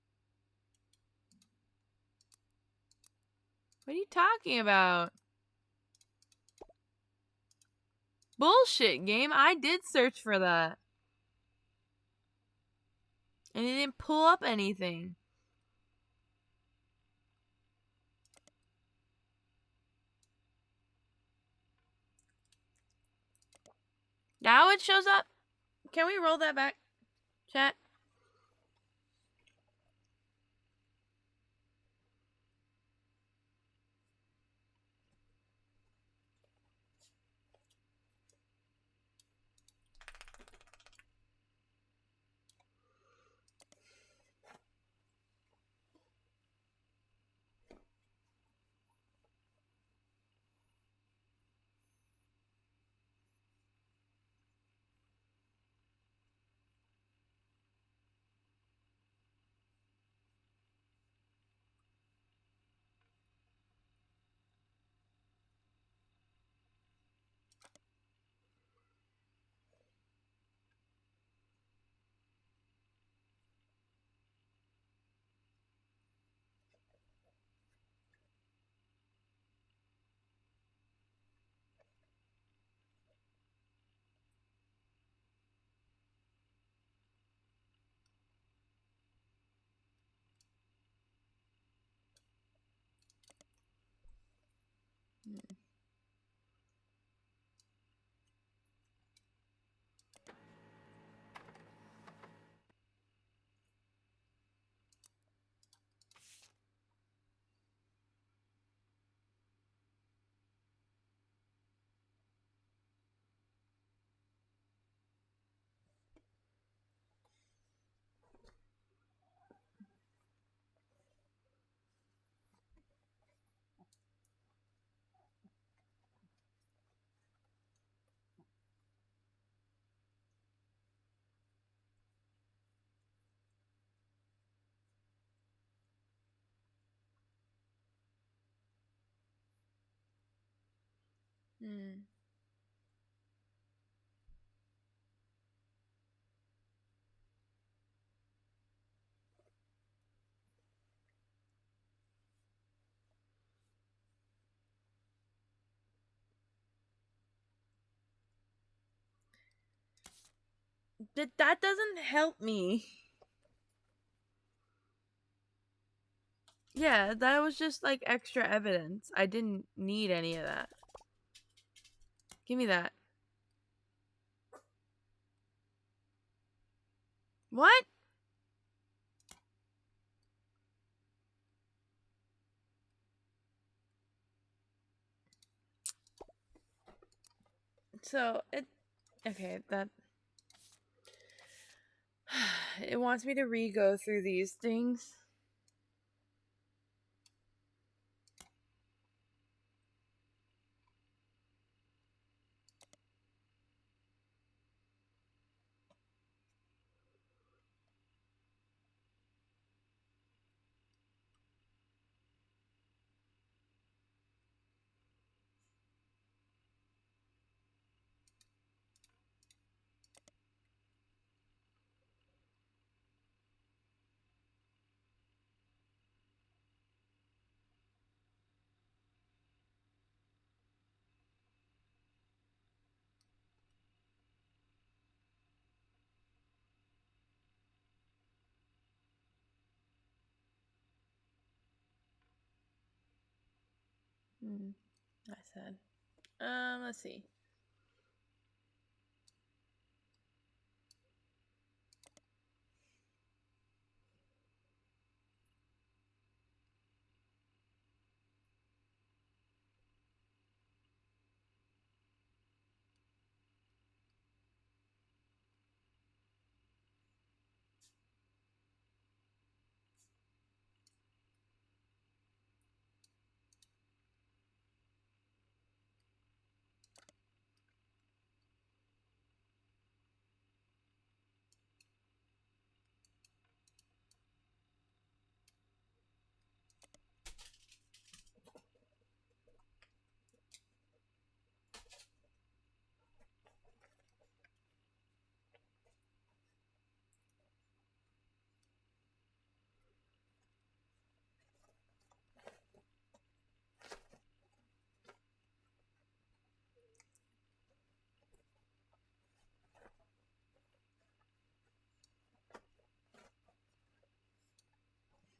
Speaker 1: What are you talking about? Bullshit game. I did search for that. And it didn't pull up anything. Now it shows up. Can we roll that back, chat? Hmm. That doesn't help me. Yeah, that was just like extra evidence. I didn't need any of that. Give me that. What? So, it. Okay, that. It wants me to re go through these things. Hmm. I said. Let's see.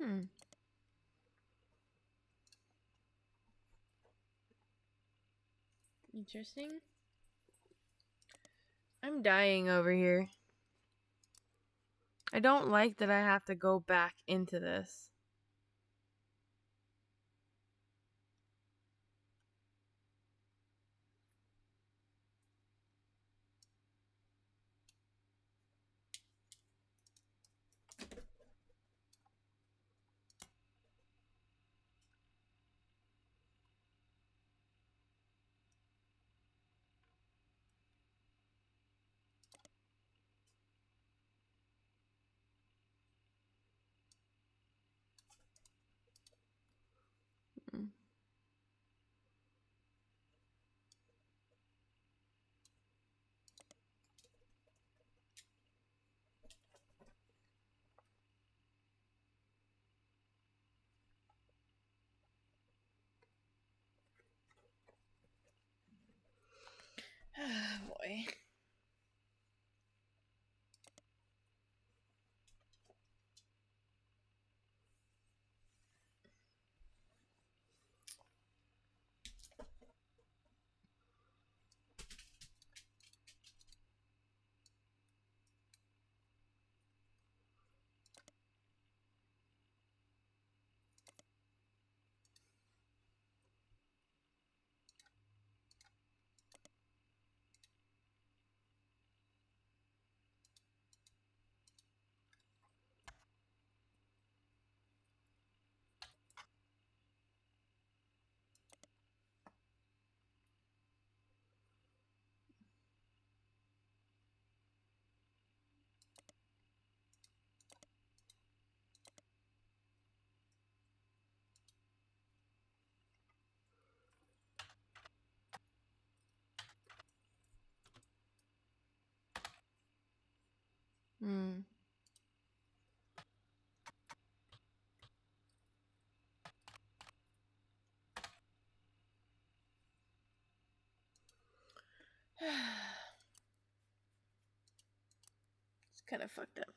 Speaker 1: Hmm. Interesting. I'm dying over here. I don't like that I have to go back into this. Hmm. Boy. Hmm. It's kind of fucked up.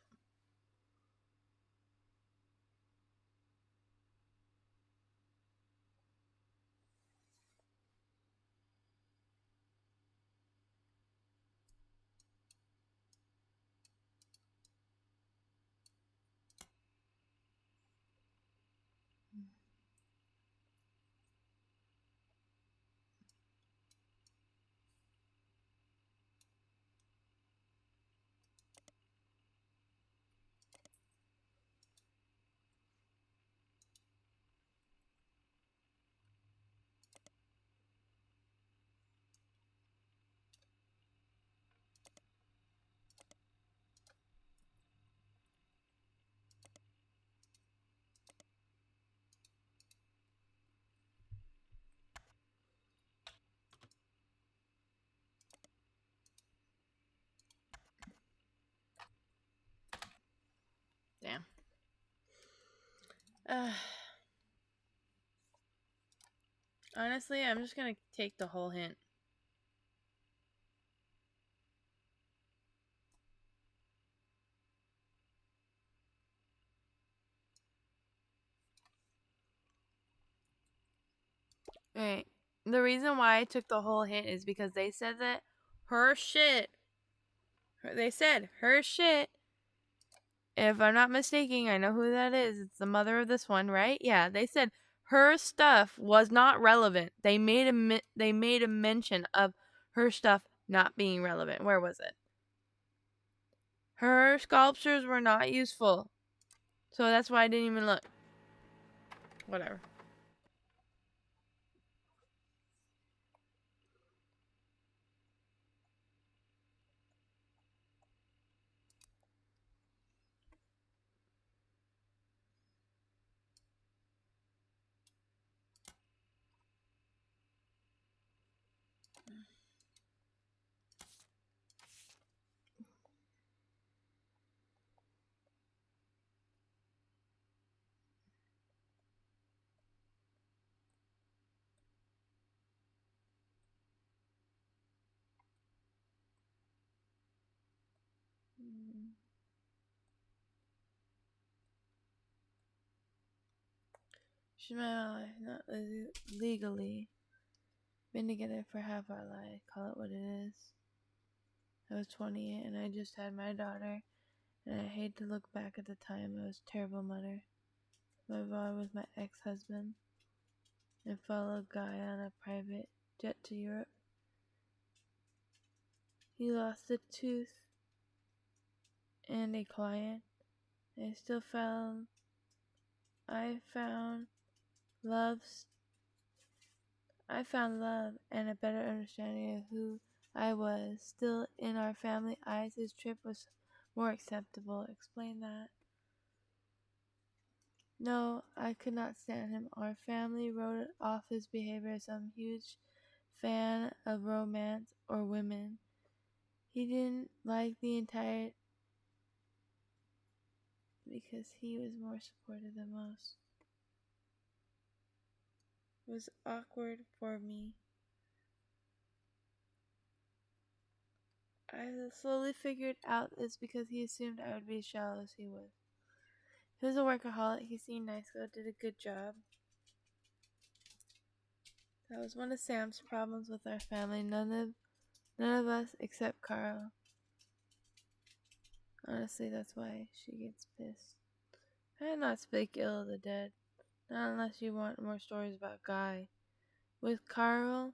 Speaker 1: Damn. Honestly, I'm just gonna take the whole hint. Right. The reason why I took the whole hint is because they said that her shit. They said her shit. If I'm not mistaken, I know who that is. It's the mother of this one, right? Yeah. They said her stuff was not relevant. They made a mention of her stuff not being relevant. Where was it? Her sculptures were not useful, so that's why I didn't even look. Whatever. She's my life, not legally. Been together for half our life. Call it what it is. I was 28 and I just had my daughter, and I hate to look back at the time. I was a terrible mother. My boy was my ex-husband and fellow guy on a private jet to Europe. He lost a tooth and a client. I still found I found love I found love and a better understanding of who I was. Still, in our family eyes, his trip was more acceptable. Explain that. No, I could not stand him. Our family wrote off his behavior as some huge fan of romance or women. He didn't like the entire because he was more supportive than most. It was awkward for me. I slowly figured out it's because he assumed I would be as shallow as he was. He was a workaholic. He seemed nice, though, did a good job. That was one of Sam's problems with our family. None of us except Carl. Honestly, that's why she gets pissed. I did not speak ill of the dead. Not unless you want more stories about Guy. With Carl,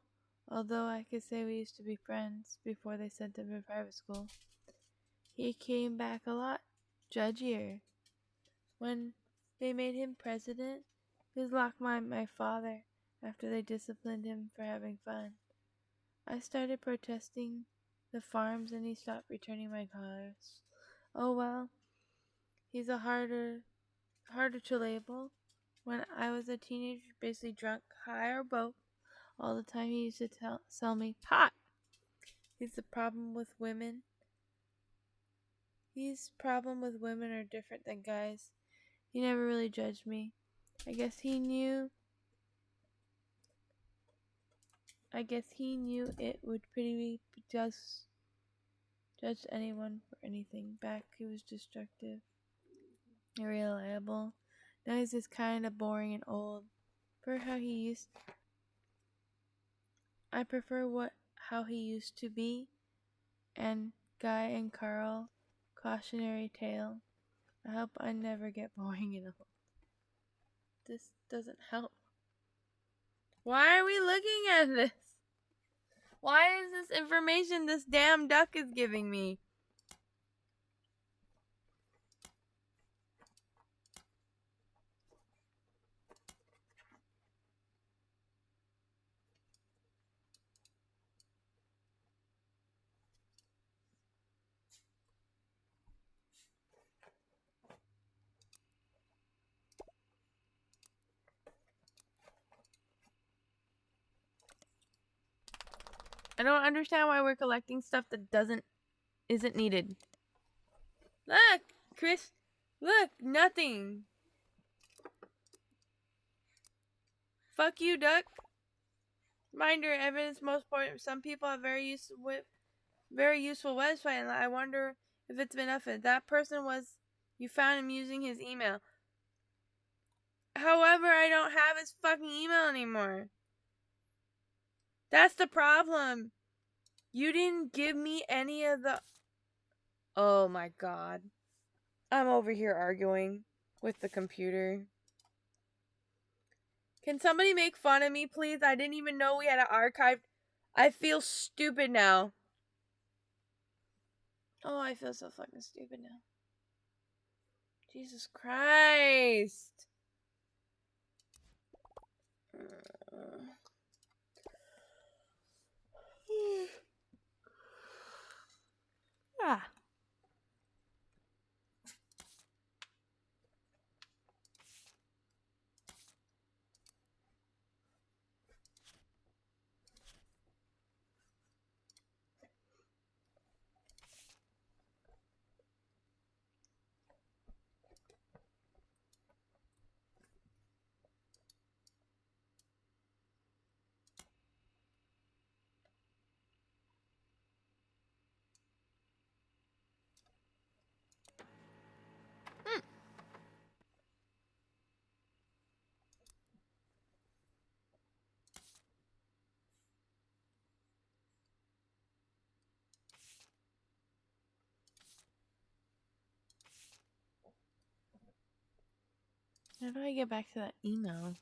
Speaker 1: although I could say we used to be friends before they sent him to private school, he came back a lot judgier. When they made him president, he was locked by my father after they disciplined him for having fun. I started protesting the farms and he stopped returning my calls. Oh well, he's a harder to label. When I was a teenager, basically drunk, high, or both, all the time he used to sell me pot. He's the problem with women. His problem with women are different than guys. He never really judged me. I guess he knew it would pretty just judge anyone for anything. Back he was destructive, irreliable. Now he's just kind of boring and old. For how he used, I prefer how he used to be. And Guy and Carl, cautionary tale. I hope I never get boring and old. This doesn't help. Why are we looking at this? Why is this information this damn duck is giving me? I don't understand why we're collecting stuff that isn't needed. Look, Chris. Look, nothing. Fuck you, duck. Reminder, evidence most important. Some people have very useful website, and I wonder if it's been updated. That person was, you found him using his email. However, I don't have his fucking email anymore. That's the problem. You didn't give me any of the... Oh my god. I'm over here arguing with the computer. Can somebody make fun of me, please? I didn't even know we had an archive. I feel stupid now. Oh, I feel so fucking stupid now. Jesus Christ. Ah. How do I get back to that email?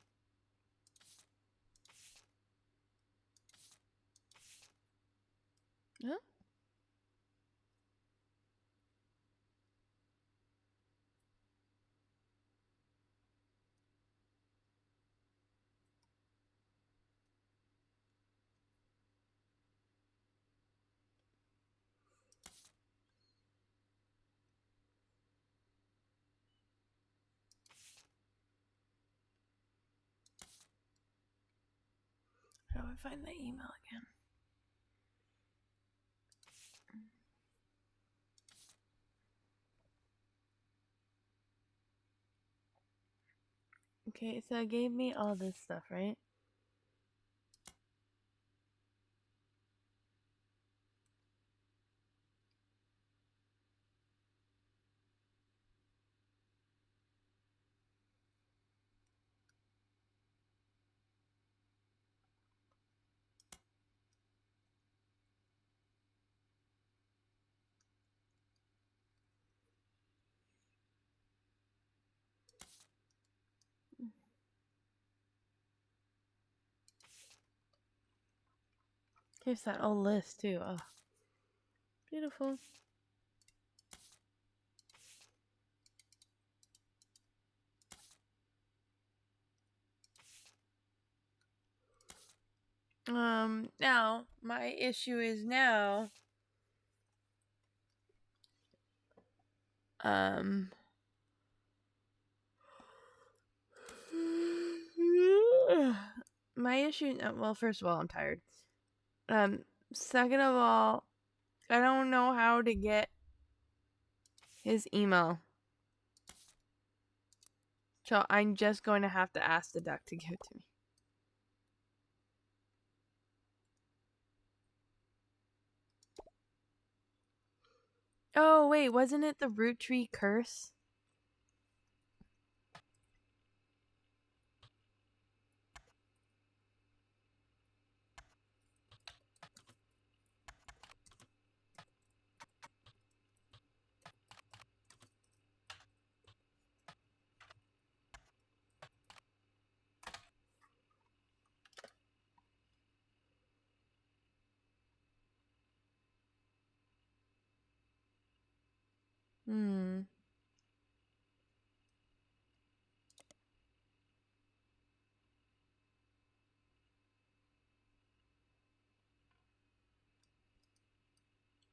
Speaker 1: Huh? How do I find the email again? Okay, so it gave me all this stuff, right? Here's that old list too. Oh, beautiful. Now my issue is now, my issue. Well, first of all, I'm tired. Second of all, I don't know how to get his email. So I'm just going to have to ask the duck to give it to me. Oh, wait, wasn't it the root tree curse? Hmm.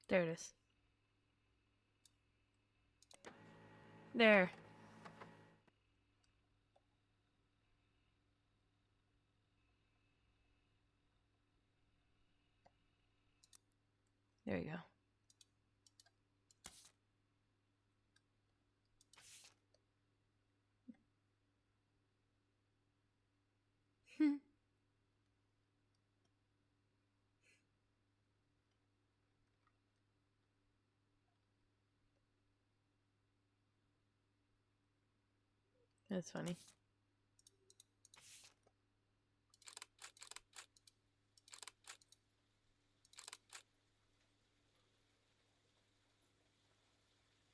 Speaker 1: There it is. There. There you go. That's funny.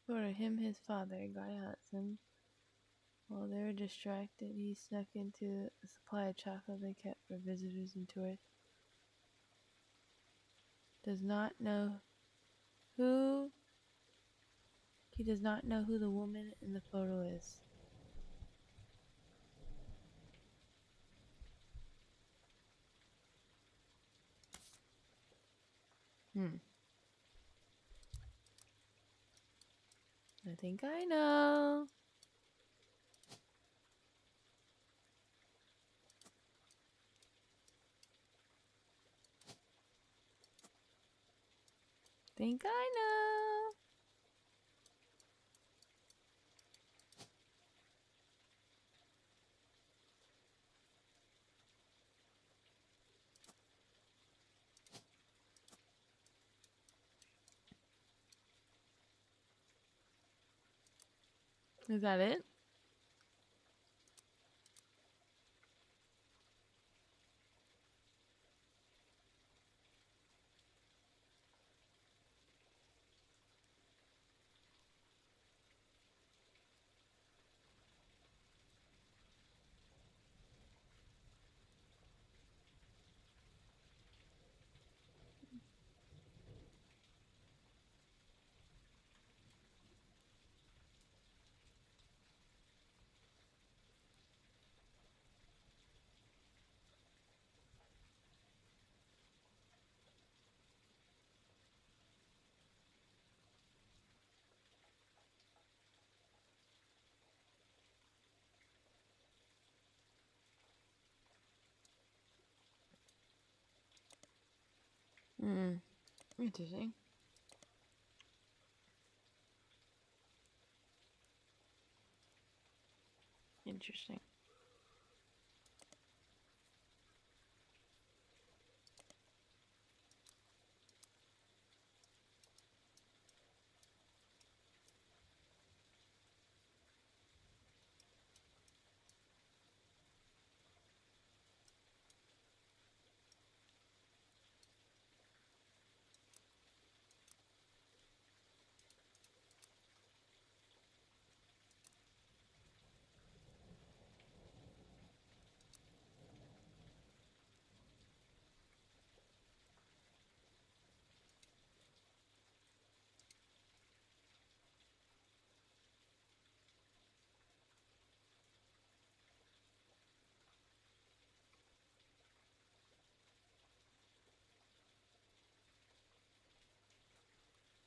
Speaker 1: For him, his father got out some. While they were distracted, he snuck into a supply of chocolate they kept for visitors and tourists. Does not know who. He does not know who the woman in the photo is. I think I know. Think I know. Is that it? Interesting. Interesting.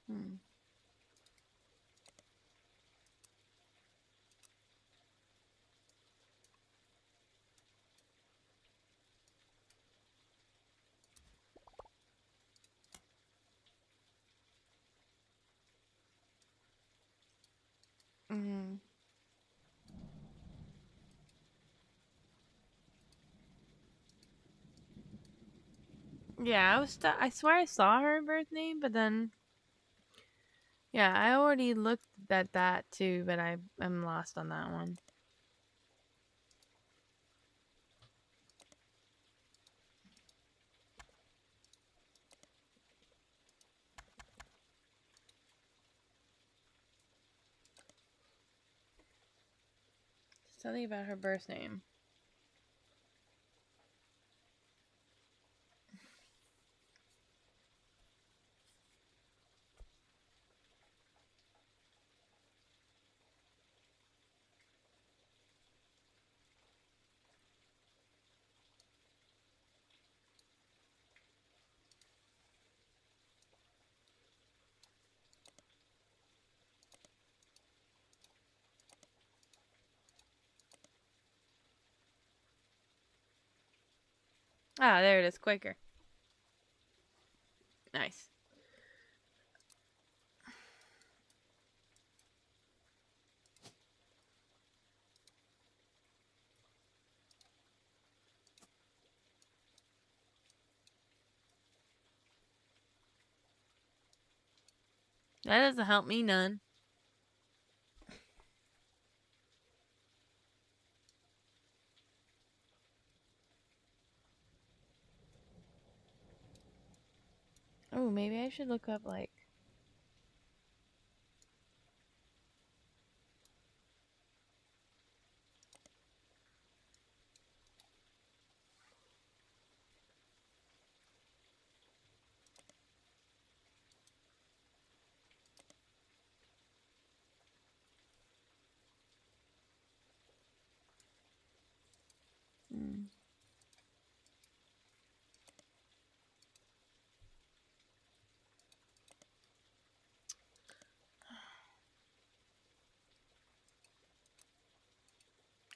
Speaker 1: Hmm. Mm. Yeah, I swear I saw her birth name, but then yeah, I already looked at that too, but I'm lost on that one. Something about her birth name. Ah, there it is. Quaker. Nice. That doesn't help me none. Oh, maybe I should look up like. Hmm.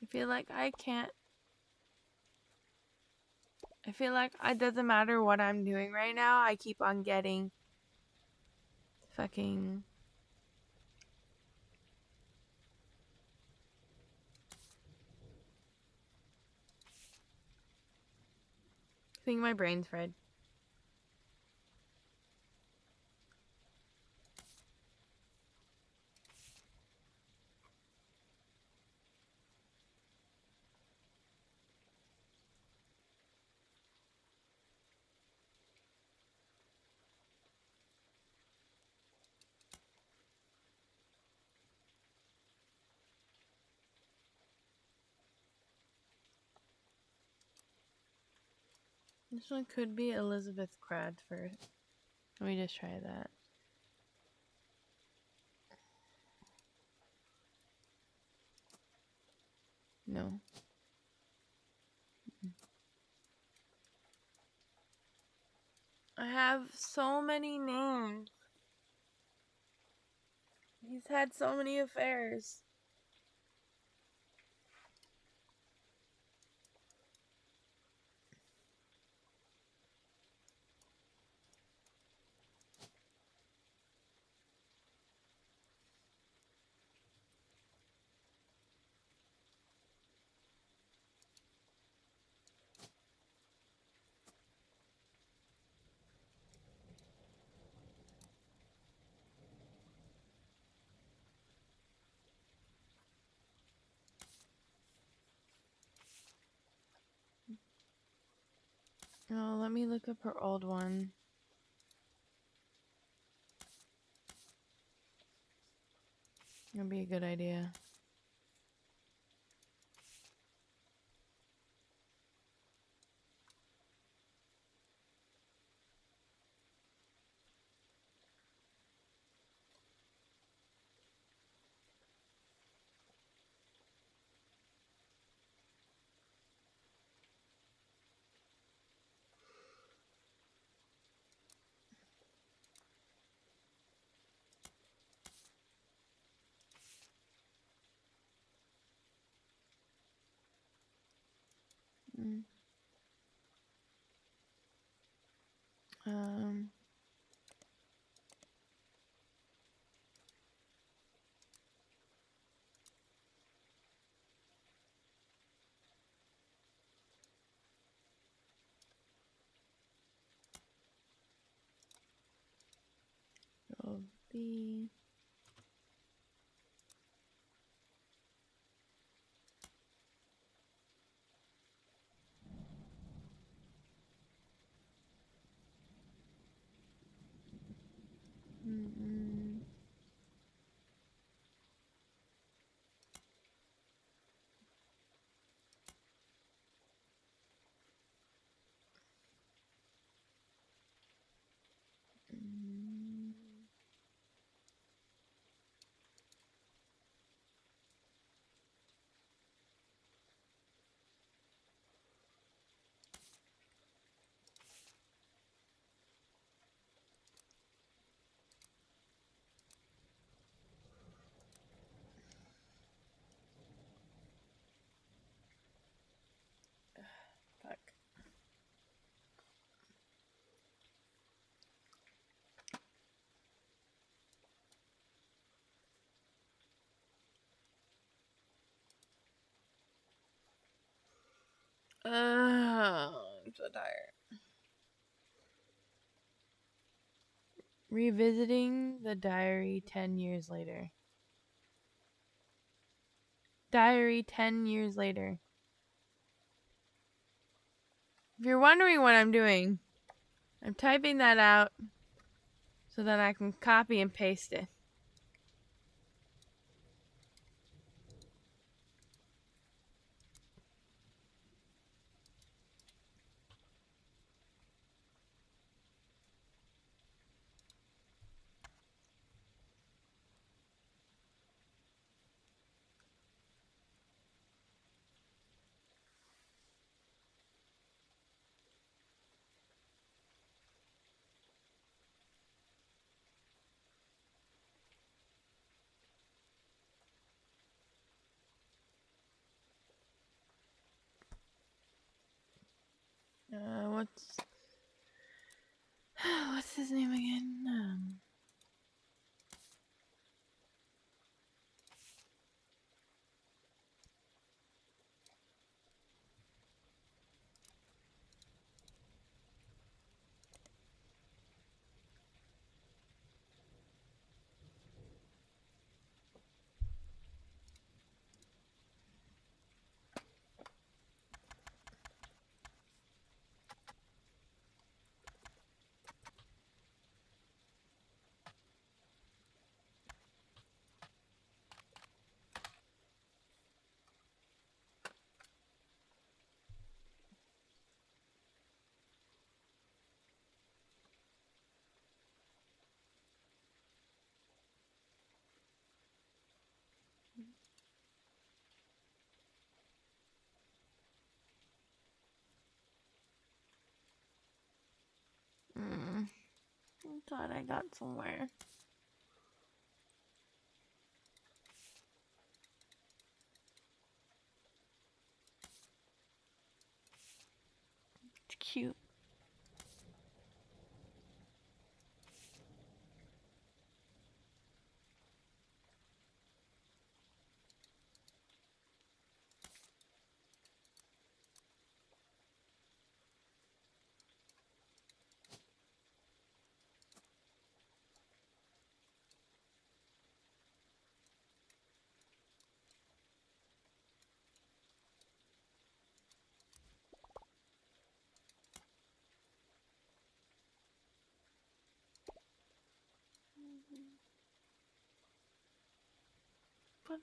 Speaker 1: I feel like I can't. I feel like it doesn't matter what I'm doing right now. I keep on getting fucking. I think my brain's fried. This one could be Elizabeth Cradford. Let me just try that. No. I have so many names. He's had so many affairs. Oh, let me look up her old one. That'd be a good idea. Mm. Um. B. Mm-mm. Mm. Fuck. I'm so tired. Revisiting the diary 10 years later. Diary 10 years later. If you're wondering what I'm doing, I'm typing that out so that I can copy and paste it. What's what's his name again? I thought I got somewhere. It's cute.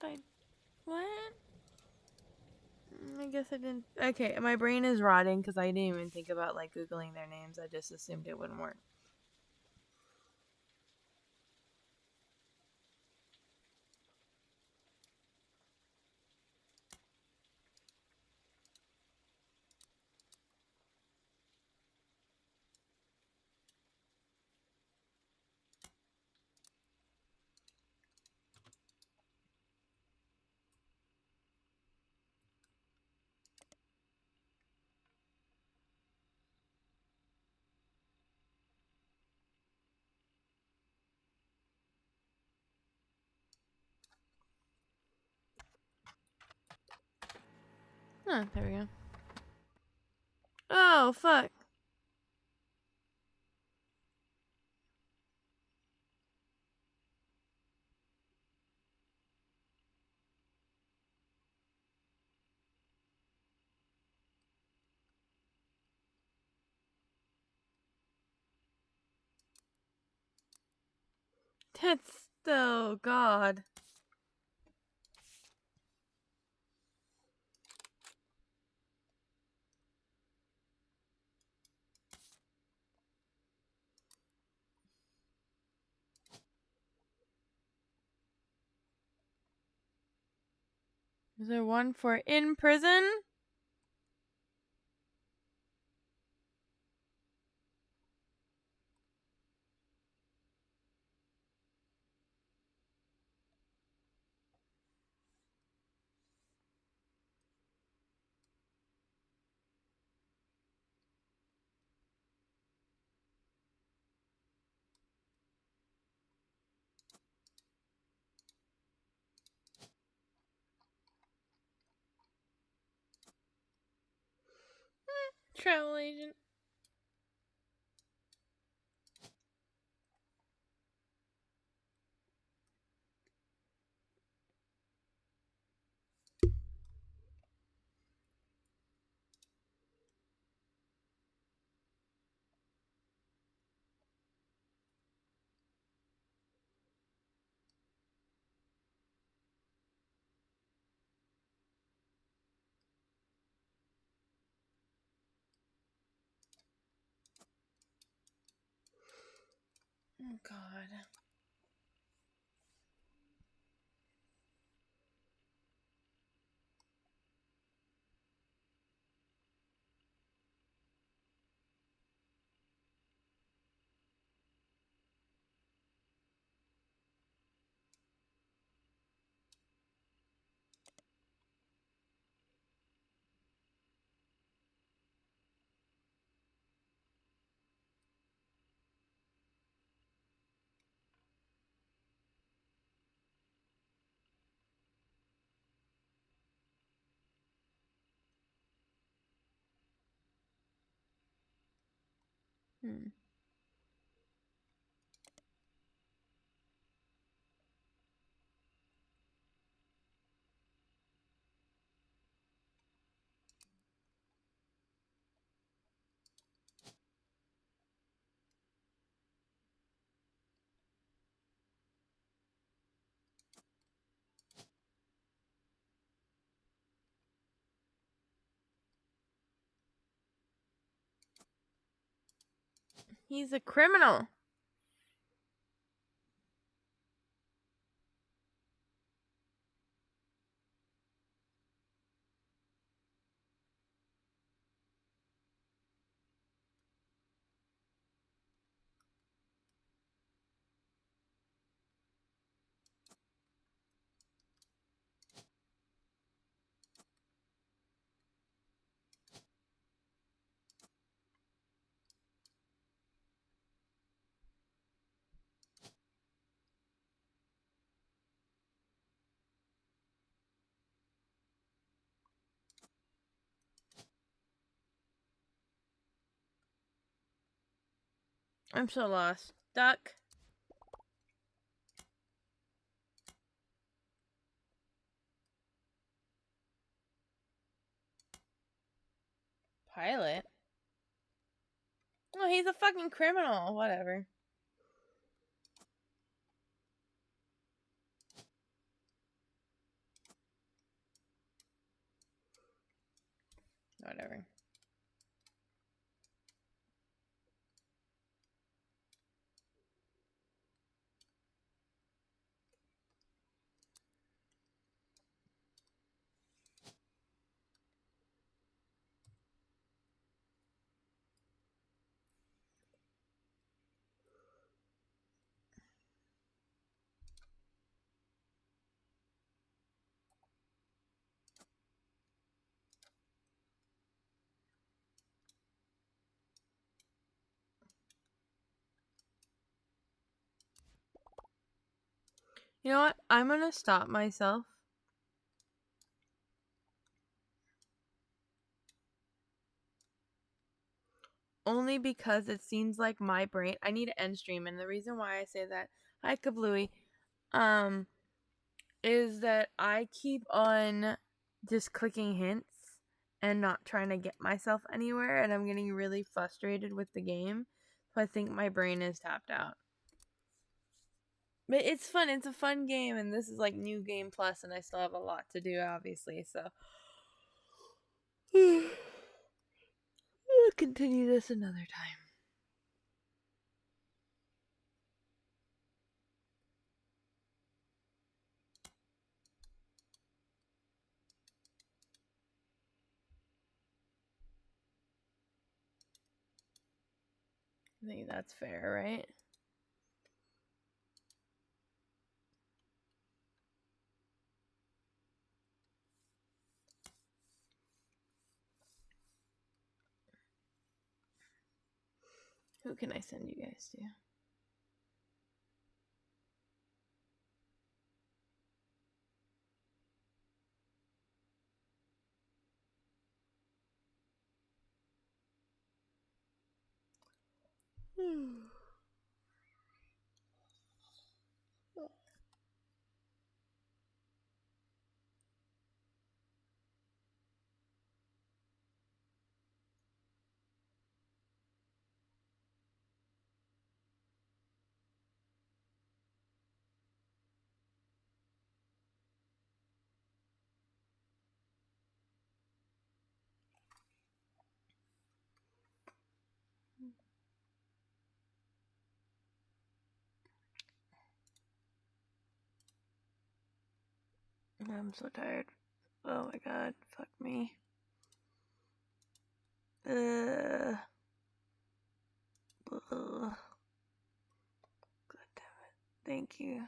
Speaker 1: But what? I guess I didn't. Okay, my brain is rotting because I didn't even think about like Googling their names. I just assumed it wouldn't work. Oh, there we go. Oh, fuck. It's oh God. Is there one for in prison? Travel agent. Oh God. Hmm. He's a criminal. I'm so lost. Duck. Pilot? Oh, he's a fucking criminal. Whatever. Whatever. You know what? I'm gonna stop myself. Only because it seems like my brain. I need to end stream, and the reason why I say that, hi Kablooey, um, is that I keep on just clicking hints and not trying to get myself anywhere, and I'm getting really frustrated with the game. So I think my brain is tapped out. But it's fun. It's a fun game, and this is like New Game Plus, and I still have a lot to do, obviously. So we'll continue this another time. I think that's fair, right? Who can I send you guys to? I'm so tired. Oh my god, fuck me. God damn it. Thank you.